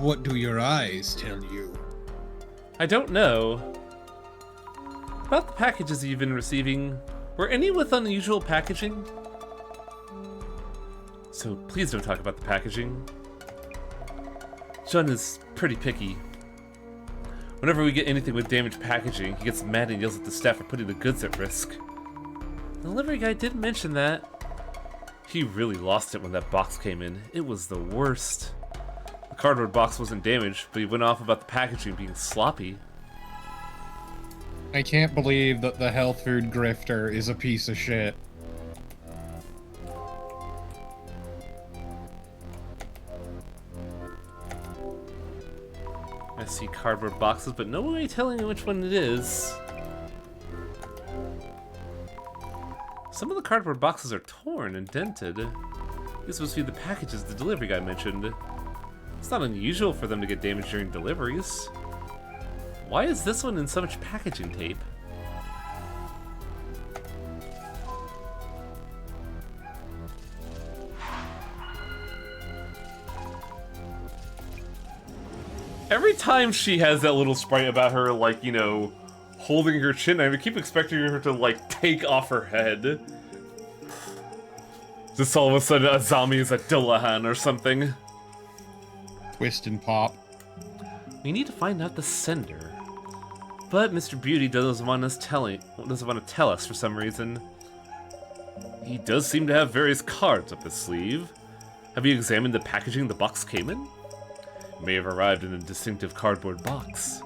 What do your eyes tell you? I don't know. About the packages you've been receiving, were any with unusual packaging? So please don't talk about the packaging. John is pretty picky. Whenever we get anything with damaged packaging, he gets mad and yells at the staff for putting the goods at risk. The delivery guy did mention that. He really lost it when that box came in. It was the worst. The cardboard box wasn't damaged, but he went off about the packaging being sloppy. I can't believe that the health food grifter is a piece of shit. I see cardboard boxes, but no way telling which one it is. Some of the cardboard boxes are torn and dented. These must be the packages the delivery guy mentioned. It's not unusual for them to get damaged during deliveries. Why is this one in so much packaging tape? Every time she has that little sprite about her, like, you know, holding her chin, I keep expecting her to, like, take off her head. Just all of a sudden a zombie is a Dillahan or something. Twist and pop. We need to find out the sender. But Mr. Beauty doesn't want to tell us for some reason. He does seem to have various cards up his sleeve. Have you examined the packaging the box came in? It may have arrived in a distinctive cardboard box.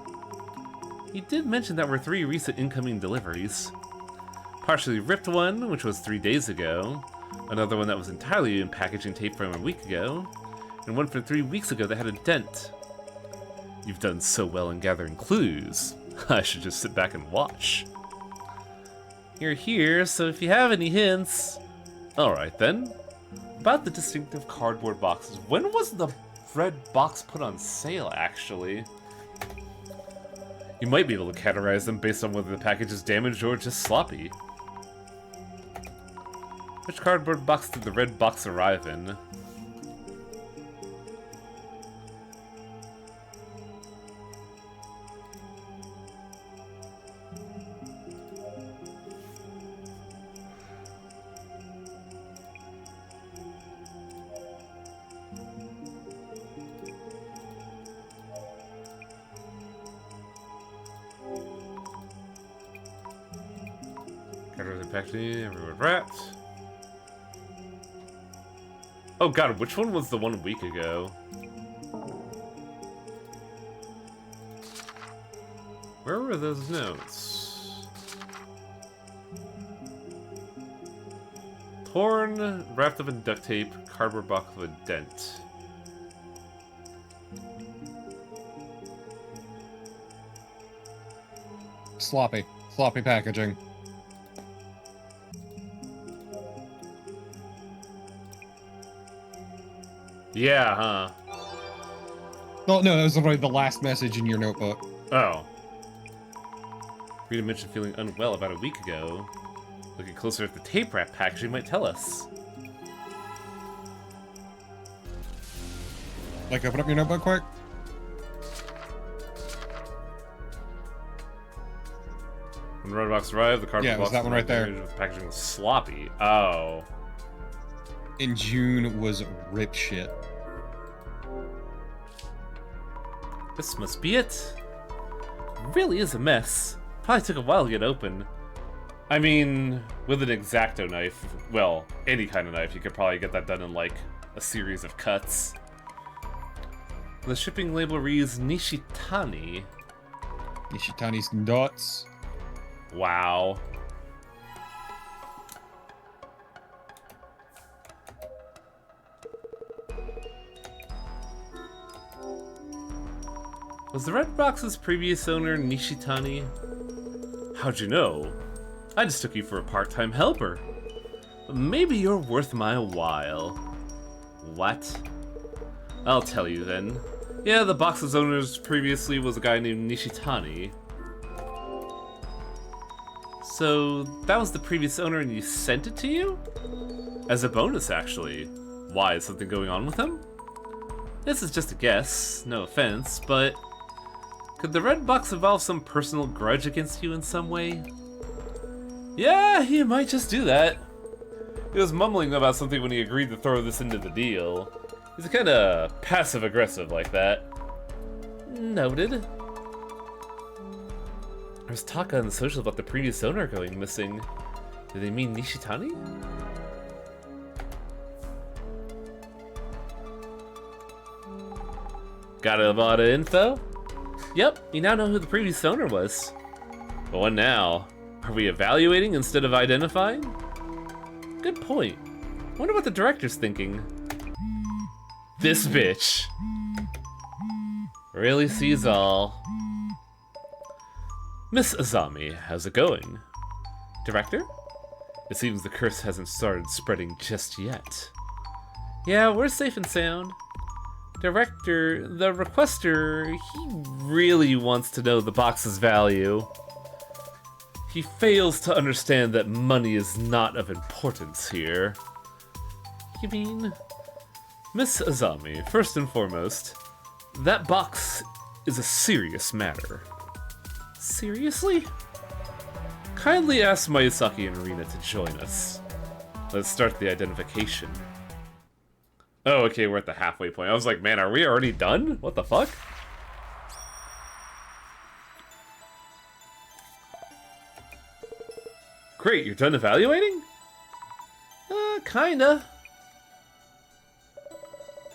He did mention that were 3 recent incoming deliveries. Partially ripped one, which was 3 days ago. Another one that was entirely in packaging tape from a week ago. And one from 3 weeks ago that had a dent. You've done so well in gathering clues. I should just sit back and watch. You're here, so if you have any hints... Alright then. About the distinctive cardboard boxes. When was the red box put on sale, actually? You might be able to categorize them based on whether the package is damaged or just sloppy. Which cardboard box did the red box arrive in? Packaging, everywhere wrapped. Oh god, which one was the 1 week ago? were those notes? Torn, wrapped up in duct tape, cardboard box with a dent. Sloppy. Sloppy packaging. Yeah, huh? Oh, no, that was already the last message in your notebook. Oh. Rita mentioned feeling unwell about a week ago. Looking closer at the tape wrap packaging might tell us. Like, open up your notebook quick. When the red box arrived, the cardboard Yeah, it was box that one right there. with the packaging was sloppy. Oh. In June was rip shit. This must be it. Really is a mess. Probably took a while to get open. I mean, with an X-Acto knife, well, any kind of knife, you could probably get that done in like a series of cuts. The shipping label reads Nishitani. Nishitani's nuts. Wow. Was the red box's previous owner Nishitani? How'd you know? I just took you for a part-time helper. Maybe you're worth my while. What? I'll tell you then. Yeah, the box's owners previously was a guy named Nishitani. So, that was the previous owner and you sent it to you? As a bonus, actually. Why, is something going on with him? This is just a guess, no offense, but... could the red box involve some personal grudge against you in some way? Yeah, he might just do that. He was mumbling about something when he agreed to throw this into the deal. He's kinda passive-aggressive like that. Noted. There was talk on the social about the previous owner going missing. Do they mean Nishitani? Got a lot of info? Yep, you now know who the previous owner was. But what now? Are we evaluating instead of identifying? Good point. Wonder what the director's thinking. This bitch. Really sees all. Miss Azami, how's it going? Director? It seems the curse hasn't started spreading just yet. Yeah, we're safe and sound. Director, the requester, he really wants to know the box's value. He fails to understand that money is not of importance here. You mean? Miss Azami, first and foremost, that box is a serious matter. Seriously? Kindly ask Mayusaki and Rina to join us. Let's start the identification. Oh, okay, we're at the halfway point. I was like, man, are we already done? What the fuck? Great, you're done evaluating? Kinda.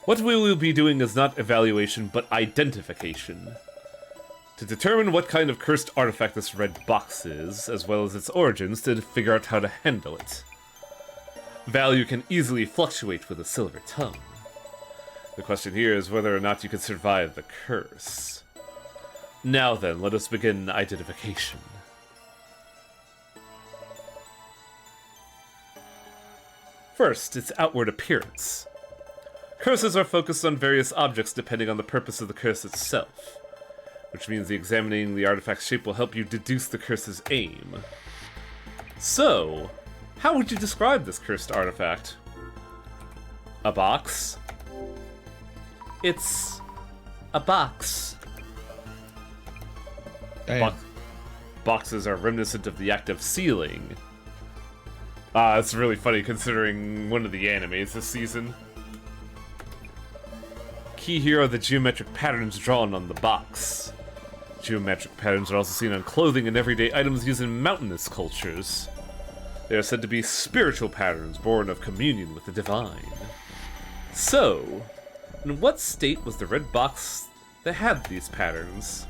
What we will be doing is not evaluation, but identification. To determine what kind of cursed artifact this red box is, as well as its origins, to figure out how to handle it. Value can easily fluctuate with a silver tongue. The question here is whether or not you can survive the curse. Now then, let us begin identification. First, its outward appearance. Curses are focused on various objects depending on the purpose of the curse itself, which means examining the artifact's shape will help you deduce the curse's aim. So, how would you describe this cursed artifact? A box? It's a box. Damn. Boxes are reminiscent of the act of sealing. It's really funny considering one of the animes this season. Key here are the geometric patterns drawn on the box. Geometric patterns are also seen on clothing and everyday items used in mountainous cultures. They are said to be spiritual patterns born of communion with the divine. So, in what state was the red box that had these patterns?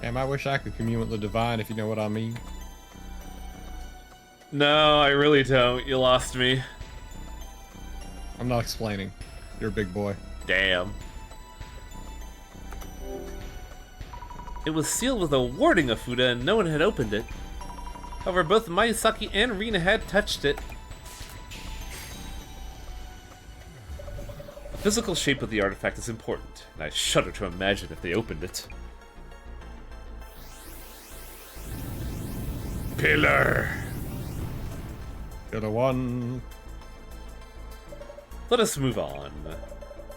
Damn, I wish I could commune with the divine, if you know what I mean. No, I really don't. You lost me. I'm not explaining. You're a big boy. Damn. It was sealed with a warding of Fuda and no one had opened it. However, both Mayusaki and Rina had touched it. The physical shape of the artifact is important, and I shudder to imagine if they opened it. Pillar! Pillar 1. Let us move on.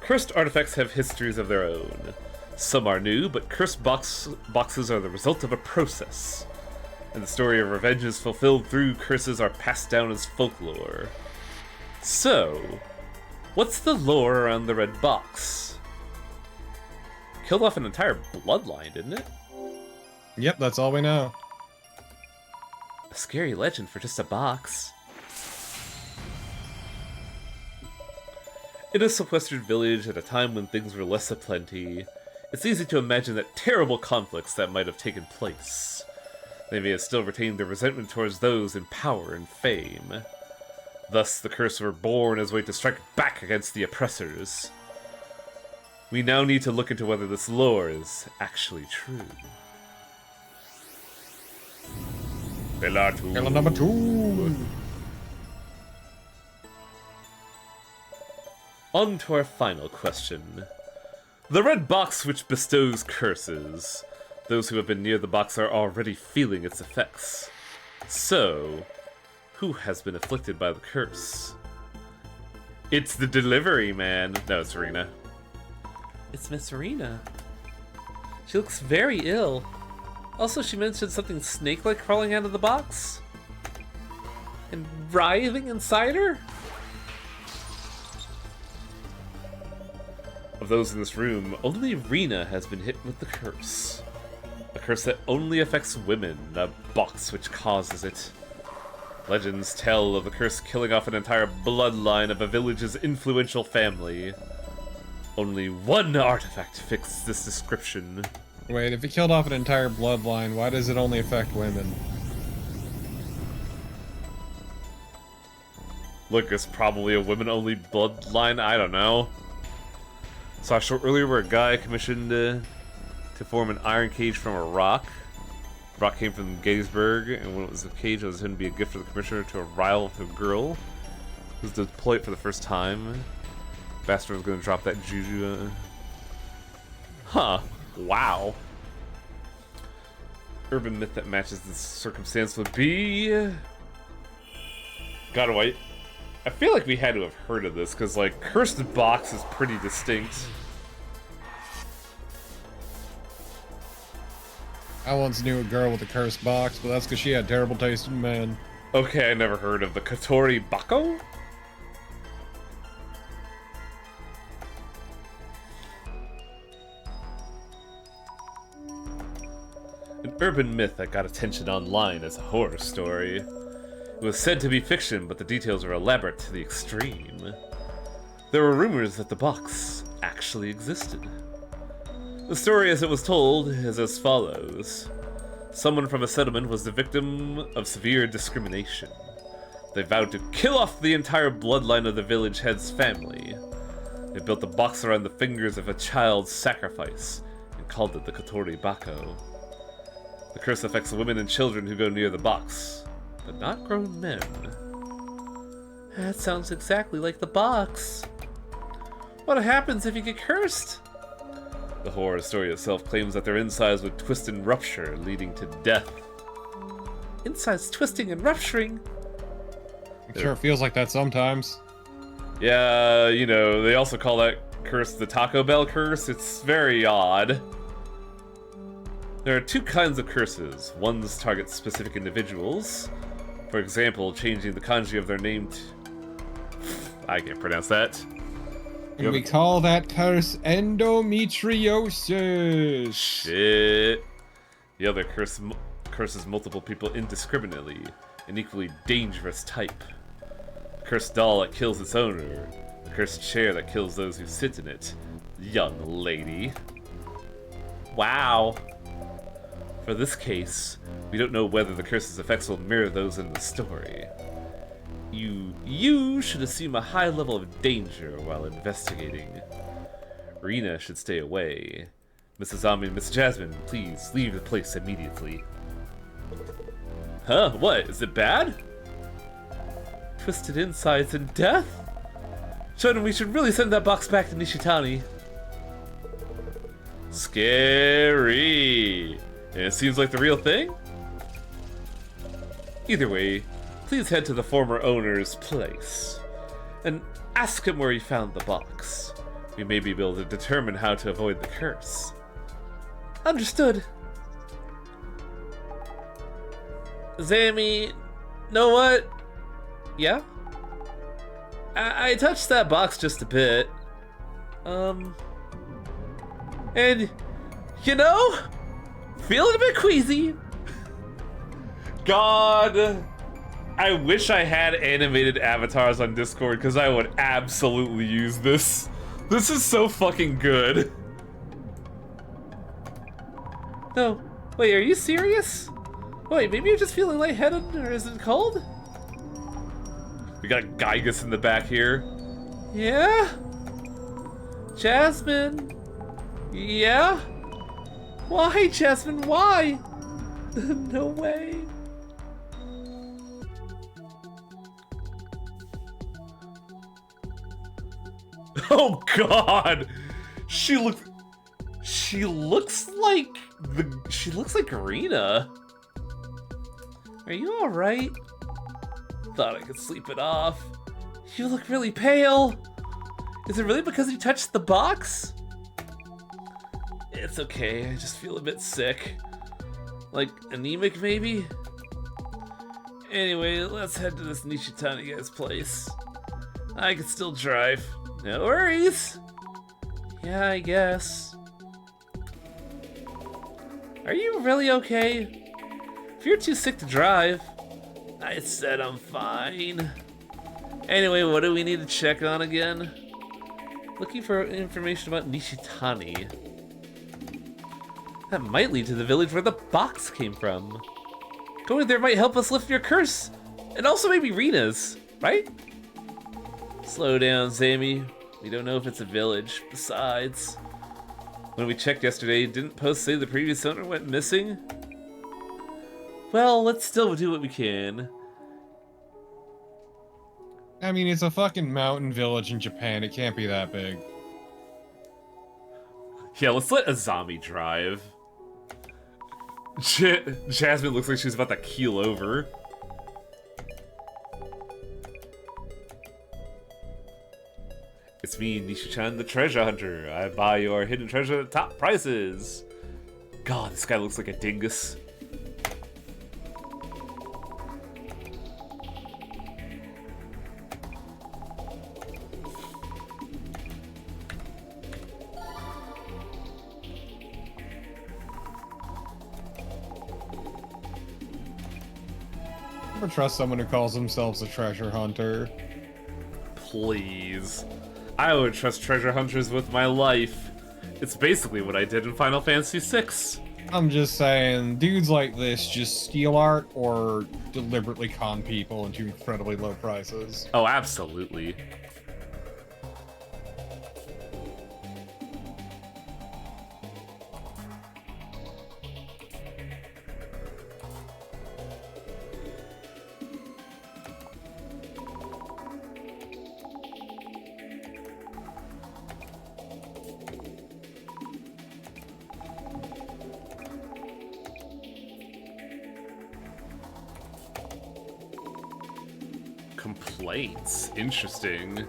Cursed artifacts have histories of their own. Some are new, but cursed boxes are the result of a process. And the story of revenge is fulfilled through curses are passed down as folklore. So, what's the lore around the red box? Killed off an entire bloodline, didn't it? Yep, that's all we know. A scary legend for just a box. In a sequestered village at a time when things were less aplenty, it's easy to imagine that terrible conflicts that might have taken place. They may have still retained their resentment towards those in power and fame. Thus, the curse were born as a way to strike back against the oppressors. We now need to look into whether this lore is actually true. Pillar 2. Pillar number 2. On to our final question. The red box which bestows curses. Those who have been near the box are already feeling its effects. So, who has been afflicted by the curse? It's the delivery man. No, it's Rina. It's Miss Rina. She looks very ill. Also, she mentioned something snake-like crawling out of the box? And writhing inside her? Of those in this room, only Rina has been hit with the curse. A curse that only affects women, a box which causes it. Legends tell of the curse killing off an entire bloodline of a village's influential family. Only one artifact fits this description. Wait, if it killed off an entire bloodline, why does it only affect women? Look, it's probably a women-only bloodline, I don't know. Saw a show earlier where a guy commissioned to form an iron cage from a rock. The rock came from Gettysburg, and when it was a cage, it was going to be a gift for the commissioner to a rival of a girl who was to deploy it for the first time. Bastard was going to drop that juju. Huh. Wow. Urban myth that matches this circumstance would be... God, wait. I feel like we had to have heard of this, because, like, Cursed Box is pretty distinct. I once knew a girl with a cursed box, but that's because she had terrible taste in men. Okay, I never heard of the Katori Bako? An urban myth that got attention online as a horror story. It was said to be fiction, but the details were elaborate to the extreme. There were rumors that the box actually existed. The story as it was told is as follows. Someone from a settlement was the victim of severe discrimination. They vowed to kill off the entire bloodline of the village head's family. They built a box around the fingers of a child's sacrifice and called it the Katori Bako. The curse affects women and children who go near the box, but not grown men. That sounds exactly like the box. What happens if you get cursed? The horror story itself claims that their insides would twist and rupture, leading to death. Insides twisting and rupturing? It sure feels like that sometimes. Yeah, you know, they also call that curse the Taco Bell curse. It's very odd. There are two kinds of curses. Ones target specific individuals. For example, changing the kanji of their name to... I can't pronounce that. And we call that curse endometriosis. Shit. The other curse curses multiple people indiscriminately, an equally dangerous type. The cursed doll that kills its owner. The cursed chair that kills those who sit in it. Young lady. Wow. For this case, we don't know whether the curse's effects will mirror those in the story. You should assume a high level of danger while investigating. Rena should stay away. Mrs. Zombie and Miss Jasmine, please leave the place immediately. Huh? What? Is it bad? Twisted insides and death? Shonen, we should really send that box back to Nishitani. Scary. And it seems like the real thing? Either way, please head to the former owner's place and ask him where he found the box. We may be able to determine how to avoid the curse. Understood. Zammy, know what? Yeah? I touched that box just a bit. And, you know, feeling a bit queasy. God, I wish I had animated avatars on Discord because I would absolutely use this. This is so fucking good. No, wait, are you serious? Wait, maybe you're just feeling lightheaded, or is it cold? We got Gygus in the back here. Yeah? Jasmine? Yeah? Why, Jasmine, why? No way. Oh God! She looks like Rena. Are you alright? Thought I could sleep it off. You look really pale. Is it really because you touched the box? It's okay, I just feel a bit sick. Like anemic, maybe? Anyway, let's head to this Nishitani guy's place. I can still drive. No worries. Yeah, I guess. Are you really okay? If you're too sick to drive. I said I'm fine. Anyway, what do we need to check on again? Looking for information about Nishitani. That might lead to the village where the box came from. Going there might help us lift your curse. And also maybe Rena's, right? Slow down, Zammy. We don't know if it's a village. Besides, when we checked yesterday, didn't Post say the previous owner went missing? Well, let's still do what we can. I mean, it's a fucking mountain village in Japan. It can't be that big. Yeah, let's let Azami drive. Jasmine looks like she's about to keel over. It's me, Nishu-chan, the treasure hunter. I buy your hidden treasure at top prices. God, this guy looks like a dingus. Never trust someone who calls themselves a treasure hunter. Please. I would trust treasure hunters with my life. It's basically what I did in Final Fantasy VI. I'm just saying, dudes like this just steal art or deliberately con people into incredibly low prices. Oh, absolutely. Complaints. Interesting.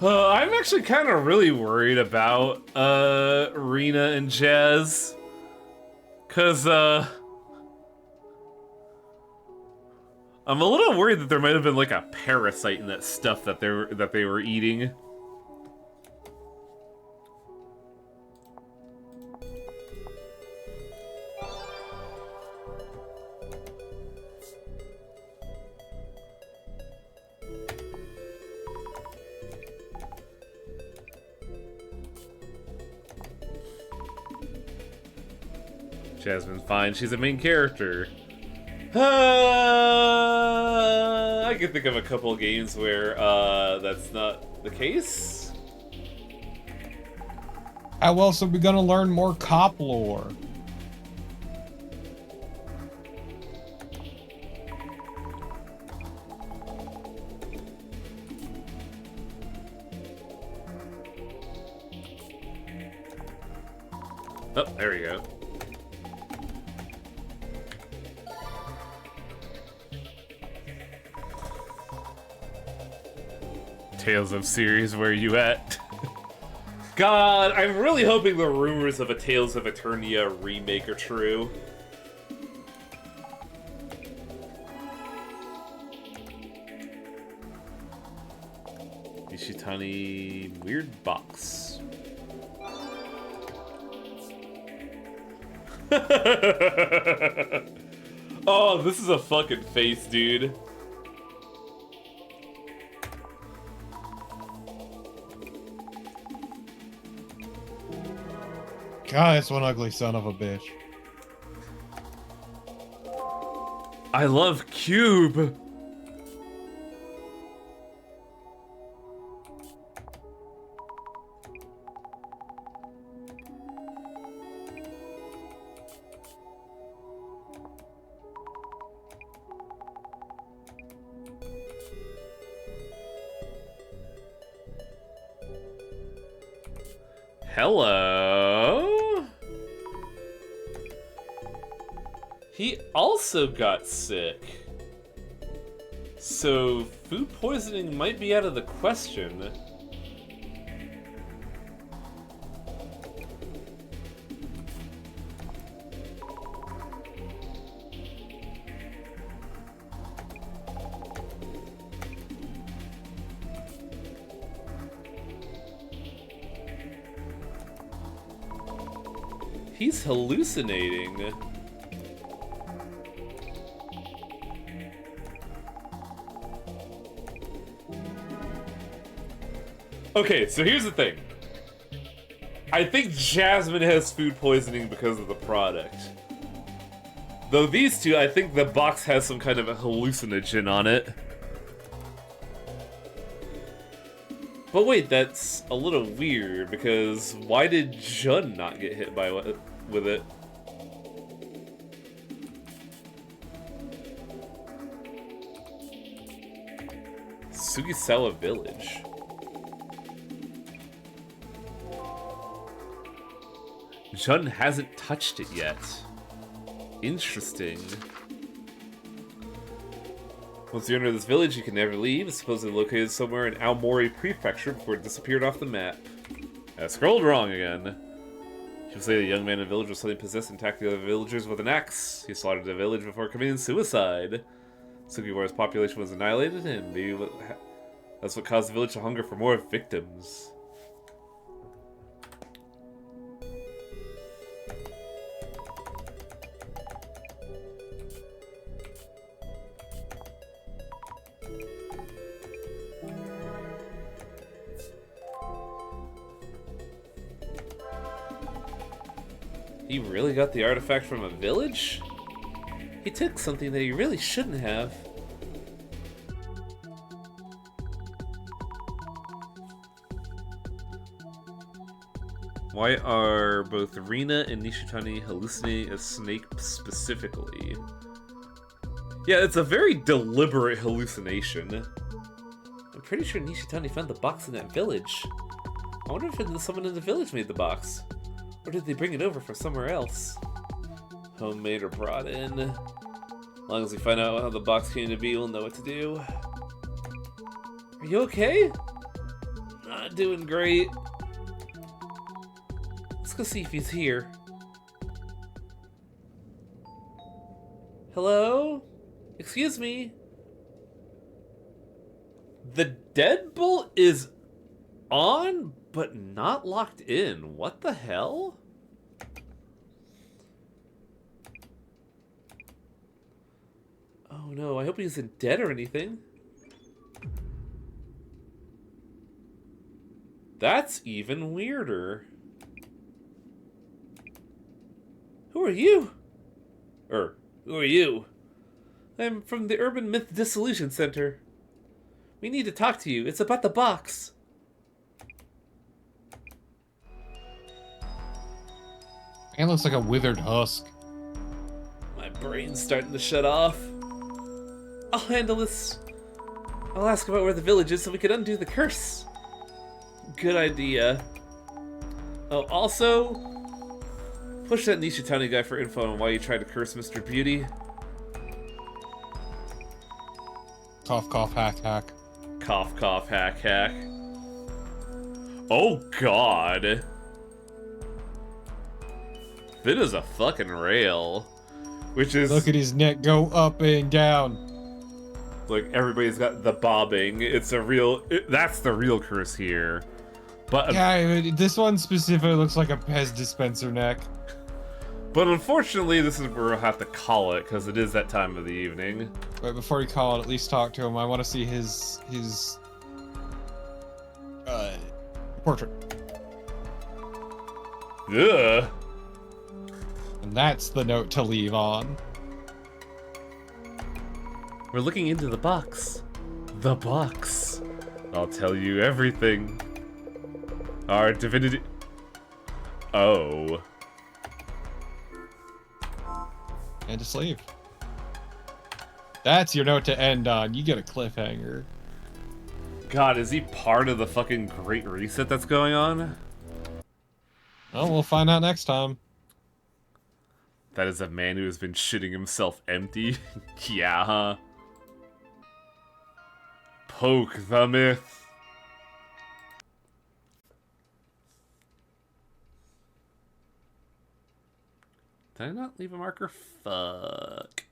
I'm actually kind of really worried about Rena and Jazz, cause I'm a little worried that there might have been like a parasite in that stuff that they were eating. Jasmine's fine. She's a main character. I can think of a couple of games where that's not the case. How else are we gonna learn more cop lore? Oh, there we go. Tales of Series, where you at? God, I'm really hoping the rumors of a Tales of Eternia remake are true. Ishitani weird box. Oh, this is a fucking face, dude. God, that's one ugly son of a bitch. I love Cube. Hello? He also got sick. So food poisoning might be out of the question. He's hallucinating. Okay, so here's the thing. I think Jasmine has food poisoning because of the product. Though these two, I think the box has some kind of a hallucinogen on it. But wait, that's a little weird, because why did Jun not get hit by with it? Sugisawa Village. Jun hasn't touched it yet. Interesting. Once you enter this village, you can never leave. It's supposedly located somewhere in Aomori Prefecture before it disappeared off the map. I scrolled wrong again. People say the young man in the village was suddenly possessed and attacked the other villagers with an axe. He slaughtered the village before committing suicide. Sugiwara's population was annihilated, and maybe that's what caused the village to hunger for more victims. He really got the artifact from a village? He took something that he really shouldn't have. Why are both Rina and Nishitani hallucinating a snake specifically? Yeah, it's a very deliberate hallucination. I'm pretty sure Nishitani found the box in that village. I wonder if someone in the village made the box. Or did they bring it over from somewhere else? Homemade or brought in? As long as we find out how the box came to be, we'll know what to do. Are you okay? Not doing great. Let's go see if he's here. Hello? Excuse me? The deadbolt is on, but not locked in. What the hell? Oh no, I hope he isn't dead or anything. That's even weirder. Who are you? Who are you? I'm from the Urban Myth Dissolution Center. We need to talk to you. It's about the box. Man looks like a withered husk. My brain's starting to shut off. I'll handle this. I'll ask about where the village is so we can undo the curse. Good idea. Oh, also, push that Nishitani guy for info on why you tried to curse Mr. Beauty. Cough, cough, hack, hack. Cough, cough, hack, hack. Oh, God. That is a fucking rail. Which is... Look at his neck go up and down. Like, everybody's got the bobbing. It's a real... that's the real curse here. But... Yeah, this one specifically looks like a Pez dispenser neck. But unfortunately, this is where we'll have to call it, because it is that time of the evening. Wait, before you call it, at least talk to him. I want to see his portrait. Ugh. And that's the note to leave on. We're looking into the box. The box. I'll tell you everything. Our divinity... Oh. And just leave. That's your note to end on. You get a cliffhanger. God, is he part of the fucking Great Reset that's going on? Well, we'll find out next time. That is a man who has been shitting himself empty. Yeah, huh? Poke the myth. Did I not leave a marker? Fuck.